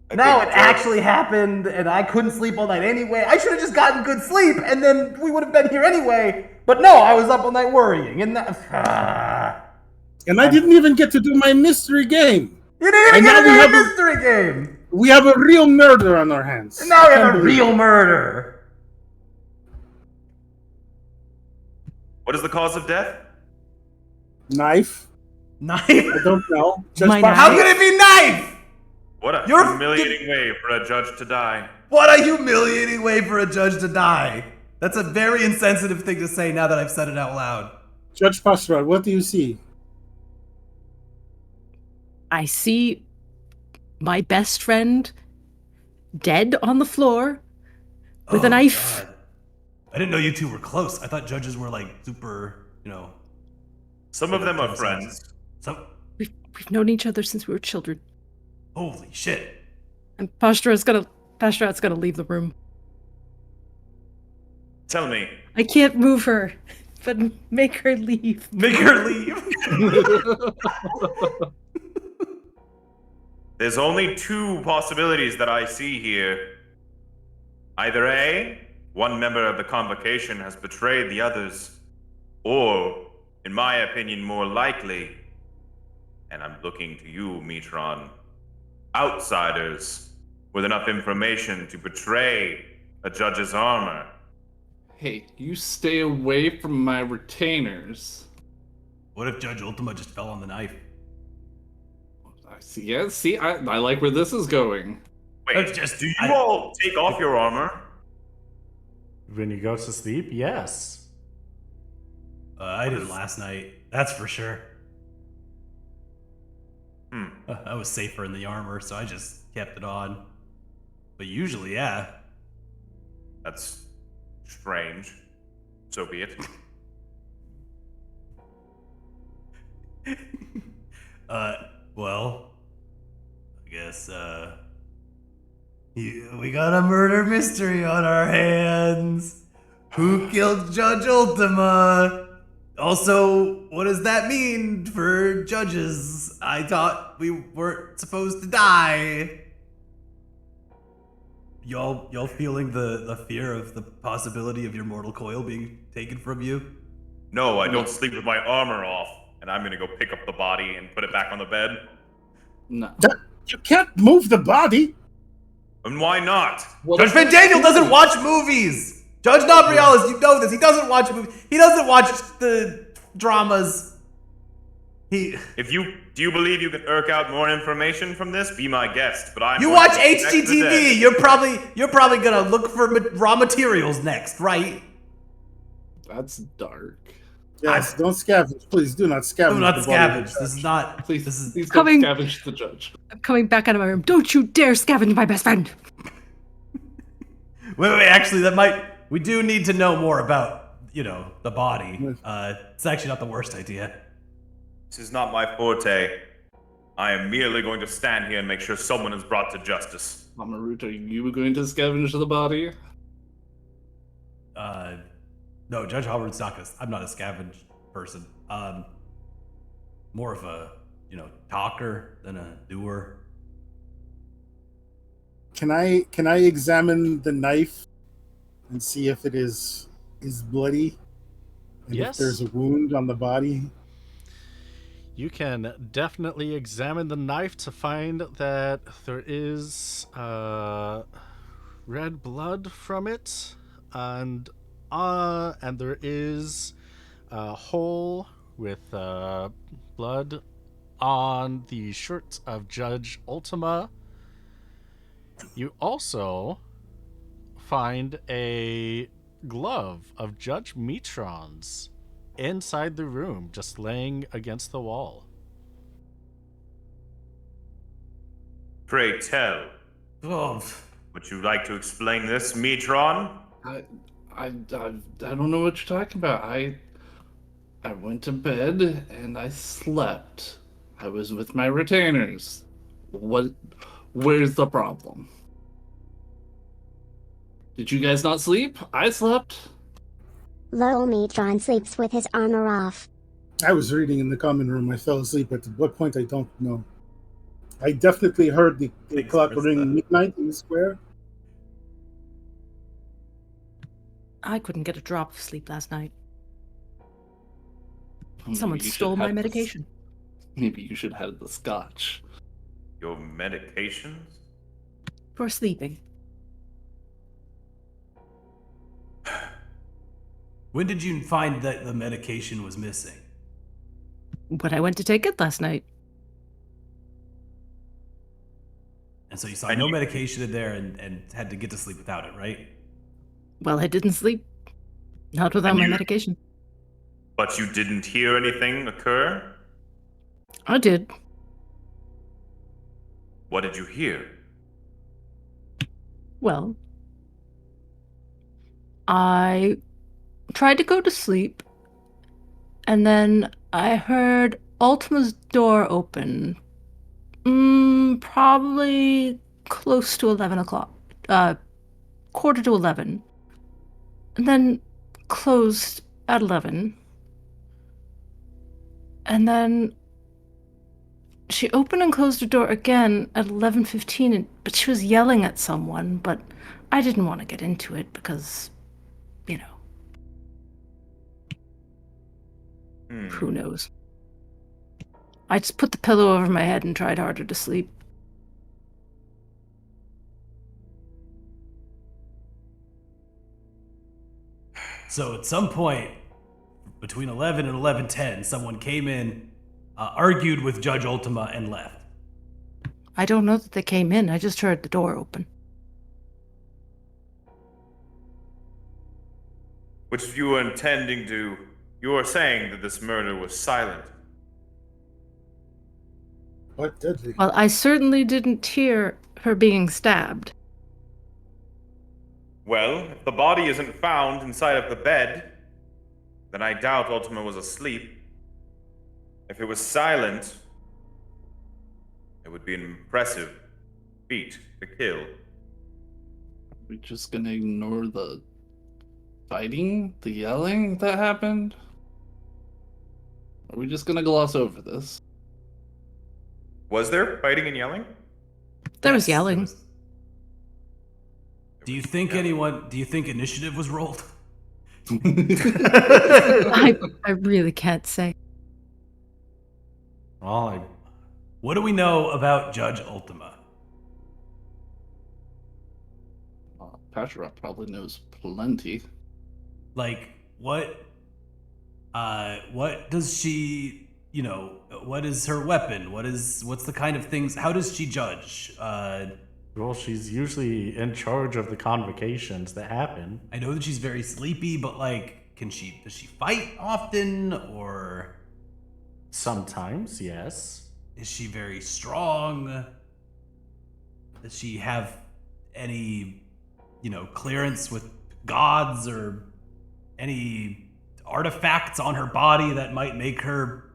I Now think it the judge- actually happened, and I couldn't sleep all night anyway. I should have just gotten good sleep, and then we would have been here anyway. But no, I was up all night worrying, and that. And I didn't even get to do my mystery game. You didn't even And get now to we do a have a- mystery game. We have a real murder on our hands. And now we I have can't a believe real it. murder. What is the cause of death? Knife. Knife? I don't know. Judge My Parker- How could it be knife? What a You're- humiliating way for a judge to die. What a humiliating way for a judge to die. That's a very insensitive thing to say now that I've said it out loud. Judge Pastrad, what do you see? I see my best friend dead on the floor with a Oh, knife. God. I didn't know you two were close. I thought judges were like super, Some of them are friends. So, We've known each other since we were children. holy shit. And Pastrat's gonna leave the room. Tell me, I can't move her, but make her leave. Make her leave. there's only 2 possibilities that I see here. Either A, one member of the Convocation has betrayed the others, Or, in my opinion, more likely, and I'm looking to you, Metron, outsiders with enough information to betray a judge's armor. Hey, you stay away from my retainers. What if Judge Ultima just fell on the knife? I see. Yeah, see, I like where this is going. Wait, do you all take off your armor? When you go to sleep, yes. I did last night. That's for sure. I was safer in the armor, so I just kept it on. But usually, yeah. That's strange. So be it. Well, I guess, we got a murder mystery on our hands. Who killed Judge Ultima? Also, what does that mean for judges? I thought we weren't supposed to die. Y'all feeling the fear of the possibility of your mortal coil being taken from you? No, I don't sleep with my armor off, and I'm gonna go pick up the body and put it back on the bed. No. You can't move the body. And why not? Judge Van Daniel doesn't watch movies! Judge Nabrialis, you know this. He doesn't watch movies. He doesn't watch the dramas. Do you believe you can irk out more information from this? Be my guest, but I'm. You watch HGTV. You're probably gonna look for raw materials next, right? That's dark. Yes, don't scavenge. Please do not scavenge. Do not the body of the scavenge. judge. This is not. Please, This is please Coming- don't scavenge the judge. I'm coming back out of my room. Don't you dare scavenge my best friend. Wait. Actually, we do need to know more about, the body. It's actually not the worst idea. This is not my forte. I am merely going to stand here and make sure someone is brought to justice. Amarut, are you going to scavenge the body? No, Judge Howard's not gonna. I'm not a scavenge person. More of a, talker than a doer. Can I examine the knife and see if it is bloody? And Yes. if there's a wound on the body? You can definitely examine the knife to find that there is red blood from it, and there is a hole with blood on the shirt of Judge Ultima. You also find a glove of Judge Metron's inside the room, just laying against the wall. Pray tell, Oh, would you like to explain this, Metron? I don't know what you're talking about. I went to bed and I slept. I was with my retainers. Where's the problem? Did you guys not sleep? I slept. Lowell Metron sleeps with his armor off. I was reading in the common room. I fell asleep. At what point, I don't know. I definitely heard the Thanks, clock Crysta. ring midnight in the square. I couldn't get a drop of sleep last night. Maybe Someone you should stole my have medication. Maybe you should have the scotch. Your medications? For sleeping. when did you find that the medication was missing? But I went to take it last night. And so you saw no medication in there and had to get to sleep without it, right? Well, I didn't sleep. Not without And my you- medication. But you didn't hear anything occur? I did. What did you hear? Well, I tried to go to sleep, and then I heard Ultima's door open. Probably close to 11 o'clock. Quarter to 11. And then closed at 11. And then she opened and closed the door again at 11:15, but she was yelling at someone, but I didn't want to get into it because, Who knows? I just put the pillow over my head and tried harder to sleep. So at some point, between 11 and 11:10, someone came in, argued with Judge Ultima, and left. I don't know that they came in. I just heard the door open. Which you were intending to... You were saying that this murder was silent. What deadly? Well, I certainly didn't hear her being stabbed. Well, if the body isn't found inside of the bed, then I doubt Ultima was asleep. If it was silent, it would be an impressive feat to kill. We're just gonna ignore the fighting, the yelling that happened? Are we just gonna gloss over this? Was there fighting and yelling? There was yelling. Do you think initiative was rolled? I really can't say. Well, What do we know about Judge Ultima? Pasharot probably knows plenty. Like, what does she, what is her weapon? What's the kind of things, how does she judge? well, she's usually in charge of the convocations that happen. I know that she's very sleepy, but like, does she fight often, or Sometimes, yes. is she very strong? Does she have any, clearance with gods or any artifacts on her body that might make her,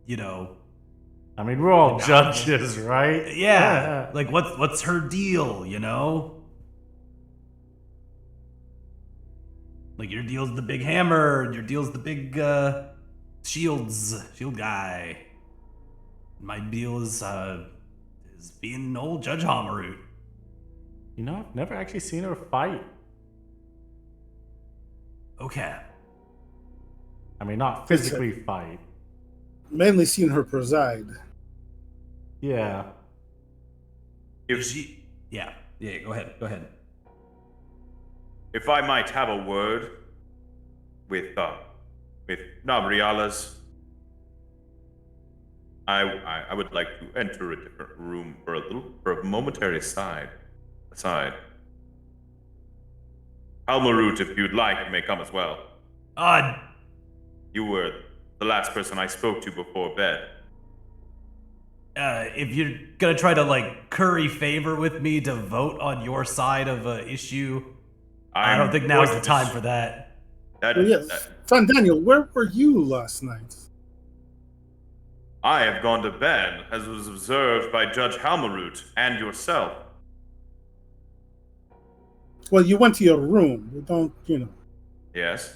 I mean, we're all judges, right? yeah, like what's her deal, Like your deal's the big hammer, your deal's the big shield guy. My deal is being old Judge Homarut. I've never actually seen her fight. Okay. I mean, not physically fight. Mainly seen her preside. Yeah. Is she? Yeah. Go ahead. If I might have a word with Nabrialas, I would like to enter a different room for a momentary aside. Almarut, if you'd like, may come as well. You were the last person I spoke to before bed. If you're gonna try to curry favor with me to vote on your side of an issue, I don't think now's the time for that. Yes. Son Daniel, where were you last night? I have gone to bed, as was observed by Judge Halmarut and yourself. Well, you went to your room. We don't, Yes.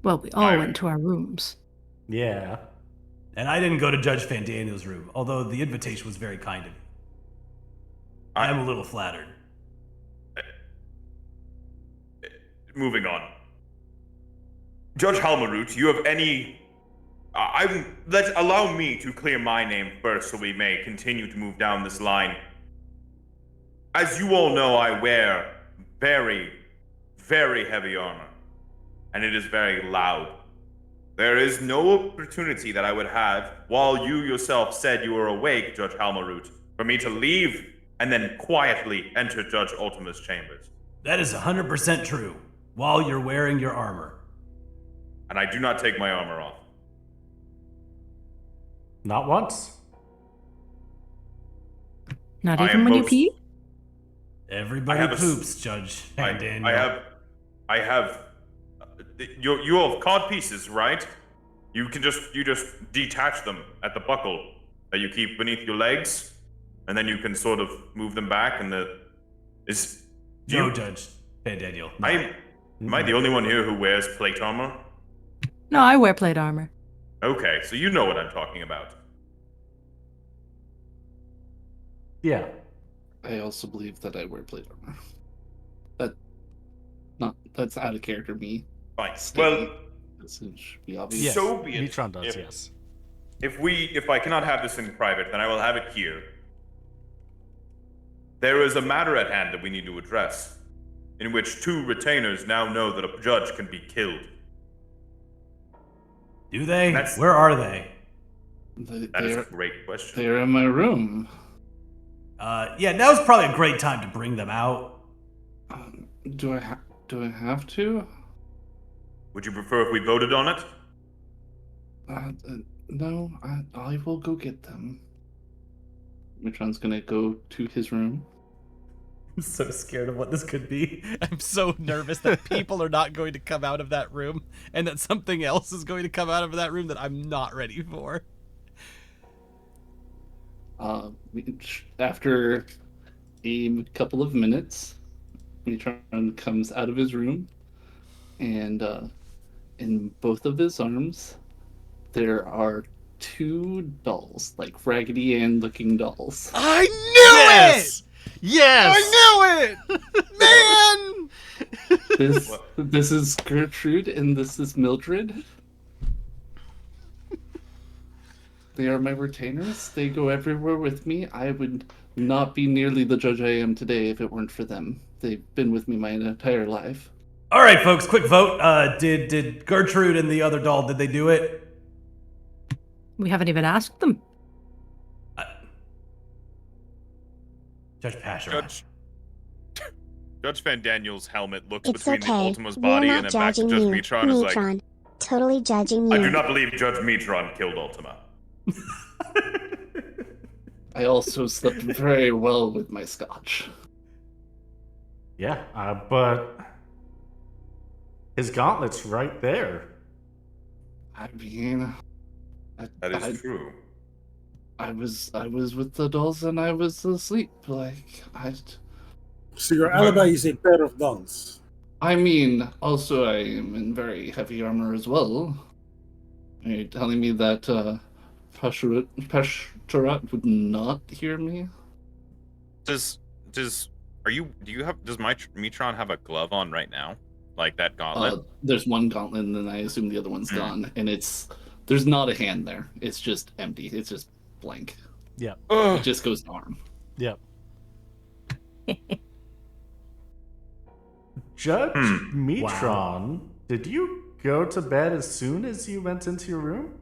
Well, we all went to our rooms. Yeah. And I didn't go to Judge Fandaniel's room, although the invitation was very kind of you. I am a little flattered. Moving on. Judge Halmarut, you have any... allow me to clear my name first so we may continue to move down this line. As you all know, I wear very, very heavy armor. And it is very loud. There is no opportunity that I would have, while you yourself said you were awake, Judge Halmarut, for me to leave and then quietly enter Judge Ultima's chambers. That is 100% true, while you're wearing your armor. And I do not take my armor off. Not once. Not even when you pee? Everybody poops, Judge Fandaniel. I have... You have cod pieces, right? You just detach them at the buckle that you keep beneath your legs, and then you can sort of move them back. And Judge Fandaniel. No. Am I the only one here who wears plate armor? No, I wear plate armor. Okay, so you know what I'm talking about. Yeah. I also believe that I wear plate armor. That's out of character me. Fine. Well, This should be obvious. Yes, So be it. Metron does, yes. If I cannot have this in private, then I will have it here. There is a matter at hand that we need to address, in which 2 retainers now know that a judge can be killed. Do they? That's- Where are they? That is a great question. They're in my room. Yeah, now's probably a great time to bring them out. Do I have to? Would you prefer if we voted on it? No, I will go get them. Mitron's gonna go to his room. I'm so scared of what this could be. I'm so nervous that people are not going to come out of that room and that something else is going to come out of that room that I'm not ready for. After a couple of minutes, Mitron comes out of his room, and in both of his arms, there are 2 dolls, like Raggedy Ann looking dolls. I knew it! Yes! I knew it! Man! This is Gertrude and this is Mildred. They are my retainers. They go everywhere with me. I would not be nearly the judge I am today if it weren't for them. They've been with me my entire life. All right, folks, quick vote. Did Gertrude and the other doll, did they do it? We haven't even asked them. Judge Pasher. Judge Van Daniel's helmet looks It's between the okay. Ultima's We're body not and then back to judging Judge you, Metron is like, Metron. Totally judging you. I do not believe Judge Metron killed Ultima. I also slept very well with my scotch. Yeah, but his gauntlet's right there. I mean, That is true. I was with the dolls and I was asleep. So your alibi is a pair of dolls. I mean, also I am in very heavy armor as well. Are you telling me that Peshtarat would not hear me? Does Metron have a glove on right now? Like that gauntlet? There's one gauntlet and then I assume the other one's gone. And there's not a hand there. It's just empty. It's just blank. Yep. It just goes to arm. Yep. Judge Metron, did you go to bed as soon as you went into your room?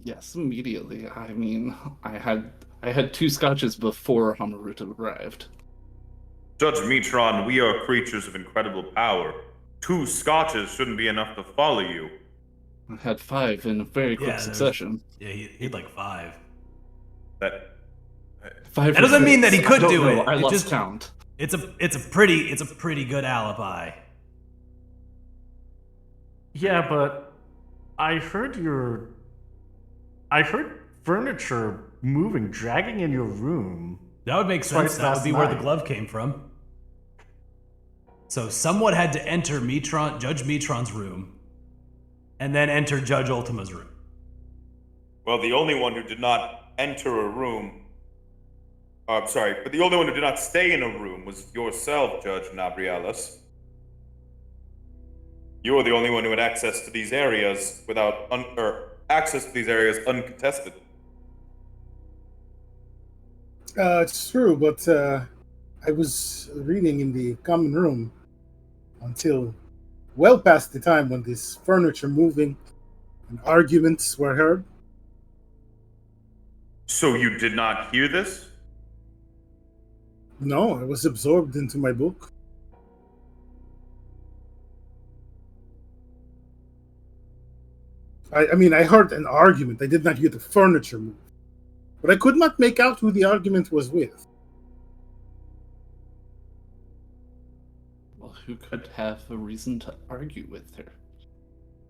Yes, immediately. I mean, I had 2 scotches before Hamaruta arrived. Judge Metron, we are creatures of incredible power. 2 scotches shouldn't be enough to follow you. I had 5 in a very quick succession. Yeah, he had like 5. That 5 That doesn't mean that he could do it. I It lost just- count. It's a pretty good alibi. Yeah, but I heard furniture moving, dragging in your room. That would make Twice sense. That would last be where the night. glove came from. So someone had to enter Judge Metron's room, and then enter Judge Ultima's room. Well, the only one who did not enter a room. But the only one who did not stay in a room was yourself, Judge Nabrialis. You are the only one who had access to these areas uncontested. It's true, but I was reading in the common room until well past the time when this furniture moving and arguments were heard. So you did not hear this? No, I was absorbed into my book. I mean, I heard an argument. I did not hear the furniture move. But I could not make out who the argument was with. Well, who could have a reason to argue with her?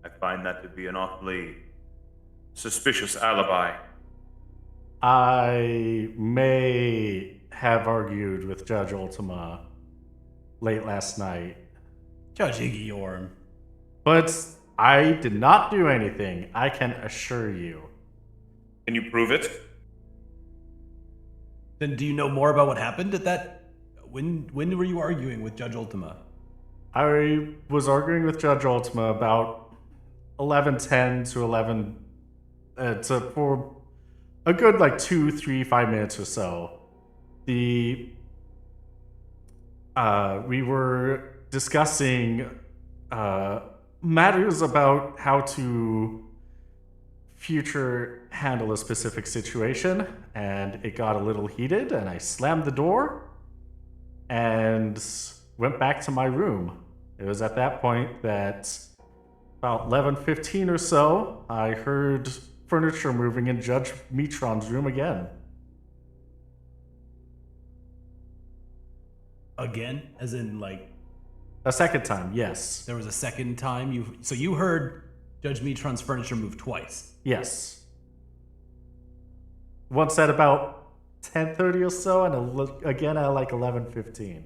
I find that to be an awfully suspicious alibi. I may have argued with Judge Ultima late last night, Judge Iggy Orm. but I did not do anything, I can assure you. Can you prove it? Then do you know more about what happened at that? When were you arguing with Judge Ultima? I was arguing with Judge Ultima about 11:10 to 11 for a good like 2, 3, 5 minutes or so. We were discussing matters about how to future handle a specific situation, and it got a little heated, and I slammed the door and went back to my room. It was at that point that about 11:15 or so, I heard furniture moving in Judge Metron's room again. Again? As in, like... A second time, yes. There was a second time? So you heard Judge Metron's furniture move twice? Yes. Once at about 10:30 or so, and again at like 11:15.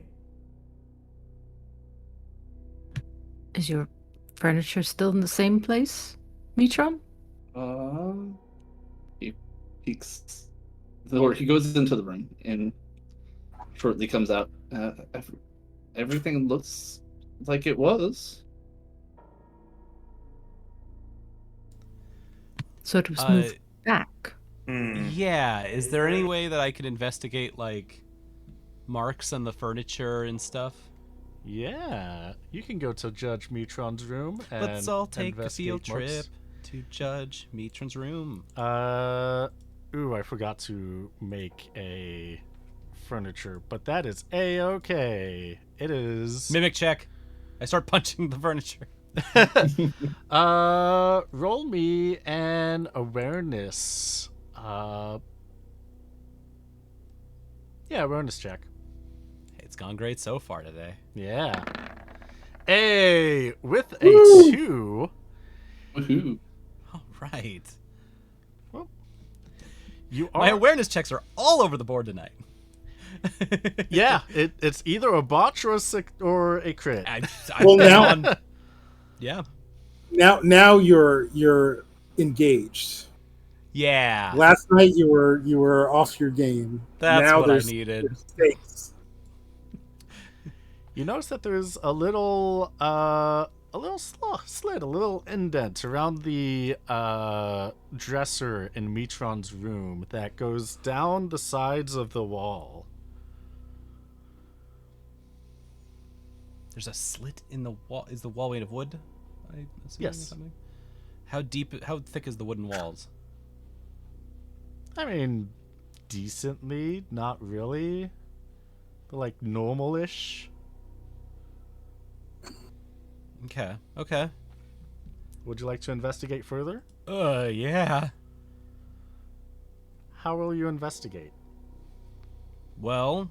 Is your furniture still in the same place, Metron? He peeks the door. He goes into the room and shortly comes out. Everything looks like it was. So it was moved back. Yeah. Is there any way that I could investigate, like, marks on the furniture and stuff? Yeah, you can go to Judge Metron's room and Let's all take a investigate field trip marks. to Judge Metron's room. Ooh, I forgot to make a furniture, but that is a-okay. It is... Mimic check. I start punching the furniture. Roll me an awareness. Yeah, awareness check. It's gone great so far today. Yeah. With a 2. Woohoo. All right. Well, you are... My awareness checks are all over the board tonight. Yeah, it's either a botch or a crit. Well, now, yeah. now you're engaged. Yeah. Last night you were off your game. That's now what I there's needed. stakes. You notice that there's a little slit, a little indent around the dresser in Metron's room that goes down the sides of the wall. There's a slit in the wall. Is the wall made of wood? I assume, Yes. or something? How thick is the wooden walls? I mean, decently, not really. But like normal-ish. Okay. Would you like to investigate further? Yeah. How will you investigate? Well,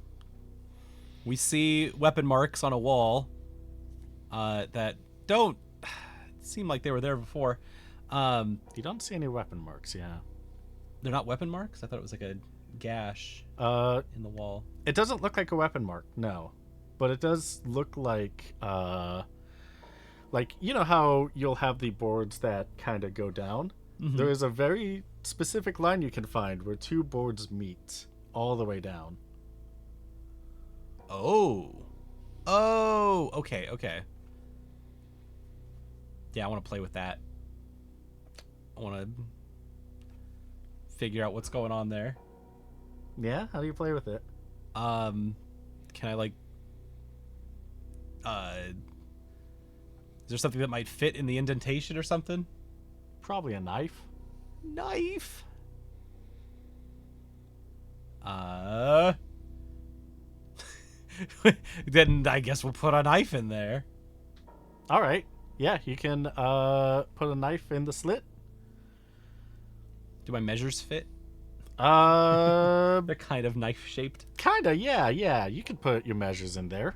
we see weapon marks on a wall that don't seem like they were there before. You don't see any weapon marks, yeah. They're not weapon marks? I thought it was like a gash in the wall. It doesn't look like a weapon mark, no. But it does look like you know how you'll have the boards that kind of go down? Mm-hmm. There is a very specific line you can find where two boards meet all the way down. Oh, okay. Yeah, I want to play with that. I want to figure out what's going on there. Yeah? How do you play with it? Can I like is there something that might fit in the indentation or something? Probably a knife. Knife. Then I guess we'll put a knife in there. All right. Yeah, you can put a knife in the slit. Do my measures fit? They're They're kind of knife shaped. kinda, yeah. You can put your measures in there.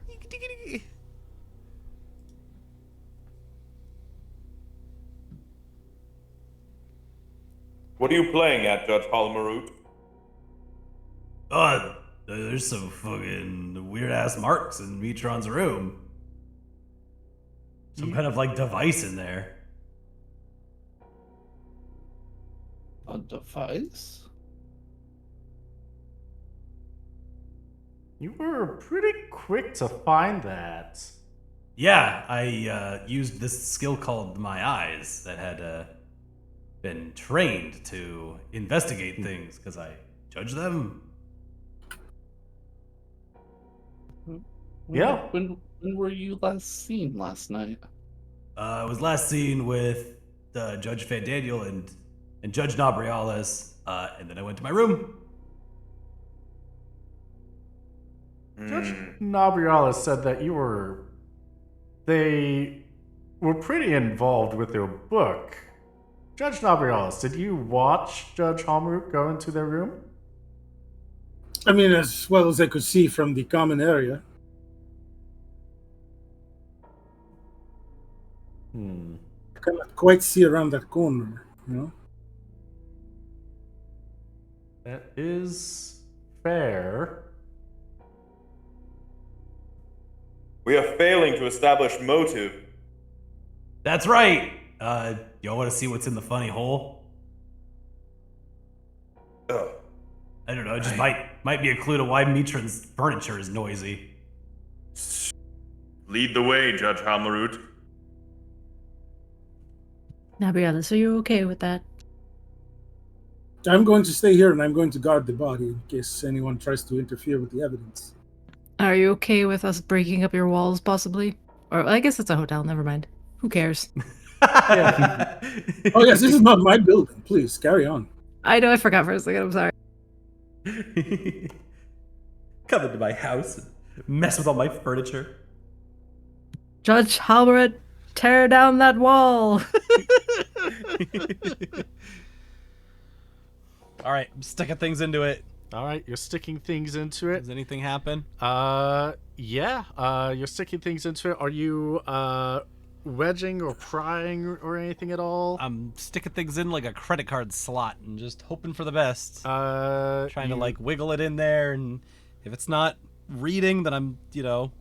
What are you playing at, Judge Holomarut? There's some fucking weird ass marks in Metron's room. Some kind of like device in there. A device? You were pretty quick to find that. Yeah, I used this skill called My Eyes that had been trained to investigate things because I judge them. Yeah. When were you last seen last night? I was last seen with Judge Fandaniel and Judge Nabriales, and then I went to my room. Judge Nabriales said that they were pretty involved with their book. Judge Nabriales, did you watch Judge Halmroot go into their room? I mean, as well as I could see from the common area. Cannot quite see around that corner, you know? That is fair. We are failing to establish motive. That's right. Y'all want to see what's in the funny hole? Ugh. I don't know. It just might be a clue to why Mitron's furniture is noisy. Lead the way, Judge Hamlerud. Nabrialis, are you okay with that? I'm going to stay here and I'm going to guard the body in case anyone tries to interfere with the evidence. Are you okay with us breaking up your walls, possibly? Or I guess it's a hotel. Never mind. Who cares? Yeah. Oh yes, this is not my building. Please carry on. I know. I forgot for a second. I'm sorry. Come into my house, and mess with all my furniture. Judge Halbert, tear down that wall. All right, I'm sticking things into it. All right, you're sticking things into it. Does anything happen? Yeah. You're sticking things into it. Are you wedging or prying or anything at all? I'm sticking things in like a credit card slot and just hoping for the best. Trying to like wiggle it in there, and if it's not reading, then I'm,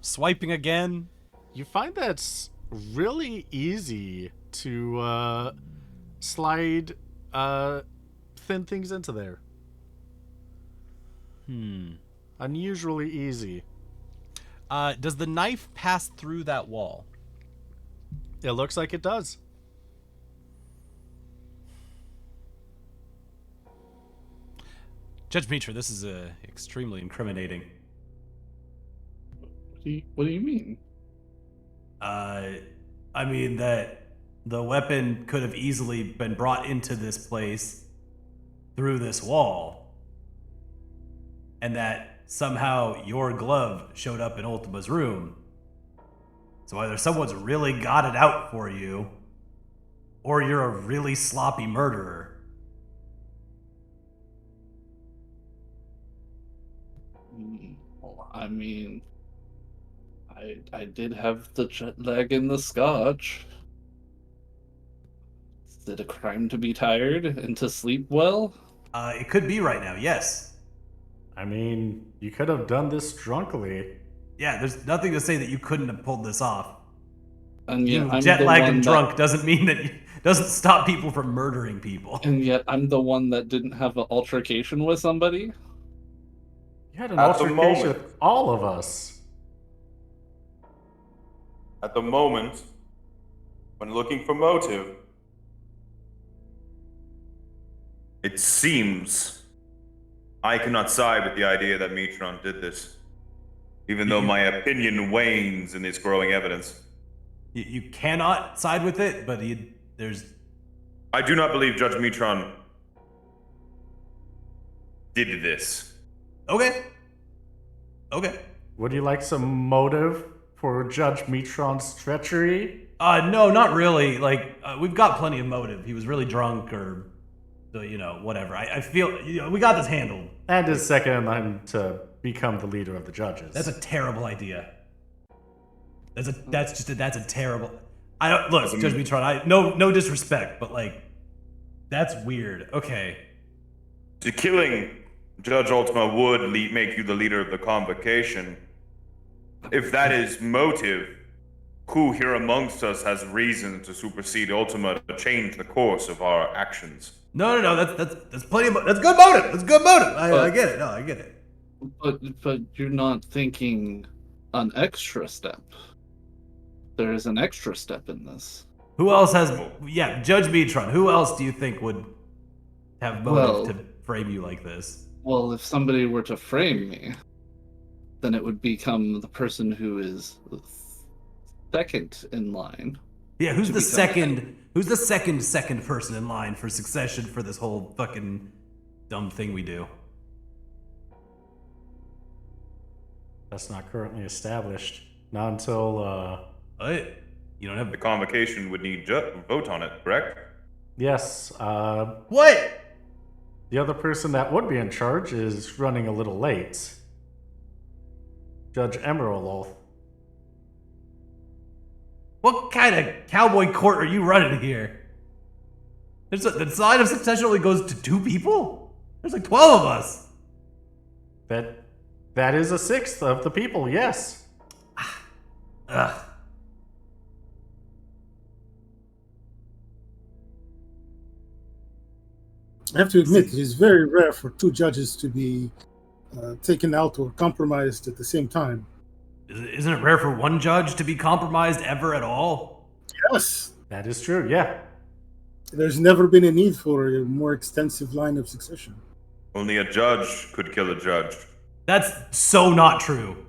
swiping again. You find that's really easy to slide thin things into there. Unusually easy. Does the knife pass through that wall? It looks like it does. Judge Mitra, this is extremely incriminating. What do you mean? I mean that the weapon could have easily been brought into this place through this wall, and that somehow your glove showed up in Ultima's room. So either someone's really got it out for you, or you're a really sloppy murderer. Well, I mean, I did have the jet lag and the scotch. Is it a crime to be tired and to sleep well? It could be right now, yes. I mean, you could have done this drunkly. Yeah, there's nothing to say that you couldn't have pulled this off. And yet, Being I'm jet the lagged one and that- drunk doesn't mean that doesn't stop people from murdering people. And yet, I'm the one that didn't have an altercation with somebody. You had an At the altercation moment. with all of us. At the moment, when looking for motive, it seems I cannot side with the idea that Mitron did this, even though my opinion wanes in this growing evidence. You cannot side with it, but there's... I do not believe Judge Mitron did this. Okay. Would you like some motive for Judge Mitron's treachery? No, not really. We've got plenty of motive. He was really drunk or, whatever. I feel, we got this handled. And his second in line to become the leader of the judges. That's a terrible idea. That's a terrible... I don't... Look, Judge Mitron, no disrespect, but, that's weird. Okay. To killing Judge Ultima would make you the leader of the Convocation. If that is motive, who here amongst us has reason to supersede Ultima to change the course of our actions? No, that's plenty of... That's good motive! That's good motive! I get it. No, I get it. But you're not thinking an extra step. there is an extra step in this. Who else has? Yeah, Judge Metron. Who else do you think would have motive to frame you like this? Well, if somebody were to frame me, then it would become the person who is second in line. Yeah, who's the second? Who's the second person in line for succession for this whole fucking dumb thing we do? That's not currently established. Not until, What? You don't have The convocation would need vote on it, correct? yes, what? the other person that would be in charge is running a little late. Judge Emerald. What kind of cowboy court are you running here? The line of succession only goes to 2 people? There's like 12 of us. That is a sixth of the people, yes. Ugh. I have to admit, it is very rare for 2 judges to be taken out or compromised at the same time. Isn't it rare for 1 judge to be compromised ever at all? Yes, That is true, yeah. there's never been a need for a more extensive line of succession. Only a judge could kill a judge. That's so not true.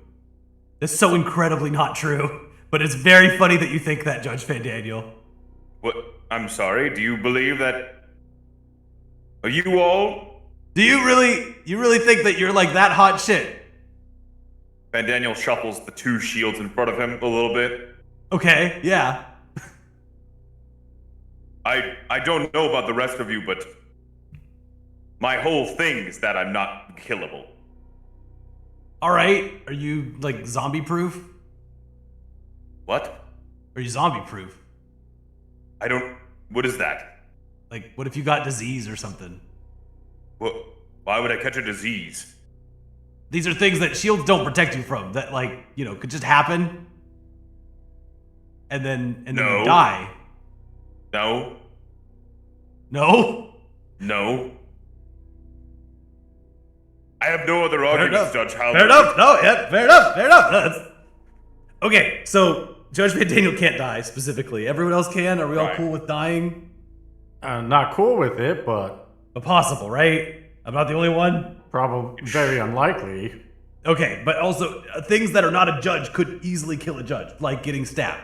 That's so incredibly not true. But it's very funny that you think that, Judge Van Daniel. What? I'm sorry. Do you believe that? Are you all? Do you really think that you're like that hot shit? Van Daniel shuffles the 2 shields in front of him a little bit. Okay, yeah. I don't know about the rest of you, but my whole thing is that I'm not killable. All right. Are you like zombie proof? What? Are you zombie proof? I don't. What is that? Like, what if you got disease or something? What? Why would I catch a disease? These are things that shields don't protect you from. That, like, you know, could just happen, and then No. you die. No. No. No. I have no other arguments, Judge Howland. Fair enough. No, yeah, fair enough. Fair enough. Okay, so Judge Van Daniel can't die specifically. Everyone else can. Are we all Right. cool with dying? I'm not cool with it, but But possible, right? I'm not the only one. probably very unlikely. Okay, but also things that are not a judge could easily kill a judge, like getting stabbed.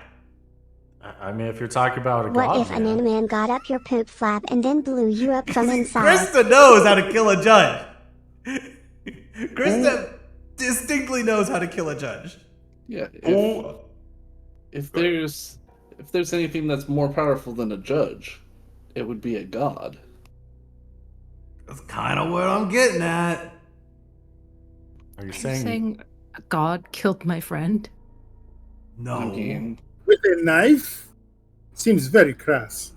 I mean, if you're talking about a What god, if an man. man got up your poop flap and then blew you up from inside? Crysta knows how to kill a judge. Crysta distinctly knows how to kill a judge. Yeah. Oh. If there's anything that's more powerful than a judge, it would be a god. That's kind of what I'm getting at. Are you Are you saying, saying a god killed my friend? No. I mean, With a knife? Seems very crass.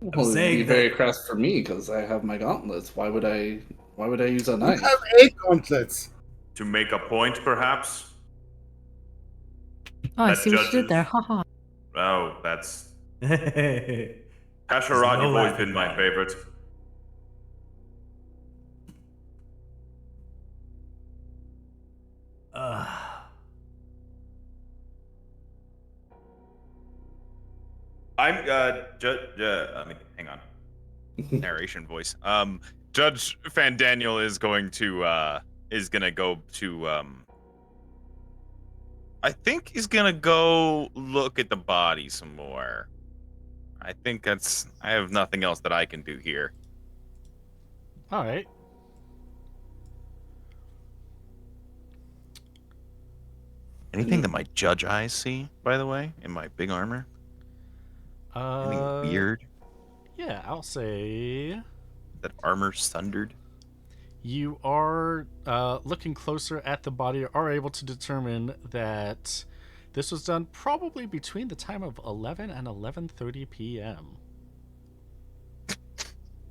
well, it would saying be that- very crass for me because I have my gauntlets. Why would I use a You knife? have 8 gauntlets. To make a point, perhaps? Oh, I That see what you judges- did there. Haha. Oh, that's. There's Kasharad, no you've always laughing been my matter. favorite. I'm, I mean, hang on. Narration voice. Judge Van Daniel is going to, go to, I think he's gonna go look at the body some more. I have nothing else that I can do here. all right. Anything that my judge eyes see, by the way, in my big armor? Anything weird? Yeah, I'll say That armor sundered? you are looking closer at the body, are able to determine that this was done probably between the time of 11 and 11:30 p.m.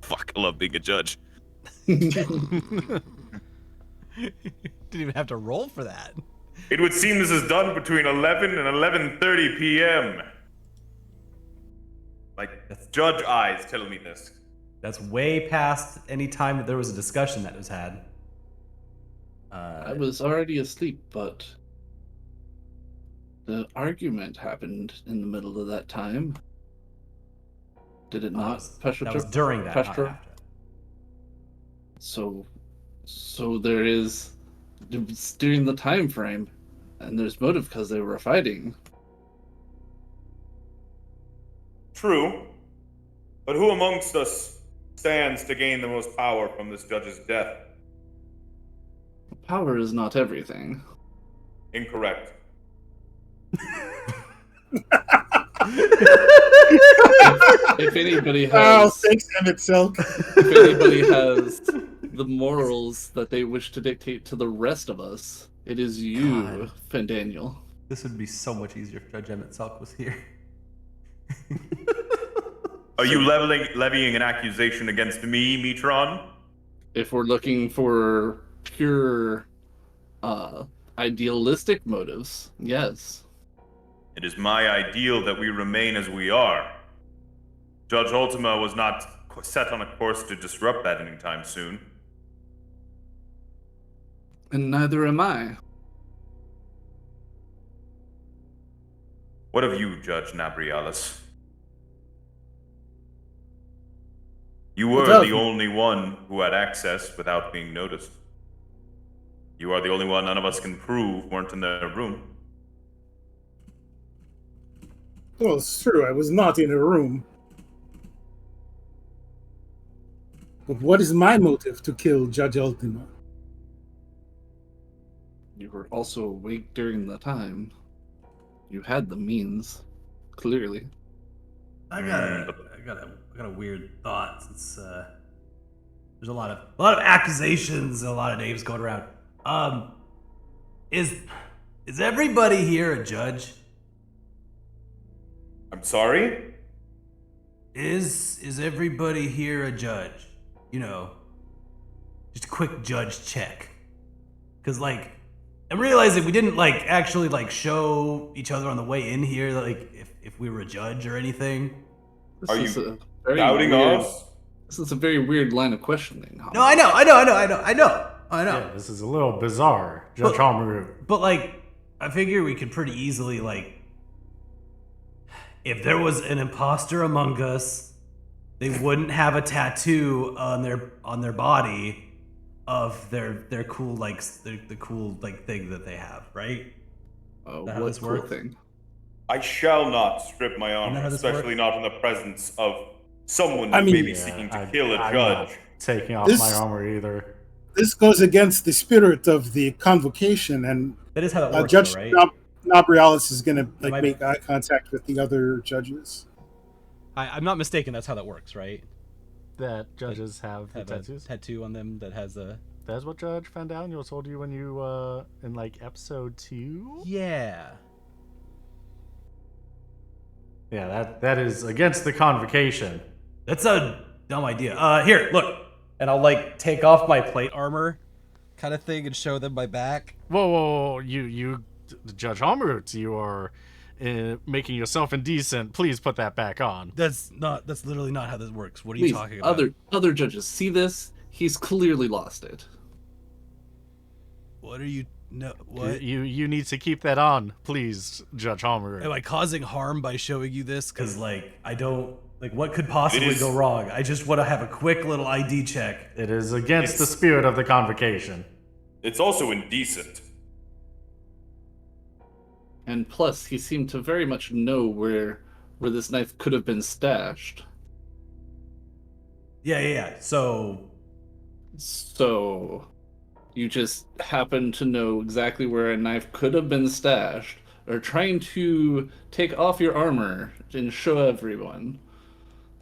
Fuck, I love being a judge. Didn't even have to roll for that. It would seem this is done between 11 and 11:30 p.m. Like, judge eyes telling me this. That's way past any time that there was a discussion that was had. I was already asleep, but The argument happened in the middle of that time. Did it not, That was during that, not after. So there is, it's during the time frame, and there's motive because they were fighting. True. But who amongst us stands to gain the most power from this judge's death? Power is not everything. Incorrect. If anybody has, Oh, thanks, Emmett Silk. if anybody has the morals that they wish to dictate to the rest of us, it is you, Fandaniel. This would be so much easier if Judge Emmett Selk was here. Are you levying an accusation against me, Metron? If we're looking for pure, idealistic motives, yes. It is my ideal that we remain as we are. Judge Ultima was not set on a course to disrupt that anytime soon. And neither am I. What of you, Judge Nabrialis? You were the only one who had access without being noticed. You are the only one none of us can prove weren't in their room. Well, it's true. I was not in a room. But what is my motive to kill Judge Ultima? You were also awake during the time. You had the means, clearly. I got a weird thought since there's a lot of accusations and a lot of names going around. Is everybody here a judge? I'm sorry? Is everybody here a judge? You know, just a quick judge check. Cause like, I'm realizing we didn't like actually like show each other on the way in here, like if we were a judge or anything. Are you doubting us? This is a very weird line of questioning. No, I know. Yeah, this is a little bizarre, Judge Homeroot. But like, I figure we could pretty easily like, if there was an imposter among us, they wouldn't have a tattoo on their body of their cool like the cool like thing that they have, right? What cool thing? I shall not strip my armor, especially not in the presence of someone who may be seeking to kill a judge. Not taking off my armor either. This goes against the spirit of the Convocation, and that is how that works, Judge right? Nabrialis is going to like make eye contact with the other judges. I'm not mistaken. That's how that works, right? That judges have tattoos. A tattoo on them that has a. That's what Judge Fandaniel told you when you in like episode 2. Yeah. Yeah, that is against the Convocation. That's a dumb idea. Here, look. And I'll like take off my plate armor, kind of thing, and show them my back. Whoa! You, Judge Homeroot, you are making yourself indecent. Please put that back on. That's literally not how this works. What are you talking about? Other judges see this. He's clearly lost it. What are you? No, what? You need to keep that on, please, Judge Homeroot. Am I causing harm by showing you this? Because like I don't. Like, what could possibly go wrong? I just want to have a quick little ID check. It is against the spirit of the Convocation. It's also indecent. And plus, he seemed to very much know where this knife could have been stashed. Yeah. So you just happen to know exactly where a knife could have been stashed, or trying to take off your armor and show everyone.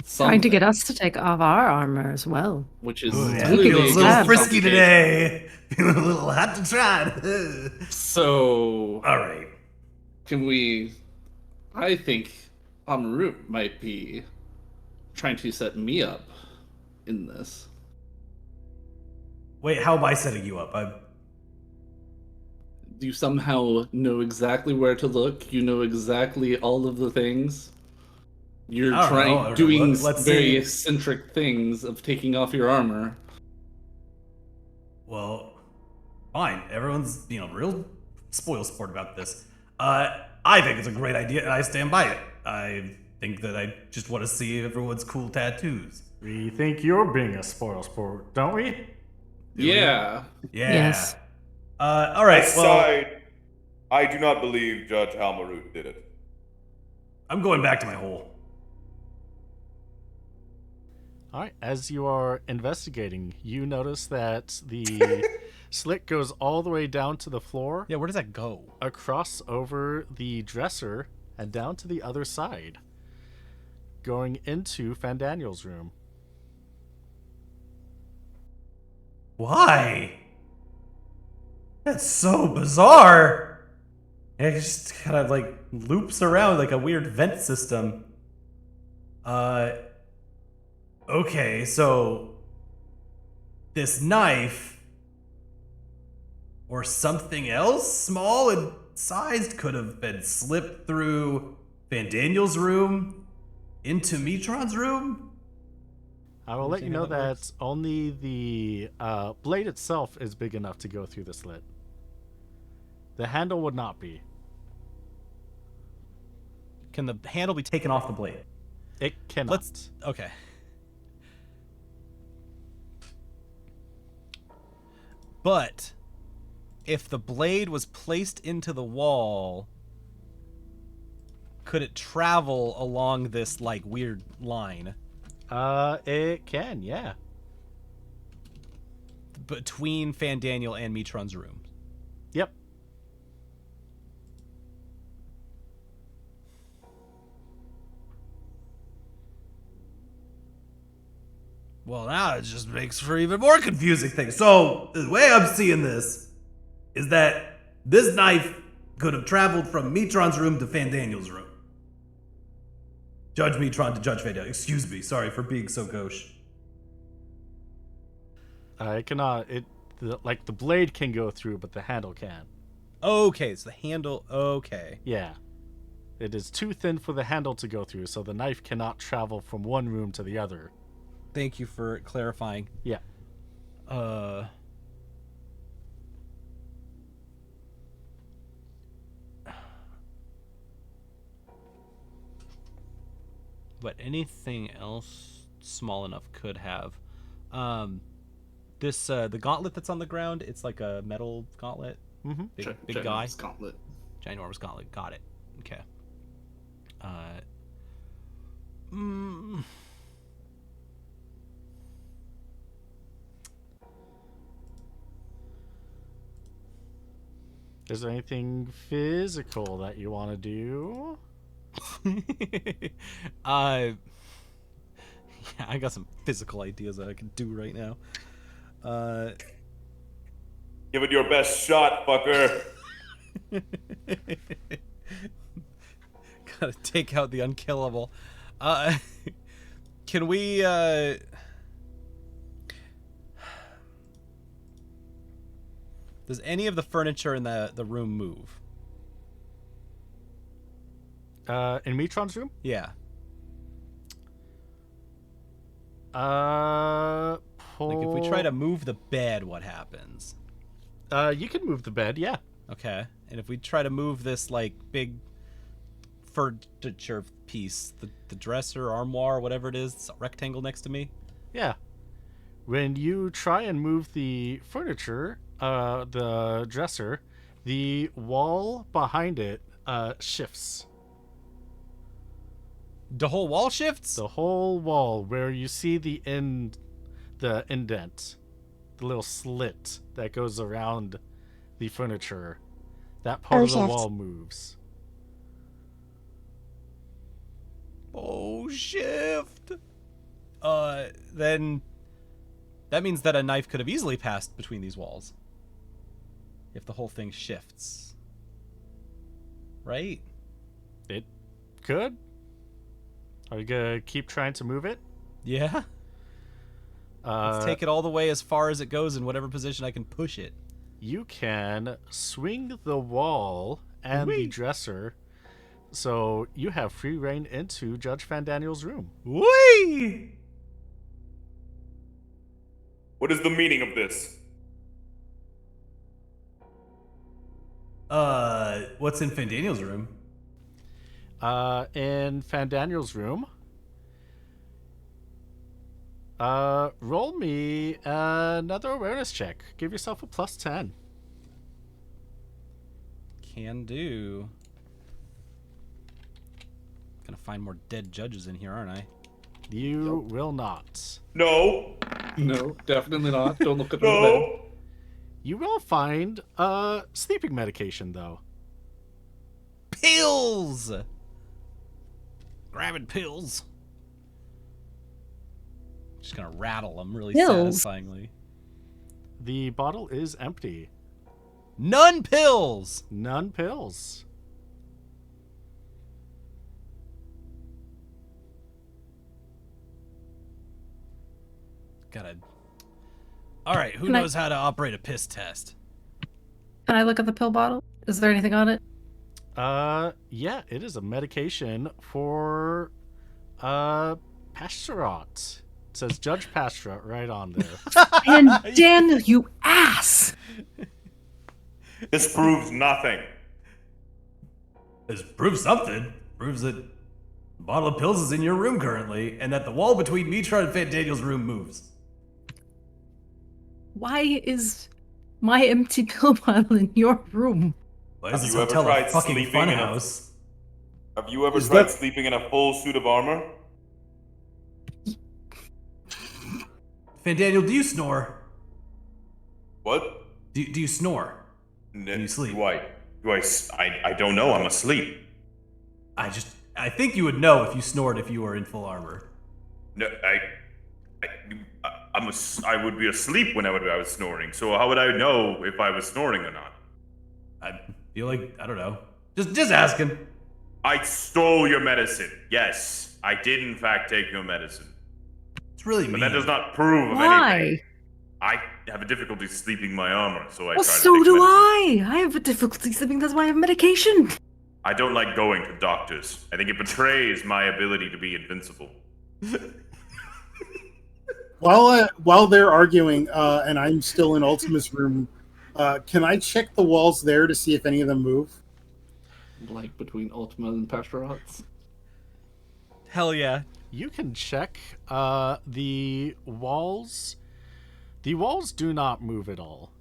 Trying to get us to take off our armor as well. Which is feeling a little frisky today. Feeling a little hot to try. So, all right. I think Homeroot might be trying to set me up in this. Wait, how am I setting you up? You somehow know exactly where to look. You know exactly all of the things. You're doing very eccentric things of taking off your armor. Well, fine. Everyone's real spoil sport about this. I think it's a great idea, and I stand by it. I think that I just want to see everyone's cool tattoos. We think you're being a spoil sport, don't we? Yeah. Yeah. Yes. All right. Well, Aside, I do not believe Judge Halmarut did it. I'm going back to my hole. All right. As you are investigating, you notice that the slit goes all the way down to the floor, Yeah, where does that go? across over the dresser, and down to the other side, going into Fandaniel's room. Why? That's so bizarre. It just kind of like loops around like a weird vent system. Okay, so this knife or something else small and sized could have been slipped through Fandaniel's room into Metron's room? I will let you Understand how know that that works? only the blade itself is big enough to go through the slit. The handle would not be. Can the handle be taken off the blade? It cannot. Let's. Okay. But if the blade was placed into the wall, could it travel along this like weird line It can, yeah. between Fandaniel and Metron's room? Yep. Well, now it just makes for even more confusing things. So, the way I'm seeing this is that this knife could have traveled from Metron's room to Fandaniel's room. Judge Metron to Judge Fandaniel. Excuse me, sorry for being so gauche. It cannot. Like the blade can go through, but the handle can. Okay, so the handle. Okay. Yeah. It is too thin for the handle to go through, so the knife cannot travel from one room to the other. Thank you for clarifying. Yeah. But anything else small enough could have. This the gauntlet that's on the ground. It's like a metal gauntlet. Mm-hmm. Big guy. Gauntlet. Ginormous gauntlet. Got it. Okay. Is there anything physical that you want to do? Yeah, I got some physical ideas that I can do right now. Give it your best shot, fucker. Gotta take out the unkillable. Can we, does any of the furniture in the room move? In Metron's room? Yeah. Pull... Like if we try to move the bed, what happens? You can move the bed, yeah. Okay. And if we try to move this, like, big furniture piece, the dresser, armoire, whatever it is, it's a rectangle next to me? Yeah. When you try and move the furniture, the dresser, the wall behind it shifts. The whole wall shifts? The whole wall, where you see the indent, the little slit that goes around the furniture, that part of the shift. wall moves. Oh, shift. Then that means that a knife could have easily passed between these walls. If the whole thing shifts. Right? It could. Are you gonna keep trying to move it? Yeah. Let's take it all the way as far as it goes in whatever position I can push it. You can swing the wall and the dresser, so you have free reign into Judge Fandaniel's room. Whee! What is the meaning of this? What's in Fandaniel's room? in Fandaniel's room. Roll me another awareness check. Give yourself a +10. Can do. Gonna find more dead judges in here, aren't I? You will not. No. No, definitely not. Don't look at the bed. No. You will find sleeping medication, though. Pills! Grabbing pills. Just gonna rattle them really Pills? satisfyingly. The bottle is empty. None pills! None pills. Gotta. Alright, who Can I- knows how to operate a piss test? Can I look at the pill bottle? Is there anything on it? Yeah, it is a medication for Pastorot. It says Judge Pastorot right on there. And Daniel, you ass! This proves nothing. This proves something. Proves that a bottle of pills is in your room currently, and that the wall between Mitra and Fandaniel's room moves. Why is my empty pill bottle in your room? Why is Have this you ever hotel a tried fucking sleeping in a- funhouse? Have you ever Is tried that- sleeping in a full suit of armor? Fandaniel, do you snore? What? Do you snore? When you sleep? I don't know. I'm asleep. I think you would know if you snored if you were in full armor. No, I would be asleep when I was snoring. So how would I know if I was snoring or not? I feel like, I don't know. Just asking. I stole your medicine. Yes, I did in fact take your medicine. It's really But mean. that does not prove of Why? anything. I have a difficulty sleeping in my armor, so I Well, try to so take do medicine. I. I have a difficulty sleeping. That's why I have medication. I don't like going to doctors. I think it betrays my ability to be invincible. While they're arguing, and I'm still in Ultima's room, can I check the walls there to see if any of them move? Like between Ultima and Pastorot's? Hell yeah. You can check the walls. The walls do not move at all.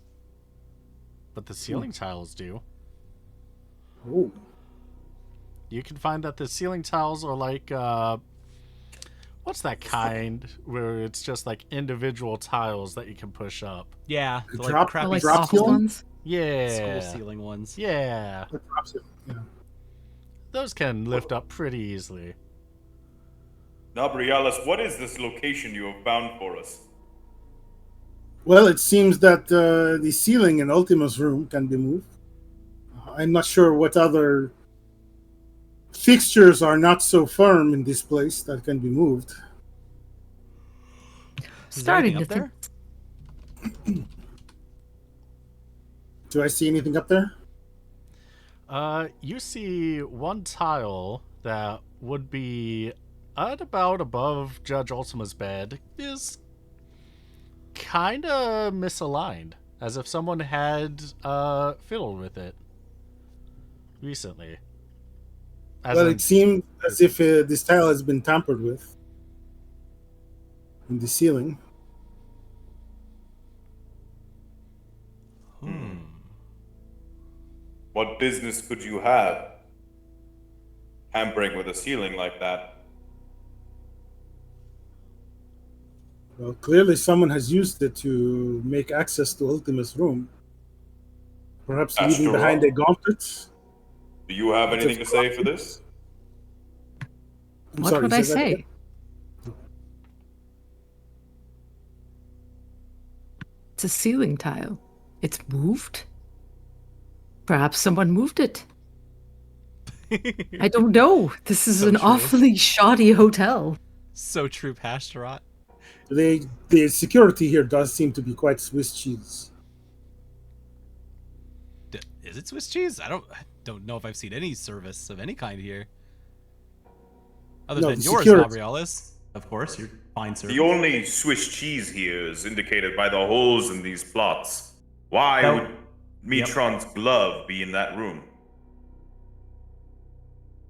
But the ceiling tiles do. Oh. You can find that the ceiling tiles are like what's that kind where it's just like individual tiles that you can push up? Yeah. The, like, Drop- crappy Or like drop soft ceiling? ones. Yeah. school ceiling ones. Yeah. That drops it. Yeah. Those can lift up pretty easily. Nabrialis, what is this location you have found for us? Well, it seems that the ceiling in Ultima's room can be moved. I'm not sure what other fixtures are not so firm in this place that can be moved. Is there Starting anything to up think. there? Do I see anything up there? You see one tile that would be at about above Judge Ultima's bed is kind of misaligned, as if someone had fiddled with it recently. Well, it seems as if this tile has been tampered with in the ceiling. What business could you have tampering with a ceiling like that? Well, clearly someone has used it to make access to Ultima's room. Perhaps leaving Asteroid. behind a gauntlet. Do you have anything to say for this? I'm What sorry, would I say that say? again? It's a ceiling tile. It's moved? Perhaps someone moved it. I don't know. This is So an true. awfully shoddy hotel. So true, Pastorot. The security here does seem to be quite Swiss cheese. Is it Swiss cheese? I don't know if I've seen any service of any kind here. Other No, than the yours, security. Gabrielis. Of course, you're fine, sir. The only Swiss cheese here is indicated by the holes in these plots. Why That- would Mitron's glove be in that room?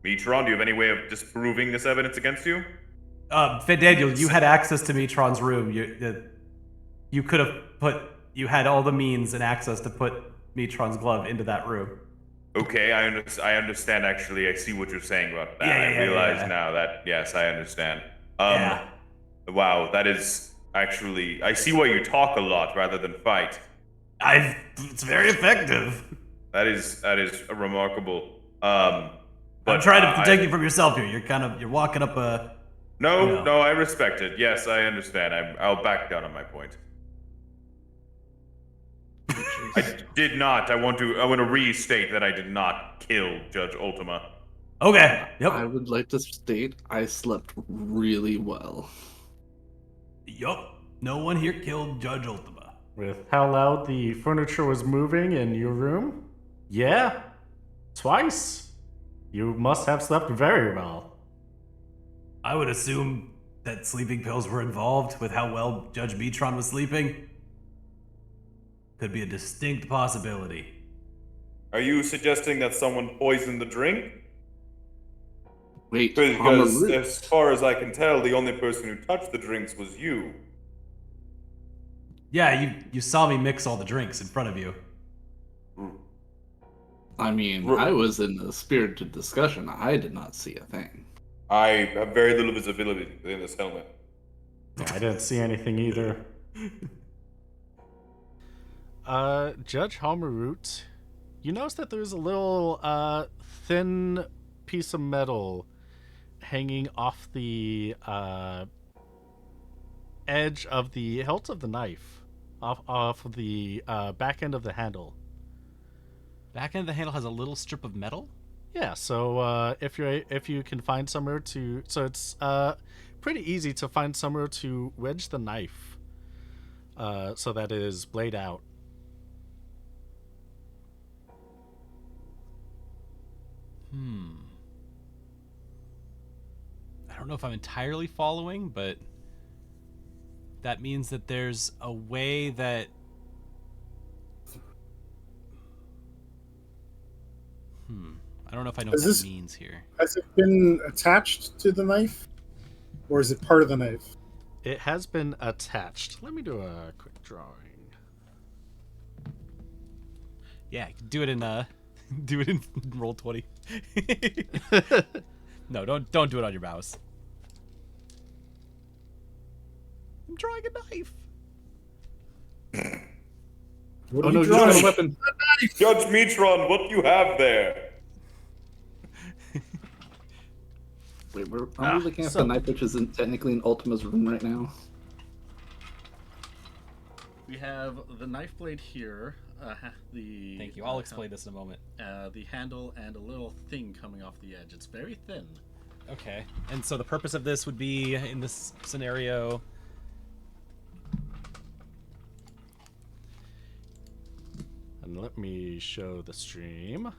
Metron, do you have any way of disproving this evidence against you? Daniel, you had access to Metron's room. You could have you had all the means and access to put Metron's glove into that room. Okay, I understand, actually. I see what you're saying about that. I realize now that, yes, I understand. Wow, that is actually... I see why you talk a lot rather than fight. It's very effective. That is remarkable. I'm trying to protect you from yourself here. You're walking up a... No, I respect it. Yes, I understand. I'll back down on my point. I did not. I want to restate that I did not kill Judge Ultima. Okay. Yep. I would like to state I slept really well. Yup. No one here killed Judge Ultima. With how loud the furniture was moving in your room? Yeah. Twice. You must have slept very well. I would assume that sleeping pills were involved with how well Judge Metron was sleeping. Could be a distinct possibility. Are you suggesting that someone poisoned the drink? Wait, because as far as I can tell, the only person who touched the drinks was you. Yeah, you saw me mix all the drinks in front of you. I mean, I was in the spirited discussion. I did not see a thing. I have very little visibility in this helmet. Yeah, I didn't see anything either. Judge Halmarut, you notice that there's a little thin piece of metal hanging off the edge of the hilt of the knife, off of the back end of the handle. Back end of the handle has a little strip of metal? Yeah, so if you can find somewhere to... So it's pretty easy to find somewhere to wedge the knife so that it is blade out. I don't know if I'm entirely following, but that means that there's a way that... I don't know if I know what that means here. Has it been attached to the knife? Or is it part of the knife? It has been attached. Let me do a quick drawing. Yeah, do it in Roll20. No, don't do it on your mouse. I'm drawing a knife. What are you drawing? A weapon? Judge Metron, what do you have there? Wait, I'm looking at the knife, which is technically in Ultima's room right now. We have the knife blade here. Thank you. I'll explain this in a moment. The handle and a little thing coming off the edge. It's very thin. Okay. And so the purpose of this would be, in this scenario... And let me show the stream.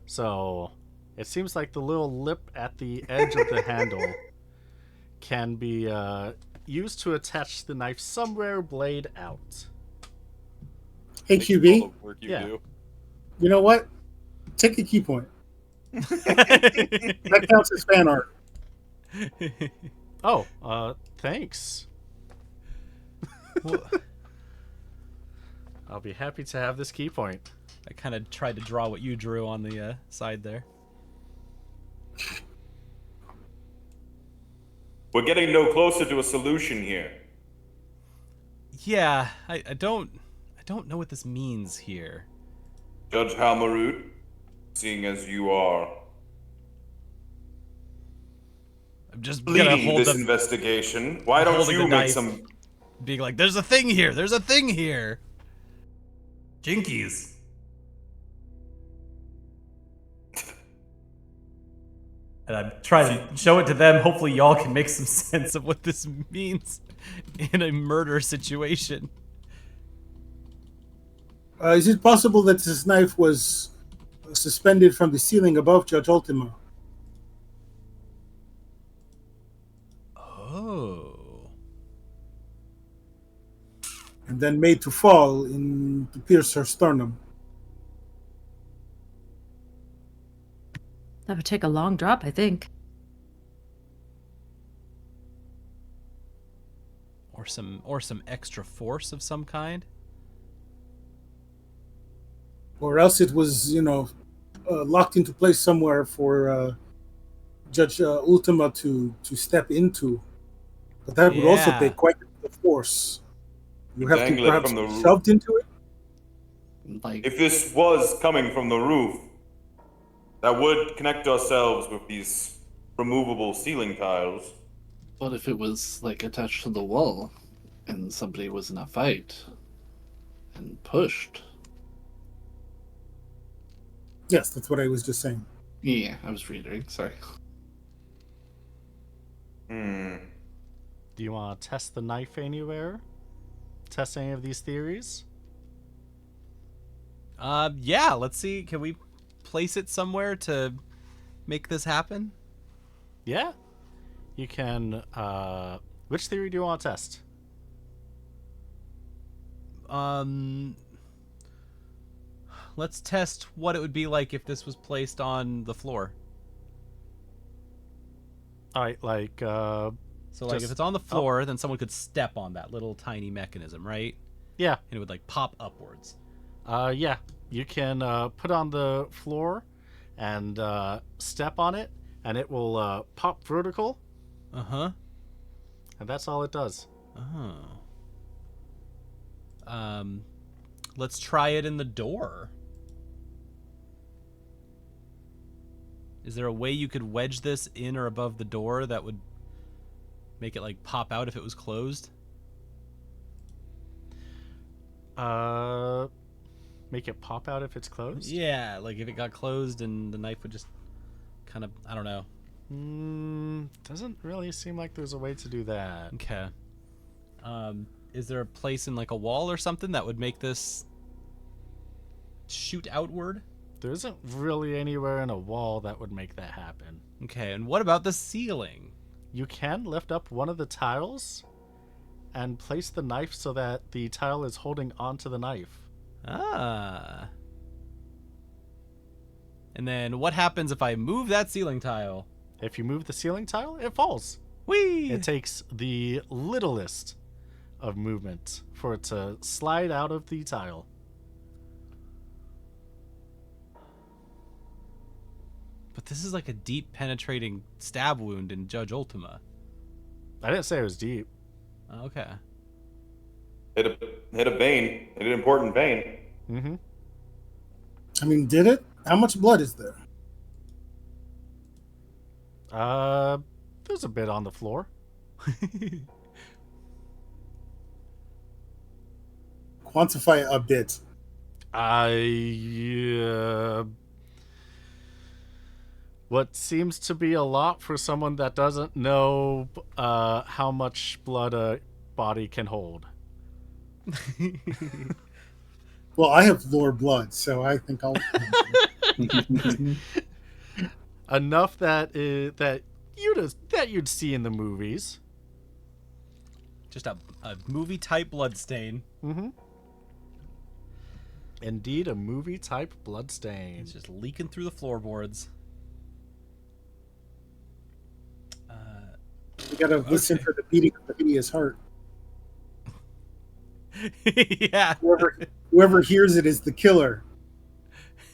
So, it seems like the little lip at the edge of the handle can be used to attach the knife somewhere blade out. Hey, QB. Yeah. You know what? Take a key point. That counts as fan art. Oh, thanks. I'll be happy to have this key point. I kind of tried to draw what you drew on the side there. We're getting no closer to a solution here. Yeah, I don't know what this means here. Judge Halmarut, seeing as you are I'm just gonna leading hold this investigation, why don't you make some... Being like, there's a thing here, there's a thing here. Jinkies. And I'm trying to show it to them. Hopefully y'all can make some sense of what this means in a murder situation. Is it possible that this knife was suspended from the ceiling above Judge Ultima? Oh. And then made to fall to pierce her sternum. That would take a long drop, I think. Or some extra force of some kind. Or else it was, locked into place somewhere for Judge Ultima to step into. But that would also take quite a force. You have to Dangle it perhaps from the be roof. shoved into it. Like, If this was coming from the roof, that would connect ourselves with these removable ceiling tiles. what if it was like attached to the wall, and somebody was in a fight and pushed? Yes, that's what I was just saying. Yeah, I was reiterating. Sorry. Do you want to test the knife anywhere? Test any of these theories? Yeah, let's see. Can we place it somewhere to make this happen? Yeah. You can, which theory do you want to test? Let's test what it would be like if this was placed on the floor. Alright, like, So, like, if it's on the floor, then someone could step on that little tiny mechanism, right? yeah. And it would, like, pop upwards. Yeah. You can, put on the floor and, step on it, and it will, pop vertical. Uh-huh. And that's all it does. Oh. Let's try it in the door. Is there a way you could wedge this in or above the door that would make it, like, pop out if it was closed? Make it pop out if it's closed? Yeah, like if it got closed and the knife would just kind of, I don't know. Doesn't really seem like there's a way to do that. Okay. Is there a place in, like, a wall or something that would make this shoot outward? There isn't really anywhere in a wall that would make that happen. Okay, and what about the ceiling? You can lift up one of the tiles and place the knife so that the tile is holding onto the knife. Ah. And then what happens if I move that ceiling tile? If you move the ceiling tile, it falls. Whee! It takes the littlest of movement for it to slide out of the tile. But this is like a deep penetrating stab wound in Judge Ultima. I didn't say it was deep. Okay. Hit a vein. Hit an important vein. Mm-hmm. I mean, did it? How much blood is there? There's a bit on the floor. Quantify a bit. What seems to be a lot for someone that doesn't know how much blood a body can hold. Well, I have lower blood, so I think I'll. Enough that you'd see in the movies. Just a movie type blood stain. Mm-hmm. Indeed, a movie type blood stain. It's just leaking through the floorboards. You gotta listen for the beating of the hideous heart. Yeah. Whoever hears it is the killer,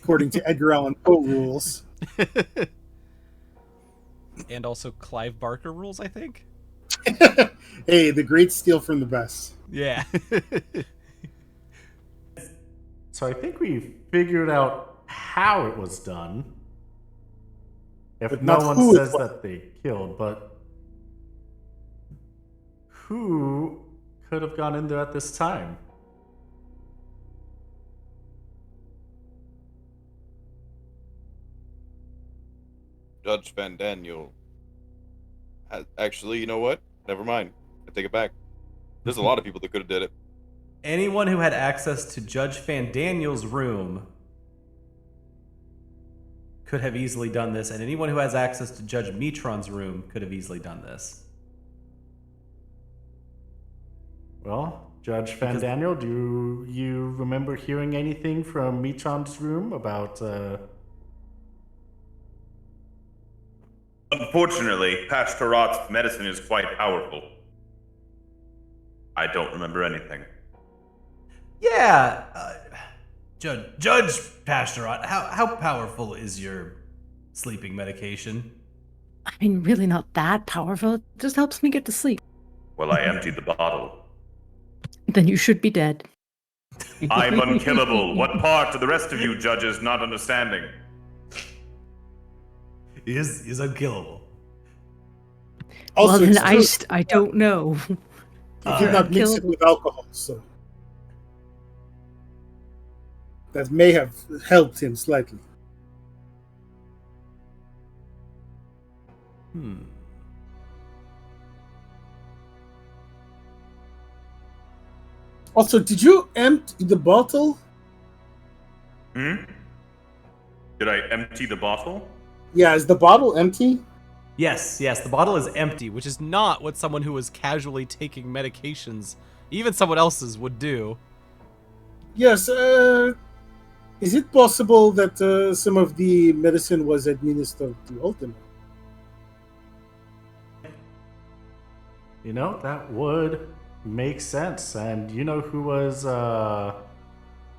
according to Edgar Allan Poe rules. And also Clive Barker rules, I think. Hey, the great steal from the best. Yeah. So I think we figured out how it was done. If But no not one who it says was. that they killed, but who could have gone in there at this time? Judge Van Daniel. Actually, you know what? Never mind. I take it back. There's a lot of people that could have did it. Anyone who had access to Judge Fandaniel's room could have easily done this, and anyone who has access to Judge Metron's room could have easily done this. Well, Judge Van Daniel, do you remember hearing anything from Metron's room about Unfortunately, Pastor Rott's medicine is quite powerful. I don't remember anything. Yeah, Judge Pastorot, how powerful is your sleeping medication? I mean, really not that powerful. It just helps me get to sleep. Well, I emptied the bottle. Then you should be dead. I'm unkillable. What part do the rest of you judges not understanding? He is unkillable. Also, well, then it's true. I don't know. He did not mix it with alcohol, so that may have helped him slightly. Also, did you empty the bottle? Did I empty the bottle? Yeah, is the bottle empty? Yes, the bottle is empty. Which is not what someone who was casually taking medications, even someone else's, would do. Yes. Is it possible that some of the medicine was administered to Ultima? You know, that would make sense. And you know who was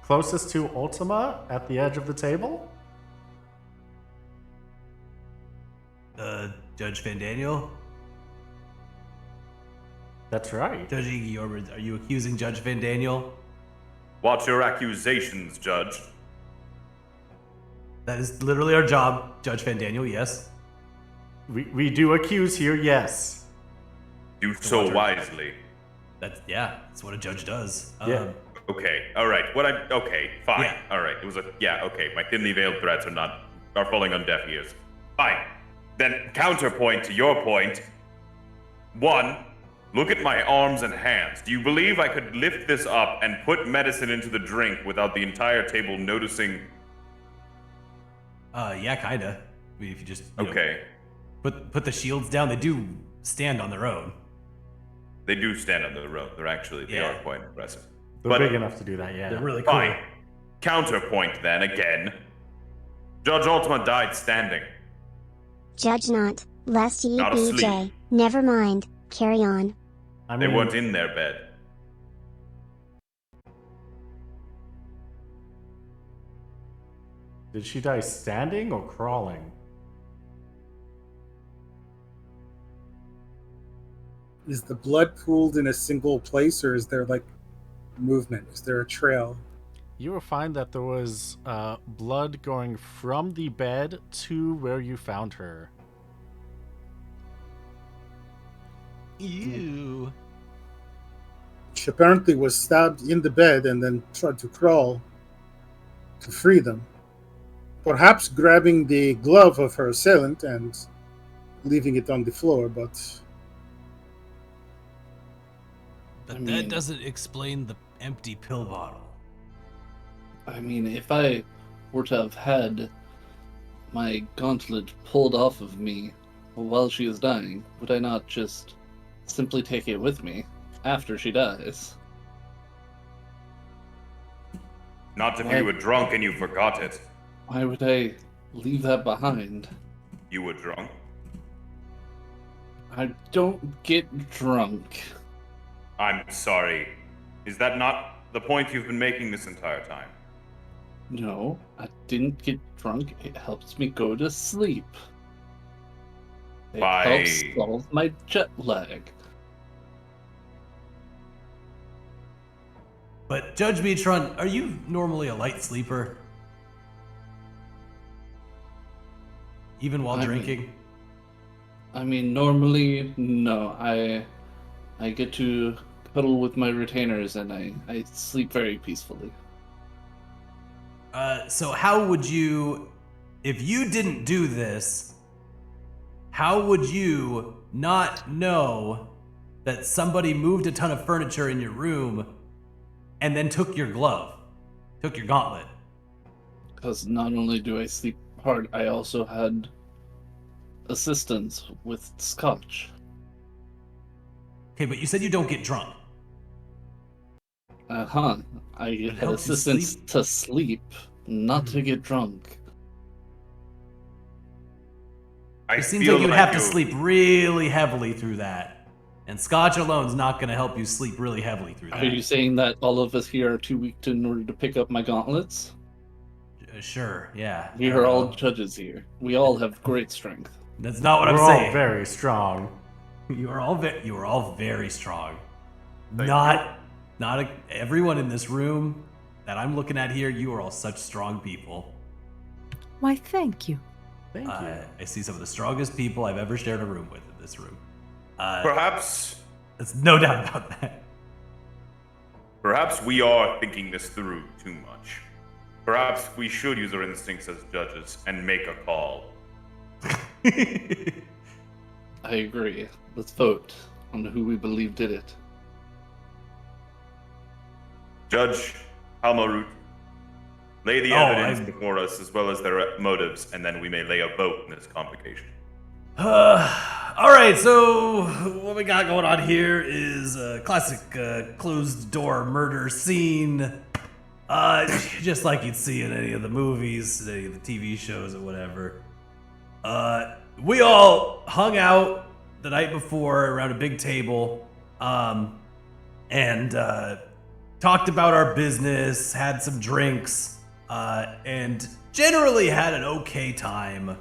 closest to Ultima at the edge of the table? Judge Van Daniel? That's right. Judge Iggy Orbit, are you accusing Judge Van Daniel? What's your accusations, Judge? That is literally our job, Judge Van Daniel, yes. We do accuse here, yes. Do so wisely. That's what a judge does. Yeah. Okay, alright. Okay, fine. Yeah. Alright, okay. My thinly veiled threats are falling on deaf ears. Fine. Then counterpoint to your point. 1, look at my arms and hands. Do you believe I could lift this up and put medicine into the drink without the entire table noticing? Yeah, kinda. I mean, if you just Okay. put the shields down, they do stand on their own. They do stand on their own. They are quite impressive. They're big enough to do that, yeah. They're really cool. Fine. Counterpoint then again. Judge Ultima died standing. Judge not, lest ye Not be asleep. J. Never mind, carry on. I They mean, weren't in their bed. did she die standing or crawling? Is the blood pooled in a single place, or is there like movement? Is there a trail? You will find that there was blood going from the bed to where you found her. Ew. She apparently was stabbed in the bed and then tried to crawl to free them. Perhaps grabbing the glove of her assailant and leaving it on the floor, but that doesn't explain the empty pill bottle. I mean, if I were to have had my gauntlet pulled off of me while she is dying, would I not just simply take it with me after she dies? Not if you were drunk and you forgot it. Why would I leave that behind? You were drunk. I don't get drunk. I'm sorry. Is that not the point you've been making this entire time? No, I didn't get drunk. It helps me go to sleep. It helps solve my jet lag. But Judge Beatron, are you normally a light sleeper? Even while drinking? I mean, normally, no. I get to cuddle with my retainers and I sleep very peacefully. So how would you, if you didn't do this, how would you not know that somebody moved a ton of furniture in your room and then took your glove, took your gauntlet? Because not only do I sleep hard, I also had assistance with scotch. Okay, but you said you don't get drunk. I had assistance to sleep, not to get drunk. It seems like you'd have to sleep really heavily through that. And Scotch alone's not going to help you sleep really heavily through that. Are you saying that all of us here are too weak in order to pick up my gauntlets? Sure, yeah. We are all judges here. We all have great strength. That's not what We're I'm all saying. very strong. You are all very strong. Everyone in this room that I'm looking at here, you are all such strong people. Why, thank you. Thank you. I see some of the strongest people I've ever shared a room with in this room. Perhaps There's no doubt about that. Perhaps we are thinking this through too much. Perhaps we should use our instincts as judges and make a call. I agree. Let's vote on who we believe did it. Judge Almarut, lay the evidence before us as well as their motives, and then we may lay a vote in this convocation. All right, so what we got going on here is a classic closed door murder scene. Just like you'd see in any of the movies, any of the TV shows or whatever. We all hung out the night before around a big table, and talked about our business, had some drinks, and generally had an okay time.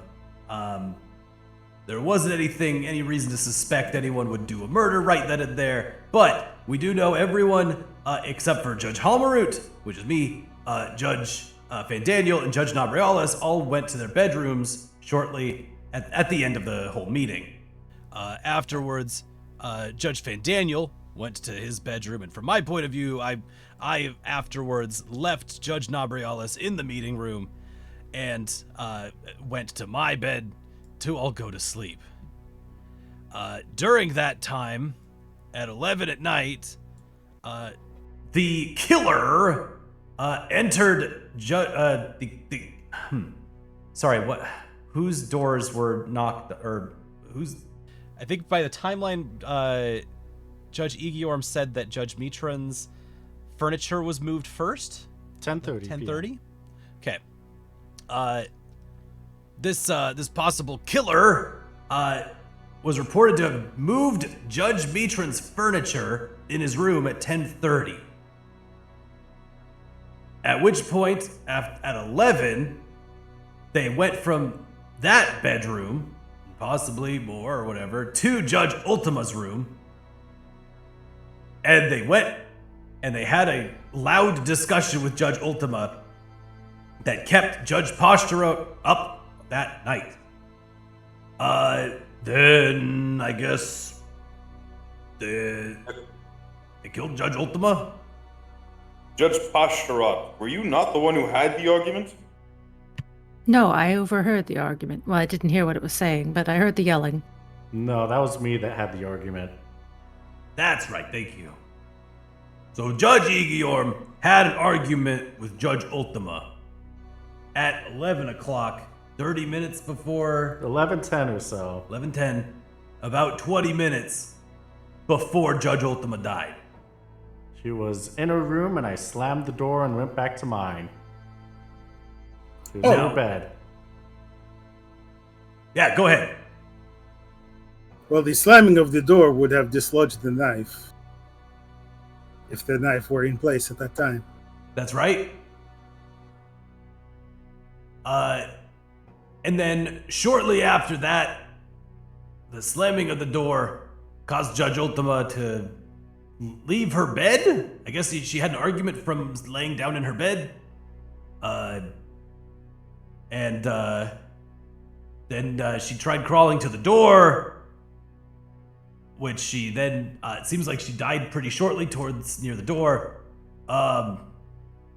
There wasn't any reason to suspect anyone would do a murder right then and there, but we do know everyone except for Judge Halmarut, which is me, Judge Fandaniel, and Judge Nabrialis all went to their bedrooms shortly at the end of the whole meeting. Afterwards, Judge Fandaniel went to his bedroom, and from my point of view, I afterwards left Judge Nabrialis in the meeting room and went to my bed to all go to sleep. During that time, at 11 at night, the killer entered whose doors were knocked, or whose... I think by the timeline, Judge Egiorm said that Judge Mitron's furniture was moved first. 10:30. 10:30. Okay. This possible killer was reported to have moved Judge Mitron's furniture in his room at 10:30. At which point, at 11, they went from that bedroom, possibly more or whatever, to Judge Ultima's room. And they went and they had a loud discussion with Judge Ultima that kept Judge Posturout up that night. Then I guess they killed Judge Ultima. Judge Posturout, were you not the one who had the argument? No, I overheard the argument. Well, I didn't hear what it was saying, but I heard the yelling. No, that was me that had the argument. That's right, thank you. So Judge Egiorm had an argument with Judge Ultima at 11 o'clock, 30 minutes before... 11:10 or so. 11:10, about 20 minutes before Judge Ultima died. She was in her room and I slammed the door and went back to mine. She was in her bed. Yeah, go ahead. Well, the slamming of the door would have dislodged the knife, if the knife were in place at that time. That's right. And then shortly after that, the slamming of the door caused Judge Ultima to leave her bed. I guess she had an argument from laying down in her bed. And then she tried crawling to the door, which she then, it seems like she died pretty shortly towards near the door. And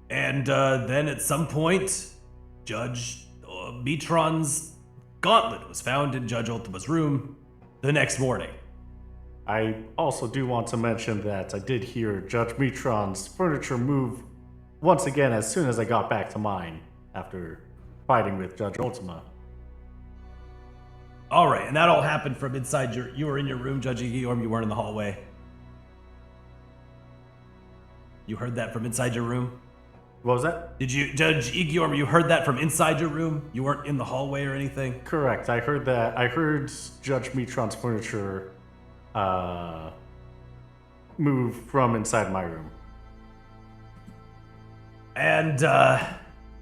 then at some point, Judge Mitron's gauntlet was found in Judge Ultima's room the next morning. I also do want to mention that I did hear Judge Mitron's furniture move once again as soon as I got back to mine after fighting with Judge Ultima. All right, and that all happened from inside you were in your room, Judge Egiorm, you weren't in the hallway. You heard that from inside your room? What was that? Did you, Judge Igiorm, you heard that from inside your room? You weren't in the hallway or anything? Correct. I heard that. I heard Judge Metron's furniture move from inside my room. And,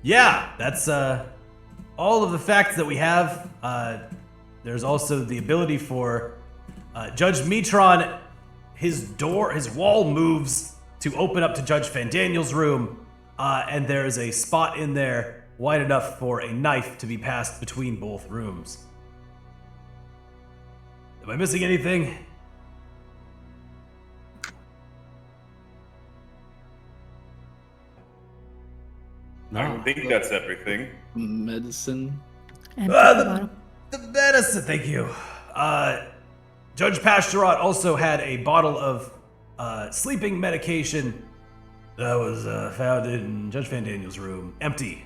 yeah, that's all of the facts that we have. There's also the ability for Judge Metron, his wall moves to open up to Judge Fandaniel's room, and there is a spot in there wide enough for a knife to be passed between both rooms. Am I missing anything? I don't think that's everything. Medicine. The medicine, thank you. Judge Pasturat also had a bottle of sleeping medication that was found in Judge Fandaniel's room, empty.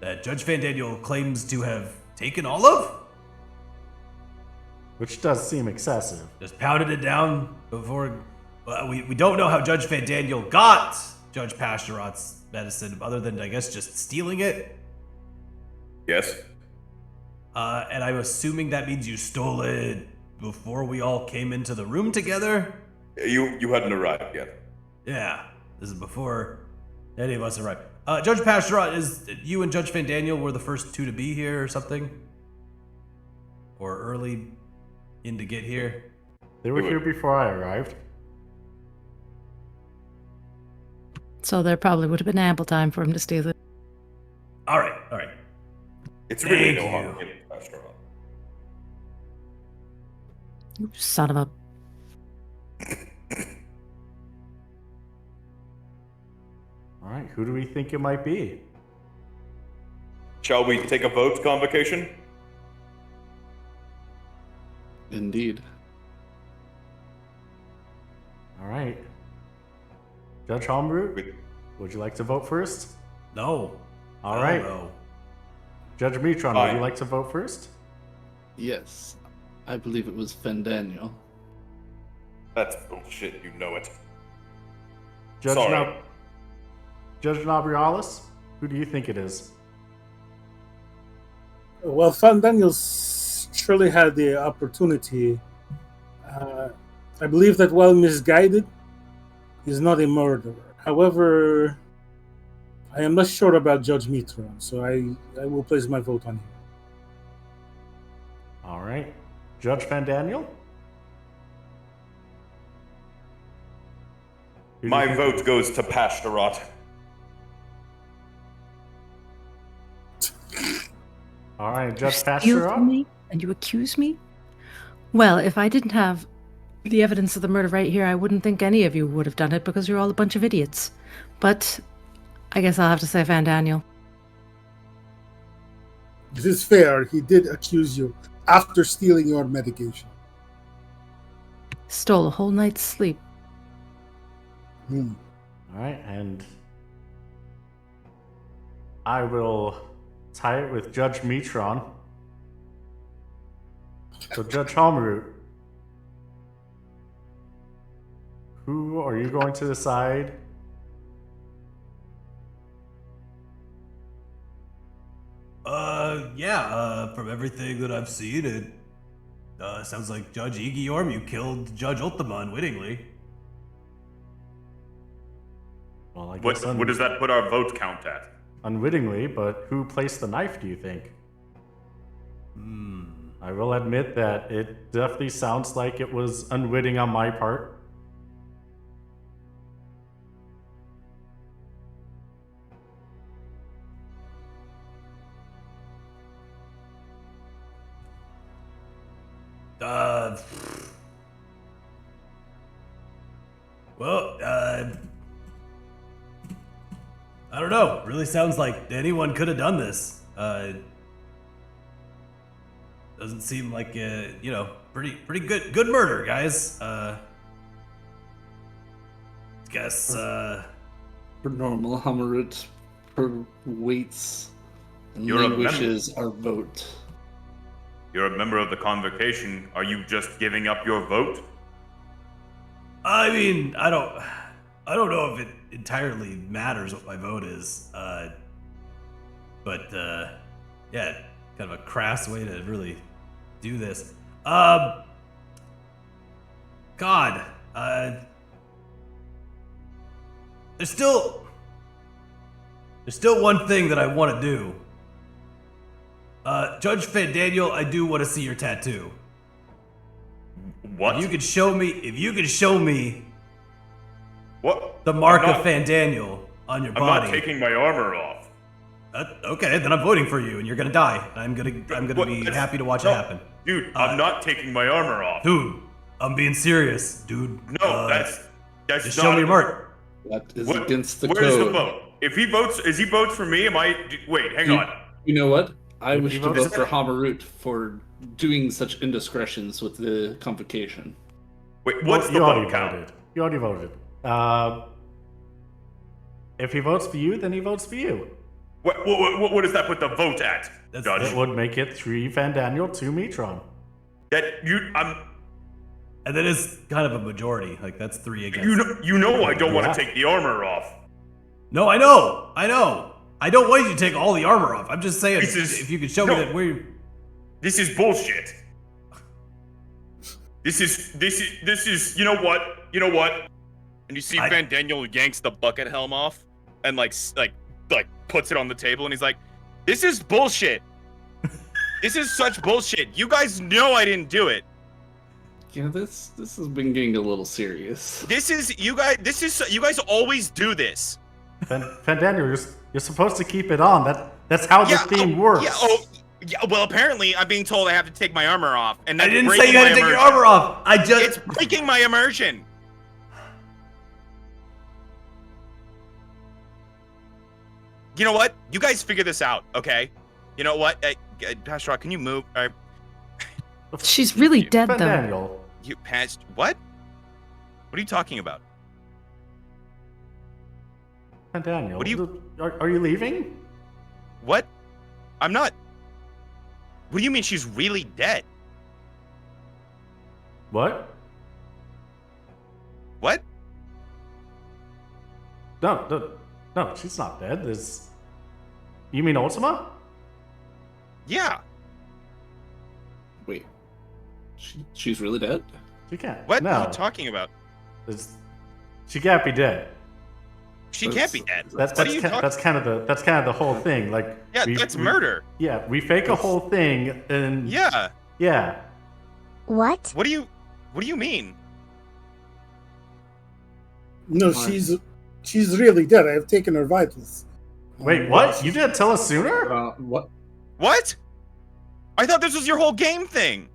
That Judge Fandaniel claims to have taken all of? Which does seem excessive. Just pounded it down before... we don't know how Judge Fandaniel got Judge Pasturat's medicine, other than, I guess, just stealing it. Yes. And I'm assuming that means you stole it before we all came into the room together? You hadn't arrived yet. Yeah, this is before any of us arrived. Judge Pasturat, is you and Judge Fandaniel were the first two to be here or something? Or early in to get here? They were here before I arrived. So there probably would have been ample time for him to steal it. All right. It's really Thank no you. harm in Pasturat. You son of a... All right, who do we think it might be? Shall we take a vote, Convocation? Indeed. All right. Judge Holmroot, would you like to vote first? No. All right. No. Judge Metron, Aye. would you like to vote first? Yes. I believe it was Fandaniel. That's bullshit, you know it. Judge Sorry. Judge Nabrialis, who do you think it is? Well, Fandaniel's surely had the opportunity. I believe that while misguided, he's not a murderer. However, I am less sure about Judge Metron, so I will place my vote on him. All right. Judge Fandaniel? Who do My you think vote it is? goes to Pasturat. All right, Judge Steal from Pasturat? me and you accuse me? Well, if I didn't have the evidence of the murder right here, I wouldn't think any of you would have done it because you're all a bunch of idiots. But I guess I'll have to say Fandaniel. This is fair. He did accuse you after stealing your medication. Stole a whole night's sleep. All right, and I will tie it with Judge Metron. So, Judge Holmroot, who are you going to decide? From everything that I've seen, it sounds like Judge Igiorm, you killed Judge Ultima unwittingly. Well, I guess What does that put our vote count at? unwittingly, but who placed the knife, do you think? I will admit that it definitely sounds like it was unwitting on my part. I don't know. Really sounds like anyone could have done this. Doesn't seem like pretty good murder, guys. Guess Per normal, Hammerut waits and You're a languishes our vote. You're a member of the Convocation. Are you just giving up your vote? I mean, I don't. I don't know if it entirely matters what my vote is, but yeah, kind of a crass way to really do this. God, there's still one thing that I want to do. Judge Fandaniel, I do want to see your tattoo. What? If you could show me What? the mark of Fandaniel on your body. I'm not taking my armor off. Okay, then I'm voting for you, and you're gonna die. I'm gonna be happy to watch it happen. Dude, I'm not taking my armor off. Dude, I'm being serious, dude. No, that's just not show me your mark. That is against the Where's code. the vote? If he votes for me, wait, hang on. You know what? I If wish he to votes- vote for Hamarut for doing such indiscretions with the Convocation. Wait, what's the you already vote count? voted. You already voted. If he votes for you, then he votes for you. What does that put the vote at, Judge? It would make it 3 Fandaniel, 2 Metron. And that is kind of a majority. Like that's 3 against. You know I don't want to take the armor off. No, I know. I don't want you to take all the armor off. I'm just saying, if you could show me that we're. This is bullshit. This is. You know what? And you see Fandaniel yanks the bucket helm off, and like puts it on the table, and he's like, "This is bullshit. This is such bullshit. You guys know I didn't do it. Yeah, this has been getting a little serious. You guys always do this. Fandaniel, you're supposed to keep it on. That's how the theme works. Yeah, well, apparently I'm being told I have to take my armor off, and I that's didn't say breaking you had my to take your immersion. armor off. It's breaking my immersion. You know what? You guys figure this out, okay? You know what? Pastor, can you move? All right. She's really dead, though. Fandaniel. You passed what? What are you talking about? Fandaniel. What do you? Are you leaving? What? I'm not. What do you mean she's really dead? What? What? No, she's not dead. You mean Ultima? Yeah. Wait, she's really dead? She can't. What No. are you talking about? She can't be dead. She can't be dead. That's kind of the whole thing. Like, yeah, that's murder. Yeah, we fake a whole thing and yeah. What? What do you mean? No, she's really dead. I have taken her vitals. Wait, what? You didn't tell us sooner? What? What? I thought this was your whole game thing.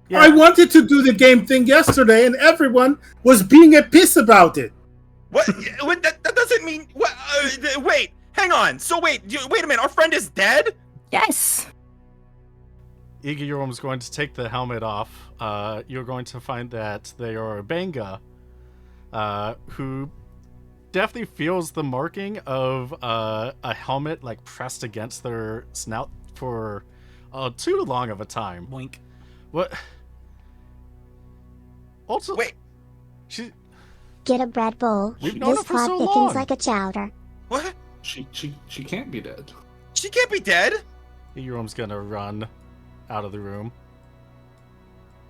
Yeah. I wanted to do the game thing yesterday, and everyone was being a piss about it. What? that doesn't mean. What? Wait, hang on. So wait a minute. Our friend is dead? Yes. Iggyurum's going to take the helmet off. You're going to find that they are a Benga, who definitely feels the marking of a helmet like pressed against their snout for too long of a time. Boink. What? Also, wait. Get a bread bowl. We've known This her for pot so thickens long. like a chowder. What? She can't be dead. She can't be dead. Iggurum's gonna run out of the room.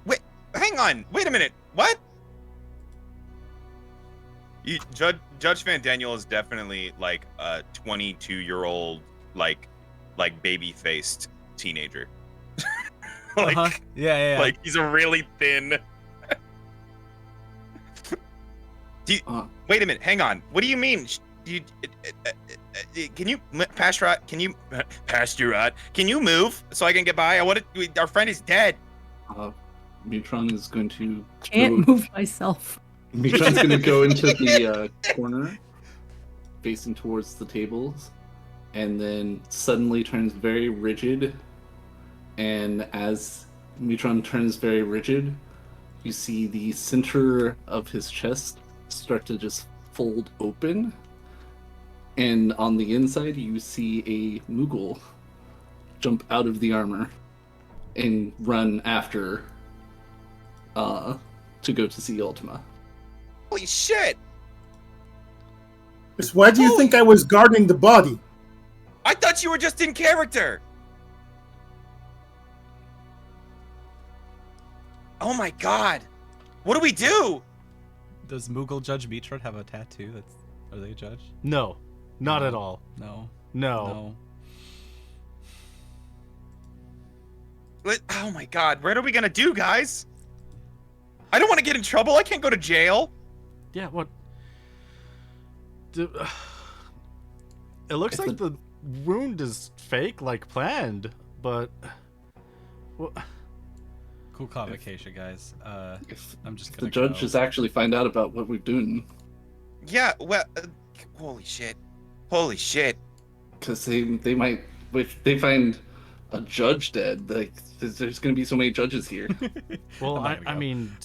Wait, hang on. Wait a minute. What? Judge Fandaniel is definitely like a 22-year-old, like baby-faced teenager. Yeah. Like he's a really thin. Wait a minute. Hang on. What do you mean? Can you Pasturat? Can you move so I can get by? Our friend is dead. Mutron is going to Can't move myself. Mutron's going to go into the corner, facing towards the tables, and then suddenly turns very rigid. And as Mutron turns very rigid, you see the center of his chest start to just fold open. And on the inside, you see a Moogle jump out of the armor and run after to go to see Ultima. Holy shit! Why do you think I was guarding the body? I thought you were just in character. Oh my god. What do we do? Does Moogle Judge Mitron have a tattoo? Are they a judge? No, not at all. No. No. Oh my god, what are we gonna do, guys? I don't want to get in trouble. I can't go to jail. Yeah, what? It looks like the wound is fake, like planned, but... Well, cool convocation, guys. I'm just The gonna judges actually find out about what we're doing. Yeah, well, holy shit. Holy shit. Because they might, if they find a judge dead, like, there's going to be so many judges here. well, I mean,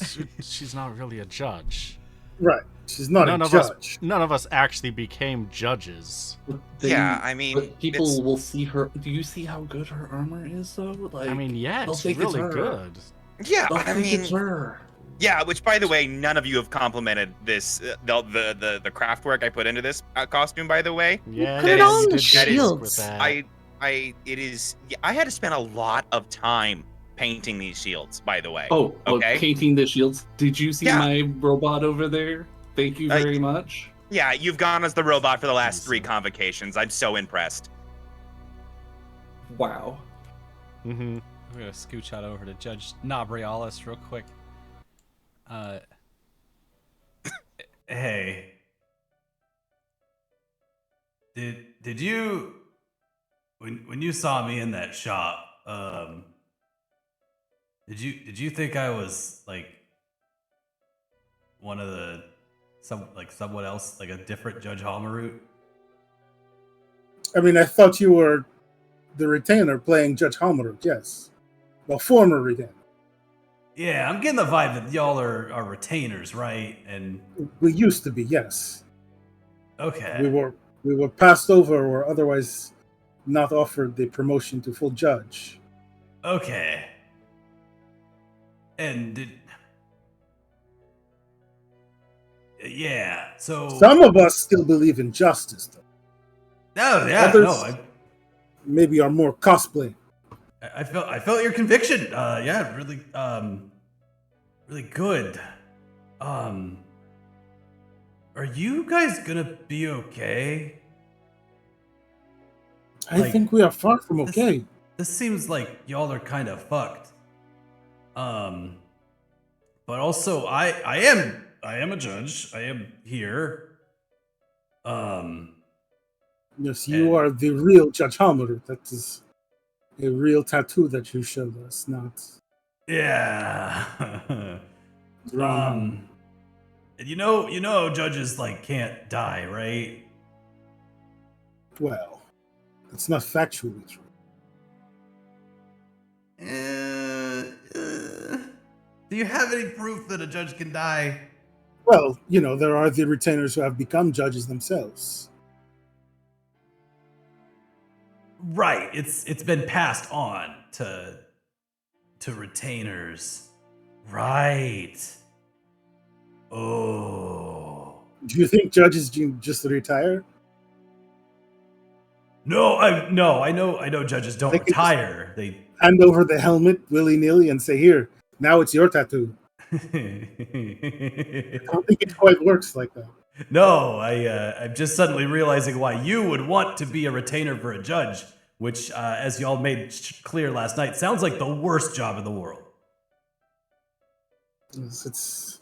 she's not really a judge. Right. She's not a judge. None of us actually became judges. Yeah, I mean, but people will see her. Do you see how good her armor is, though? Like, I mean, yeah, it's think really it's her. good. Yeah, They'll I think mean, it's her. yeah. Which, by the way, none of you have complimented this the craft work I put into this costume. By the way, Yeah, Put it you on the did good shields. with that. I had to spend a lot of time painting these shields. By the way, Oh, okay. painting the shields. Did you see Yeah. my robot over there? Thank you very much. Yeah, you've gone as the robot for the last 3 convocations. I'm so impressed. Wow. Mm-hmm. We're gonna scooch out over to Judge Nabrialis real quick. Hey. Did you when you saw me in that shop, did you think I was like one of the someone else, like a different Judge Halmarut? I mean, I thought you were the retainer playing Judge Halmarut, yes. Well, former retainer. Yeah, I'm getting the vibe that y'all are retainers, right? And We used to be, yes. okay. We were passed over or otherwise not offered the promotion to full judge. Okay. And yeah, so Some of us still believe in justice, though. no, yeah, Others no, maybe are more cosplay. I felt your conviction. Yeah, really, really good. Are you guys gonna be okay? I think we are far from okay. This seems like y'all are kind of fucked. But also I am a judge. I am here. Yes, you are the real Judge Halmarut. That is a real tattoo that you showed us, not Yeah. wrong. And you know judges like can't die, right? Well, it's not factually true. Do you have any proof that a judge can die? Well, you know, there are the retainers who have become judges themselves. Right. It's been passed on to retainers. Right. Oh. Do you think judges just retire? No, I know judges don't They can just- retire. They Hand over the helmet willy-nilly and say, here, now it's your tattoo. I don't think it quite works like that. No, I'm just suddenly realizing why you would want to be a retainer for a judge, which, as y'all made clear last night, sounds like the worst job in the world. It's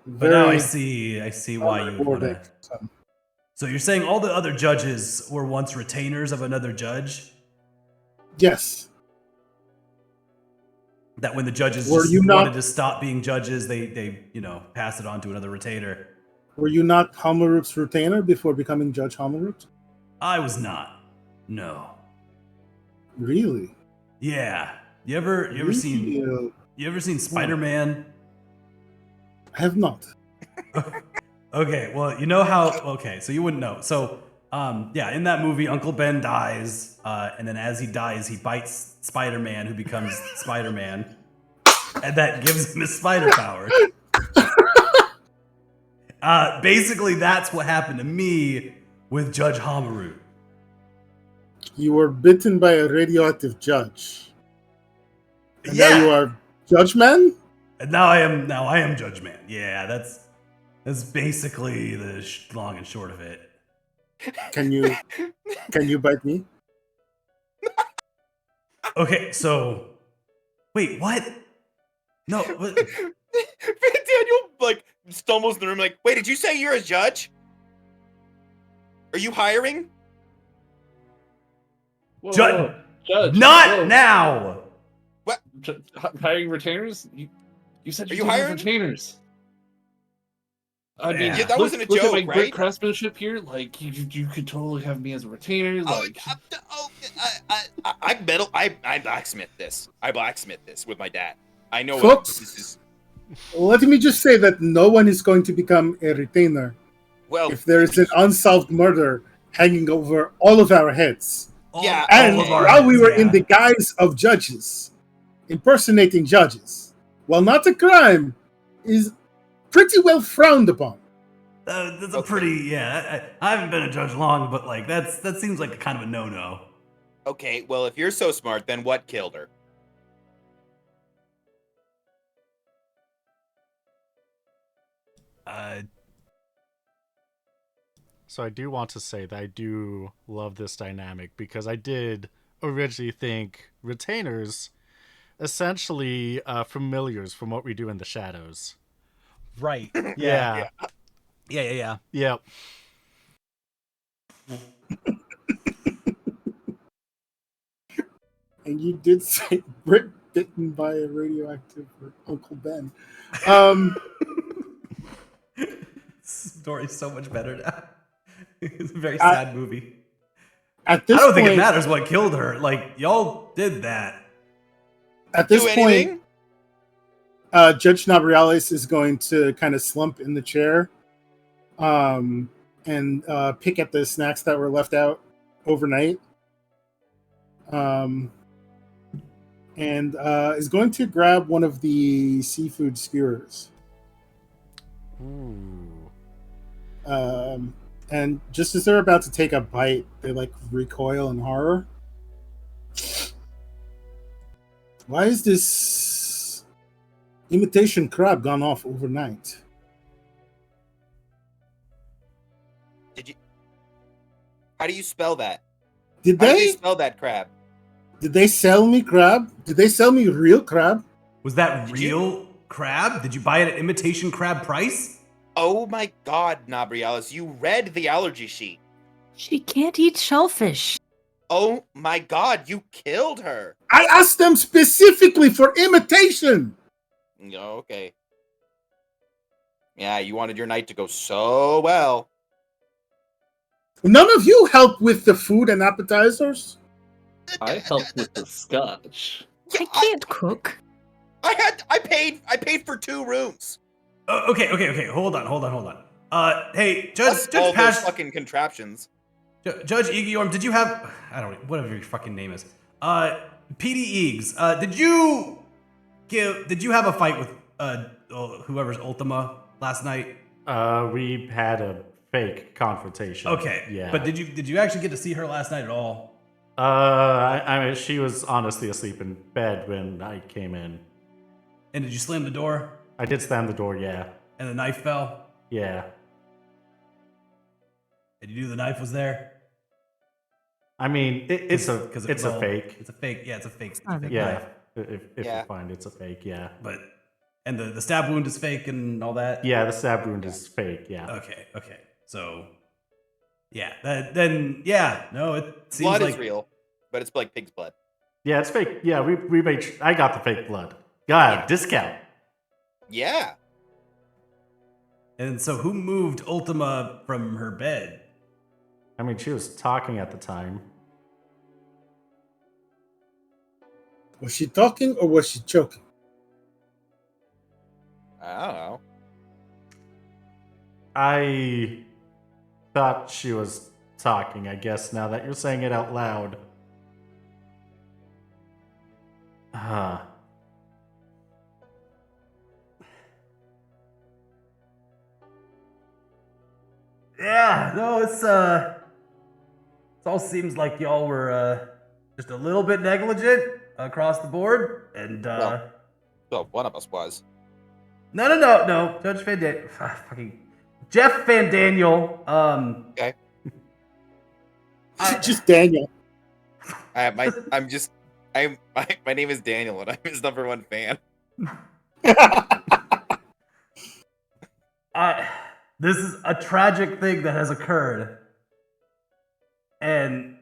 But now I very see why you would want to. so. So you're saying all the other judges were once retainers of another judge? Yes. That when the judges Were just you not- wanted to stop being judges, they pass it on to another retainer. Were you not Halmarut's retainer before becoming Judge Halmarut? I was not. No. Really? Yeah. You ever seen Spider-Man? I have not. Okay, well, you know how. Okay, so you wouldn't know. So, yeah, in that movie, Uncle Ben dies, and then as he dies, he bites Spider-Man, who becomes Spider-Man, and that gives him his spider power. Basically, that's what happened to me with Judge Hamaru. You were bitten by a radioactive judge. And Yeah. now you are Judge Man? And now I am Judge Man. Yeah, that's basically the long and short of it. Can you bite me? Okay, so wait, what? No, what? Daniel like stumbles in the room like, wait, did you say you're a judge? Are you hiring? Whoa, Judge, whoa, Judge, not whoa. now. Hiring retainers? You said Are you you didn't have hiring? retainers. I mean, Yeah, that wasn't a look joke, at my right? great craftsmanship here. Like, you could totally have me as a retainer. Like, I metal. I blacksmith this. I blacksmith this with my dad. I know Folks, this is. let me just say that no one is going to become a retainer Well, if there is an unsolved murder hanging over all of our heads. yeah, And all of our while we heads, were yeah. in the guise of judges, impersonating judges, while not a crime, is pretty well frowned upon. That's a pretty, yeah. I haven't been a judge long, but like that seems like a kind of a no-no. Okay, well, if you're so smart, then what killed her? So I do want to say that I do love this dynamic because I did originally think retainers essentially familiars from what we do in the shadows. Right. Yeah. Yeah. Yep. And you did say Brick bitten by a radioactive Uncle Ben. Story's so much better now. It's a very sad movie. At this I don't point, think it matters what killed her. Like, y'all did that. At this Do point, anything? Judge Nabriales is going to kind of slump in the chair and pick at the snacks that were left out overnight. And is going to grab one of the seafood skewers. Ooh. And just as they're about to take a bite, they like recoil in horror. Why is this imitation crab gone off overnight? How do you spell that? Did How do they they? spell that crab? Did they sell me crab? Did they sell me real crab? Was that real crab? Did you buy it at imitation crab price? Oh my God, Nabrialis, you read the allergy sheet. She can't eat shellfish. Oh my God, you killed her. I asked them specifically for imitation. Oh, okay. Yeah, you wanted your night to go so well. None of you help with the food and appetizers? I helped with the scotch. I can't cook. I paid for 2 rooms. Okay. Hold on. Hey, Plus Judge all those Pash, fucking contraptions. Judge Egiorm, did you have? I don't know, whatever your fucking name is. PD Eags, did you have a fight with whoever's Ultima last night? We had a fake confrontation. Okay. Yeah. But did you actually get to see her last night at all? I mean, she was honestly asleep in bed when I came in. And did you slam the door? I did slam the door, yeah. And the knife fell? Yeah. And you knew the knife was there? I mean, it's a fake. It's a fake. Yeah, it's a fake. Yeah. Knife. If you find it's a fake, yeah. And the stab wound is fake and all that? Yeah, the stab wound is fake, yeah. Okay. So, yeah. No, it seems Blood like... is real, but it's like pig's blood. Yeah, it's fake. Yeah, we made... I got the fake blood. God, discount. Yeah. And so who moved Ultima from her bed? I mean, she was talking at the time. Was she talking or was she choking? I don't know. I thought she was talking, I guess, now that you're saying it out loud. Yeah, no, it all seems like y'all were just a little bit negligent across the board, and Well, one of us was. no, Judge Van Daniel, fucking Jeff Van Daniel. Okay. Just Daniel. My name is Daniel, and I'm his #1 fan. This is a tragic thing that has occurred, and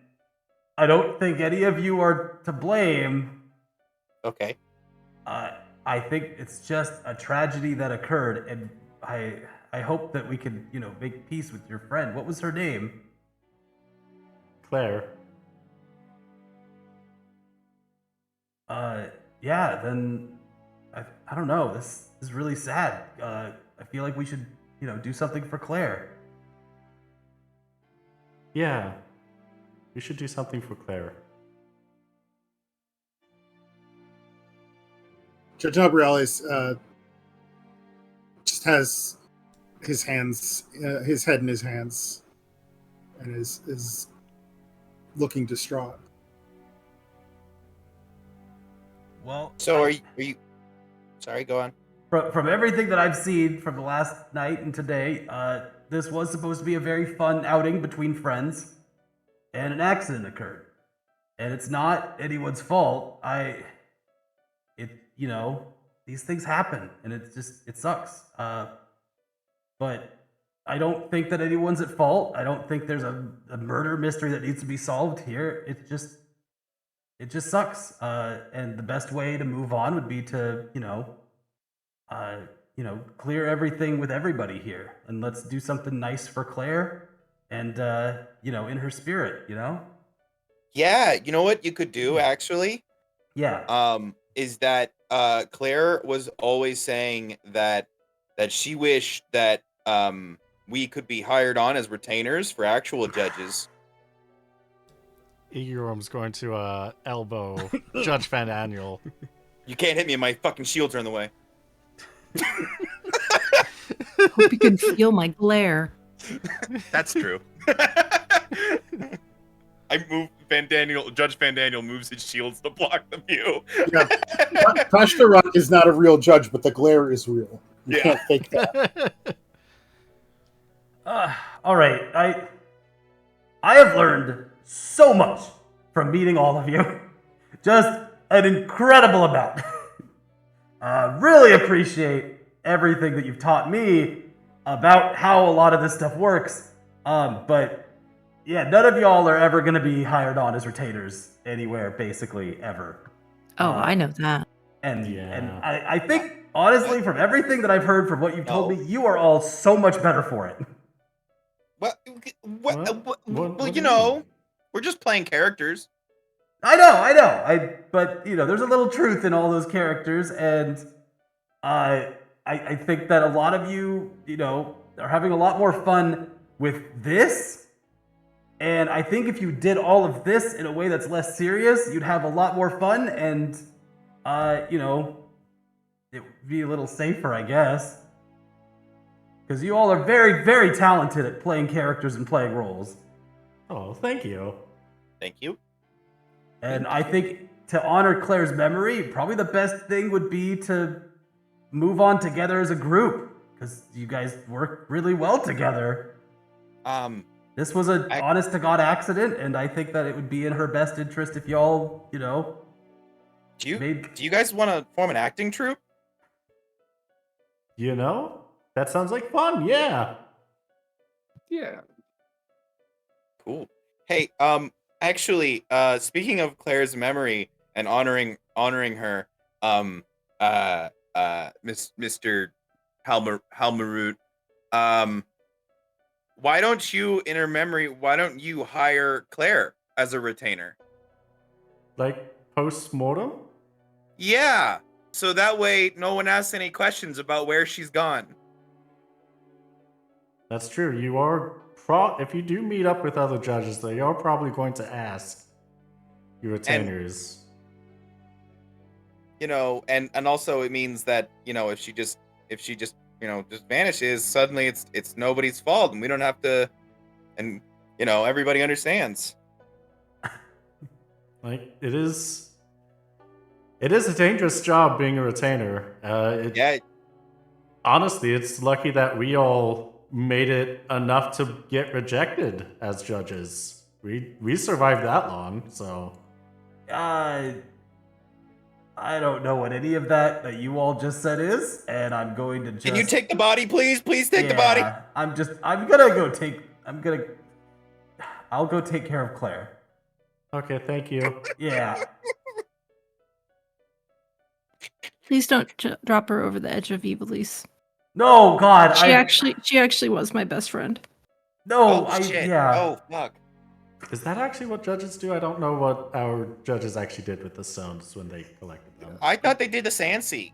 I don't think any of you are to blame. Okay. I think it's just a tragedy that occurred, and I hope that we can, make peace with your friend. What was her name? Claire. Yeah, then I don't know. This is really sad. I feel like we should, do something for Claire. Yeah. We should do something for Claire. Judge Abrales just has his hands, his head in his hands, and is looking distraught. Well, So are you? Sorry, go on. From everything that I've seen from the last night and today, this was supposed to be a very fun outing between friends, and an accident occurred. And it's not anyone's fault. These things happen, and it sucks. But I don't think that anyone's at fault. I don't think there's a murder mystery that needs to be solved here. It just sucks. And the best way to move on would be to, clear everything with everybody here, and let's do something nice for Claire, and in her spirit, Yeah, you know what you could do actually? Yeah. Is that Claire was always saying that she wished that we could be hired on as retainers for actual judges. Igorum's going to elbow Judge Van Daniel. You can't hit me, my fucking shields are in the way. Hope you can feel my glare. That's true. Judge Van Daniel moves his shields to block the view. Yeah. Kashtarak is not a real judge, but the glare is real. You can't fake that. All right. I have learned so much from meeting all of you. Just an incredible amount. Really appreciate everything that you've taught me about how a lot of this stuff works. But yeah, none of y'all are ever going to be hired on as retainers anywhere, basically, ever. Oh, I know that. And I think, honestly, from everything that I've heard from what you've told me, you are all so much better for it. Well, we're just playing characters. I know. But there's a little truth in all those characters, and I think that a lot of you, are having a lot more fun with this. And I think if you did all of this in a way that's less serious, you'd have a lot more fun, and it would be a little safer, I guess. Because you all are very, very talented at playing characters and playing roles. Oh, thank you. Thank you. And I think to honor Claire's memory, probably the best thing would be to move on together as a group, because you guys work really well together. This was an honest-to-God accident, and I think that it would be in her best interest if y'all, Do you guys want to form an acting troupe? That sounds like fun, yeah. Yeah. Cool. Hey, actually, speaking of Claire's memory and honoring her, Mr. Halmarut, why don't you, in her memory, hire Claire as a retainer? Like post-mortem? Yeah, so that way no one asks any questions about where she's gone. That's true. You are if you do meet up with other judges, they are probably going to ask your retainers. And also it means that, if she just just vanishes, suddenly it's nobody's fault, and we don't have to, and everybody understands. Like it is a dangerous job being a retainer. Yeah. Honestly, it's lucky that we all made it enough to get rejected as judges. We survived that long, so. I don't know what any of that you all just said is, and I'm going to just. Can you take the body, please? Please take the body. I'll go take care of Claire. Okay, thank you. Yeah. Please don't drop her over the edge of Evilise. No, God. She actually was my best friend. No, shit. yeah. Oh, fuck. Is that actually what judges do? I don't know what our judges actually did with the stones when they collected them. I thought they did the Sansi.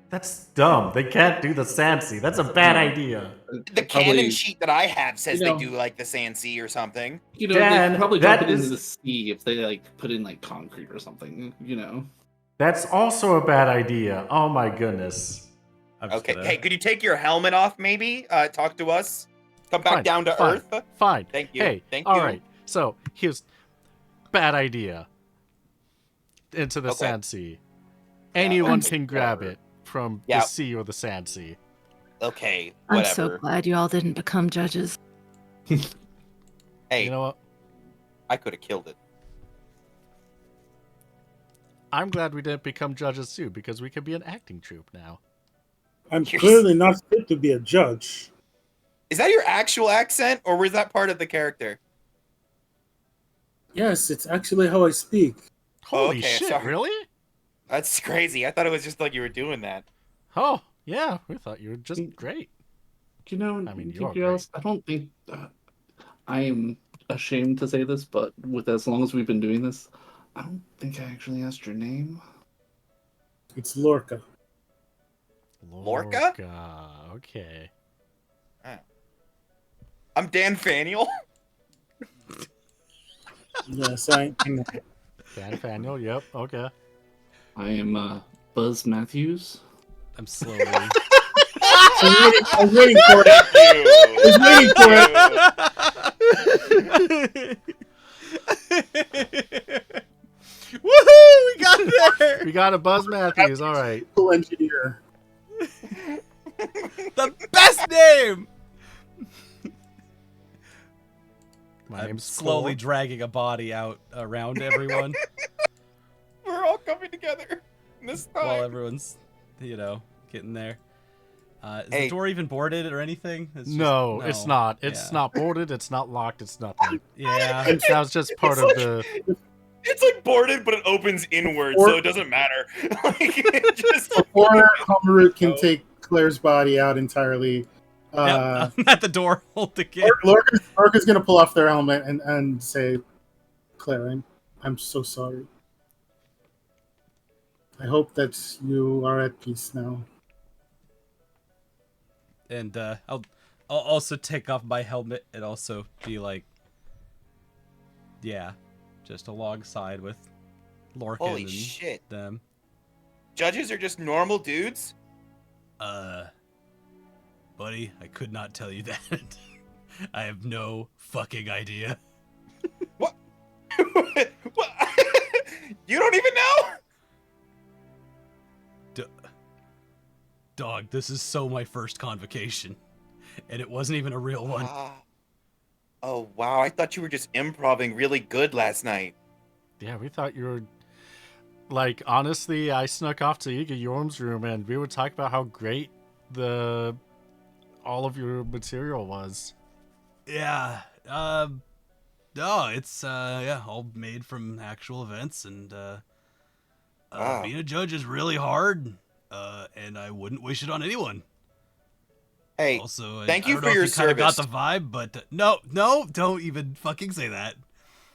That's dumb. They can't do the Sansi. That's a bad idea. The canon sheet that I have says they do like the Sansi or something. They could probably drop it into the sea if they put in concrete or something. That's also a bad idea. Oh my goodness. Okay. Hey, could you take your helmet off? Maybe talk to us. Come back down to earth. Fine. Thank you. Hey, thank you. All right. So here's bad idea. Into the Sansi. Anyone can grab it from the sea or the Sansi. Okay. I'm so glad you all didn't become judges. Hey, you know what? I could have killed it. I'm glad we didn't become judges too, because we could be an acting troupe now. I'm clearly not fit to be a judge. Is that your actual accent, or was that part of the character? Yes, it's actually how I speak. Holy shit, sorry. Really? That's crazy. I thought it was just like you were doing that. Oh, yeah. We thought you were just great. I don't think I am ashamed to say this, but as long as we've been doing this, I don't think I actually asked your name. It's Lorca. Lorca? Okay. I'm Dan Faniel. Yes, I am. Dan Faniel, yep, okay. I am Buzz Matthews. I'm slowly. I was waiting for it. Woohoo! We got there. We got a Buzz Matthews. All right. Cool engineer. The best name. My name's slowly Cole. dragging a body out around everyone. We're all coming together this time. While everyone's, getting there. Is the door even boarded or anything? No, it's not. It's not boarded. It's not locked. It's nothing. Yeah. That was just part of the... It's like boarded, but it opens inward, so it doesn't matter. Before Homerut can take Claire's body out entirely, I'm at the door holding it. Lorca's going to pull off their helmet and say, Claire, I'm so sorry. I hope that you are at peace now. And I'll also take off my helmet and also be like, just alongside with Lorcan Holy and shit. them. Judges are just normal dudes? Buddy, I could not tell you that. I have no fucking idea. What? What? You don't even know? Dog, this is so my first convocation. And it wasn't even a real one. Oh, wow. I thought you were just improvising really good last night. Yeah, we thought you were... Like, honestly, I snuck off to Iga Yorm's room and we would talk about how great all of your material was. Yeah. No, it's, all made from actual events, and, being a judge is really hard, and I wouldn't wish it on anyone. Hey, also, thank you for your your service. Got the vibe, but no, don't even fucking say that.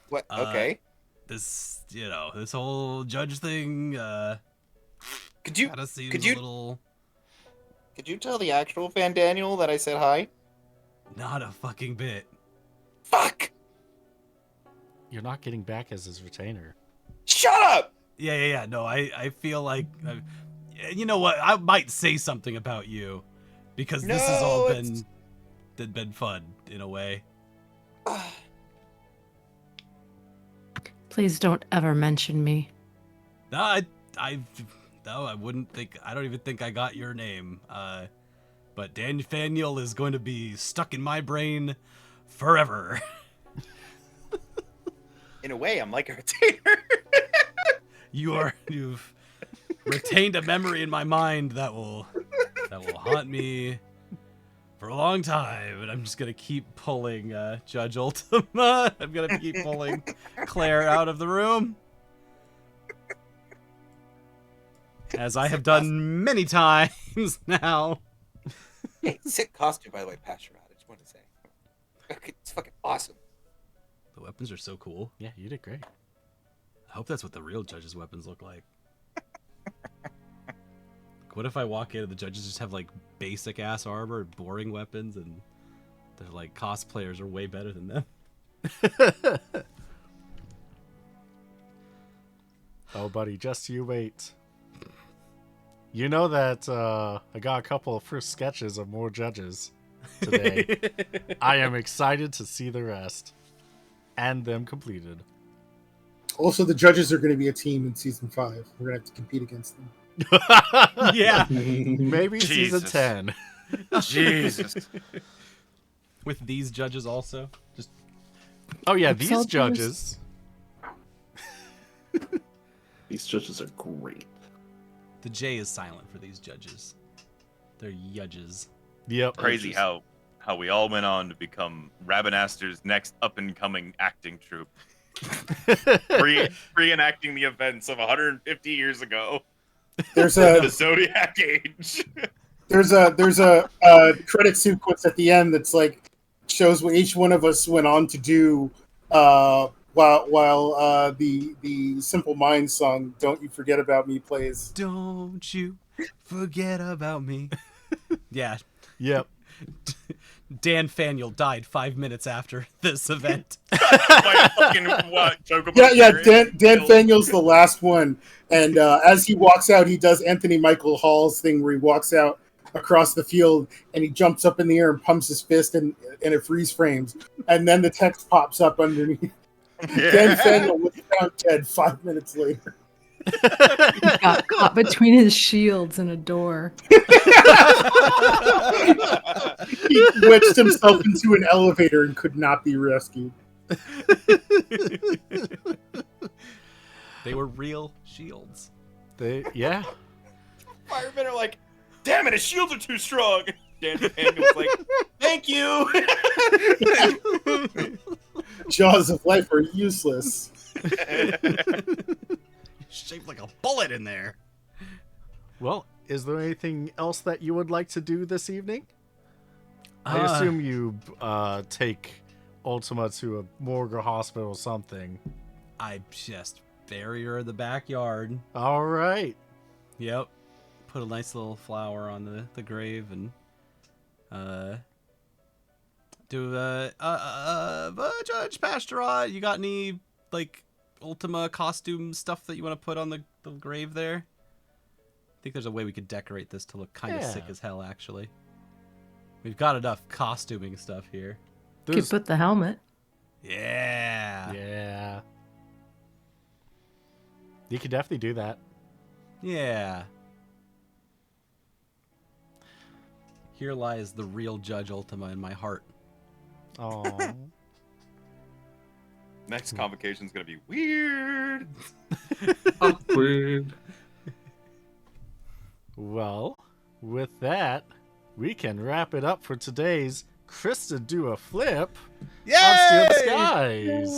What? Okay. This whole judge thing, could you tell the actual Fan Daniel that I said hi? Not a fucking bit. Fuck! You're not getting back as his retainer. Shut up! Yeah. No, I feel like you know what? I might say something about you because this has all been fun in a way. Please don't ever mention me. No, I wouldn't think. I don't even think I got your name. But Nathaniel is going to be stuck in my brain forever. In a way, I'm like a retainer. You've retained a memory in my mind that will haunt me for a long time, and I'm just gonna keep pulling Judge Ultima. I'm gonna keep pulling Claire out of the room, as I have done many times now. Hey, sick costume, by the way, Pastor Rod. I just wanted to say. It's fucking awesome. The weapons are so cool. Yeah, you did great. I hope that's what the real judge's weapons look like. What if I walk in and the judges just have like basic ass armor, boring weapons, and they're like cosplayers are way better than them? Oh, buddy, just you wait. You know that I got a couple of first sketches of more judges today. I am excited to see the rest. And them completed. Also, the judges are going to be a team in season 5. We're going to have to compete against them. Yeah. Maybe Jesus. season 10. Jesus. With these judges also? Just Oh, yeah, these Soldiers. judges. These judges are great. the J is silent for these judges. They're yudges. Yep. Crazy how we all went on to become Rabinaster's next up-and-coming acting troupe. Reenacting the events of 150 years ago. There's The a Zodiac Age. there's a credit sequence at the end that's like shows what each one of us went on to do while the Simple Minds song "Don't You Forget About Me" plays. Don't you forget about me. Yeah. Yep. Dan Faniel died 5 minutes after this event. My fucking joke about Yeah. Karen. Dan Faniel's the last one, and as he walks out, he does Anthony Michael Hall's thing where he walks out across the field and he jumps up in the air and pumps his fist and it freeze frames, and then the text pops up underneath. Dan Faniel was found dead 5 minutes later. He got caught between his shields and a door. He wedged himself into an elevator and could not be rescued. They were real shields. Yeah. Firemen are like, damn it, his shields are too strong. Dan Daniel's like, thank you. Jaws of life are useless. Shaped like a bullet in there. Well, is there anything else that you would like to do this evening? I assume you take Ultima to a morgue or hospital or something. I just bury her in the backyard. All right. Yep. Put a nice little flower on the grave and do Judge Pastorot, you got any like Ultima costume stuff that you want to put on the grave there? I think there's a way we could decorate this to look kind of sick as hell, actually. We've got enough costuming stuff here. Could put the helmet. Yeah. Yeah. You could definitely do that. Yeah. Here lies the real Judge Ultima in my heart. Oh. Next convocation's gonna be weird. Awkward. Well, with that, we can wrap it up for today's Crysta Do a Flip on Steel Skies.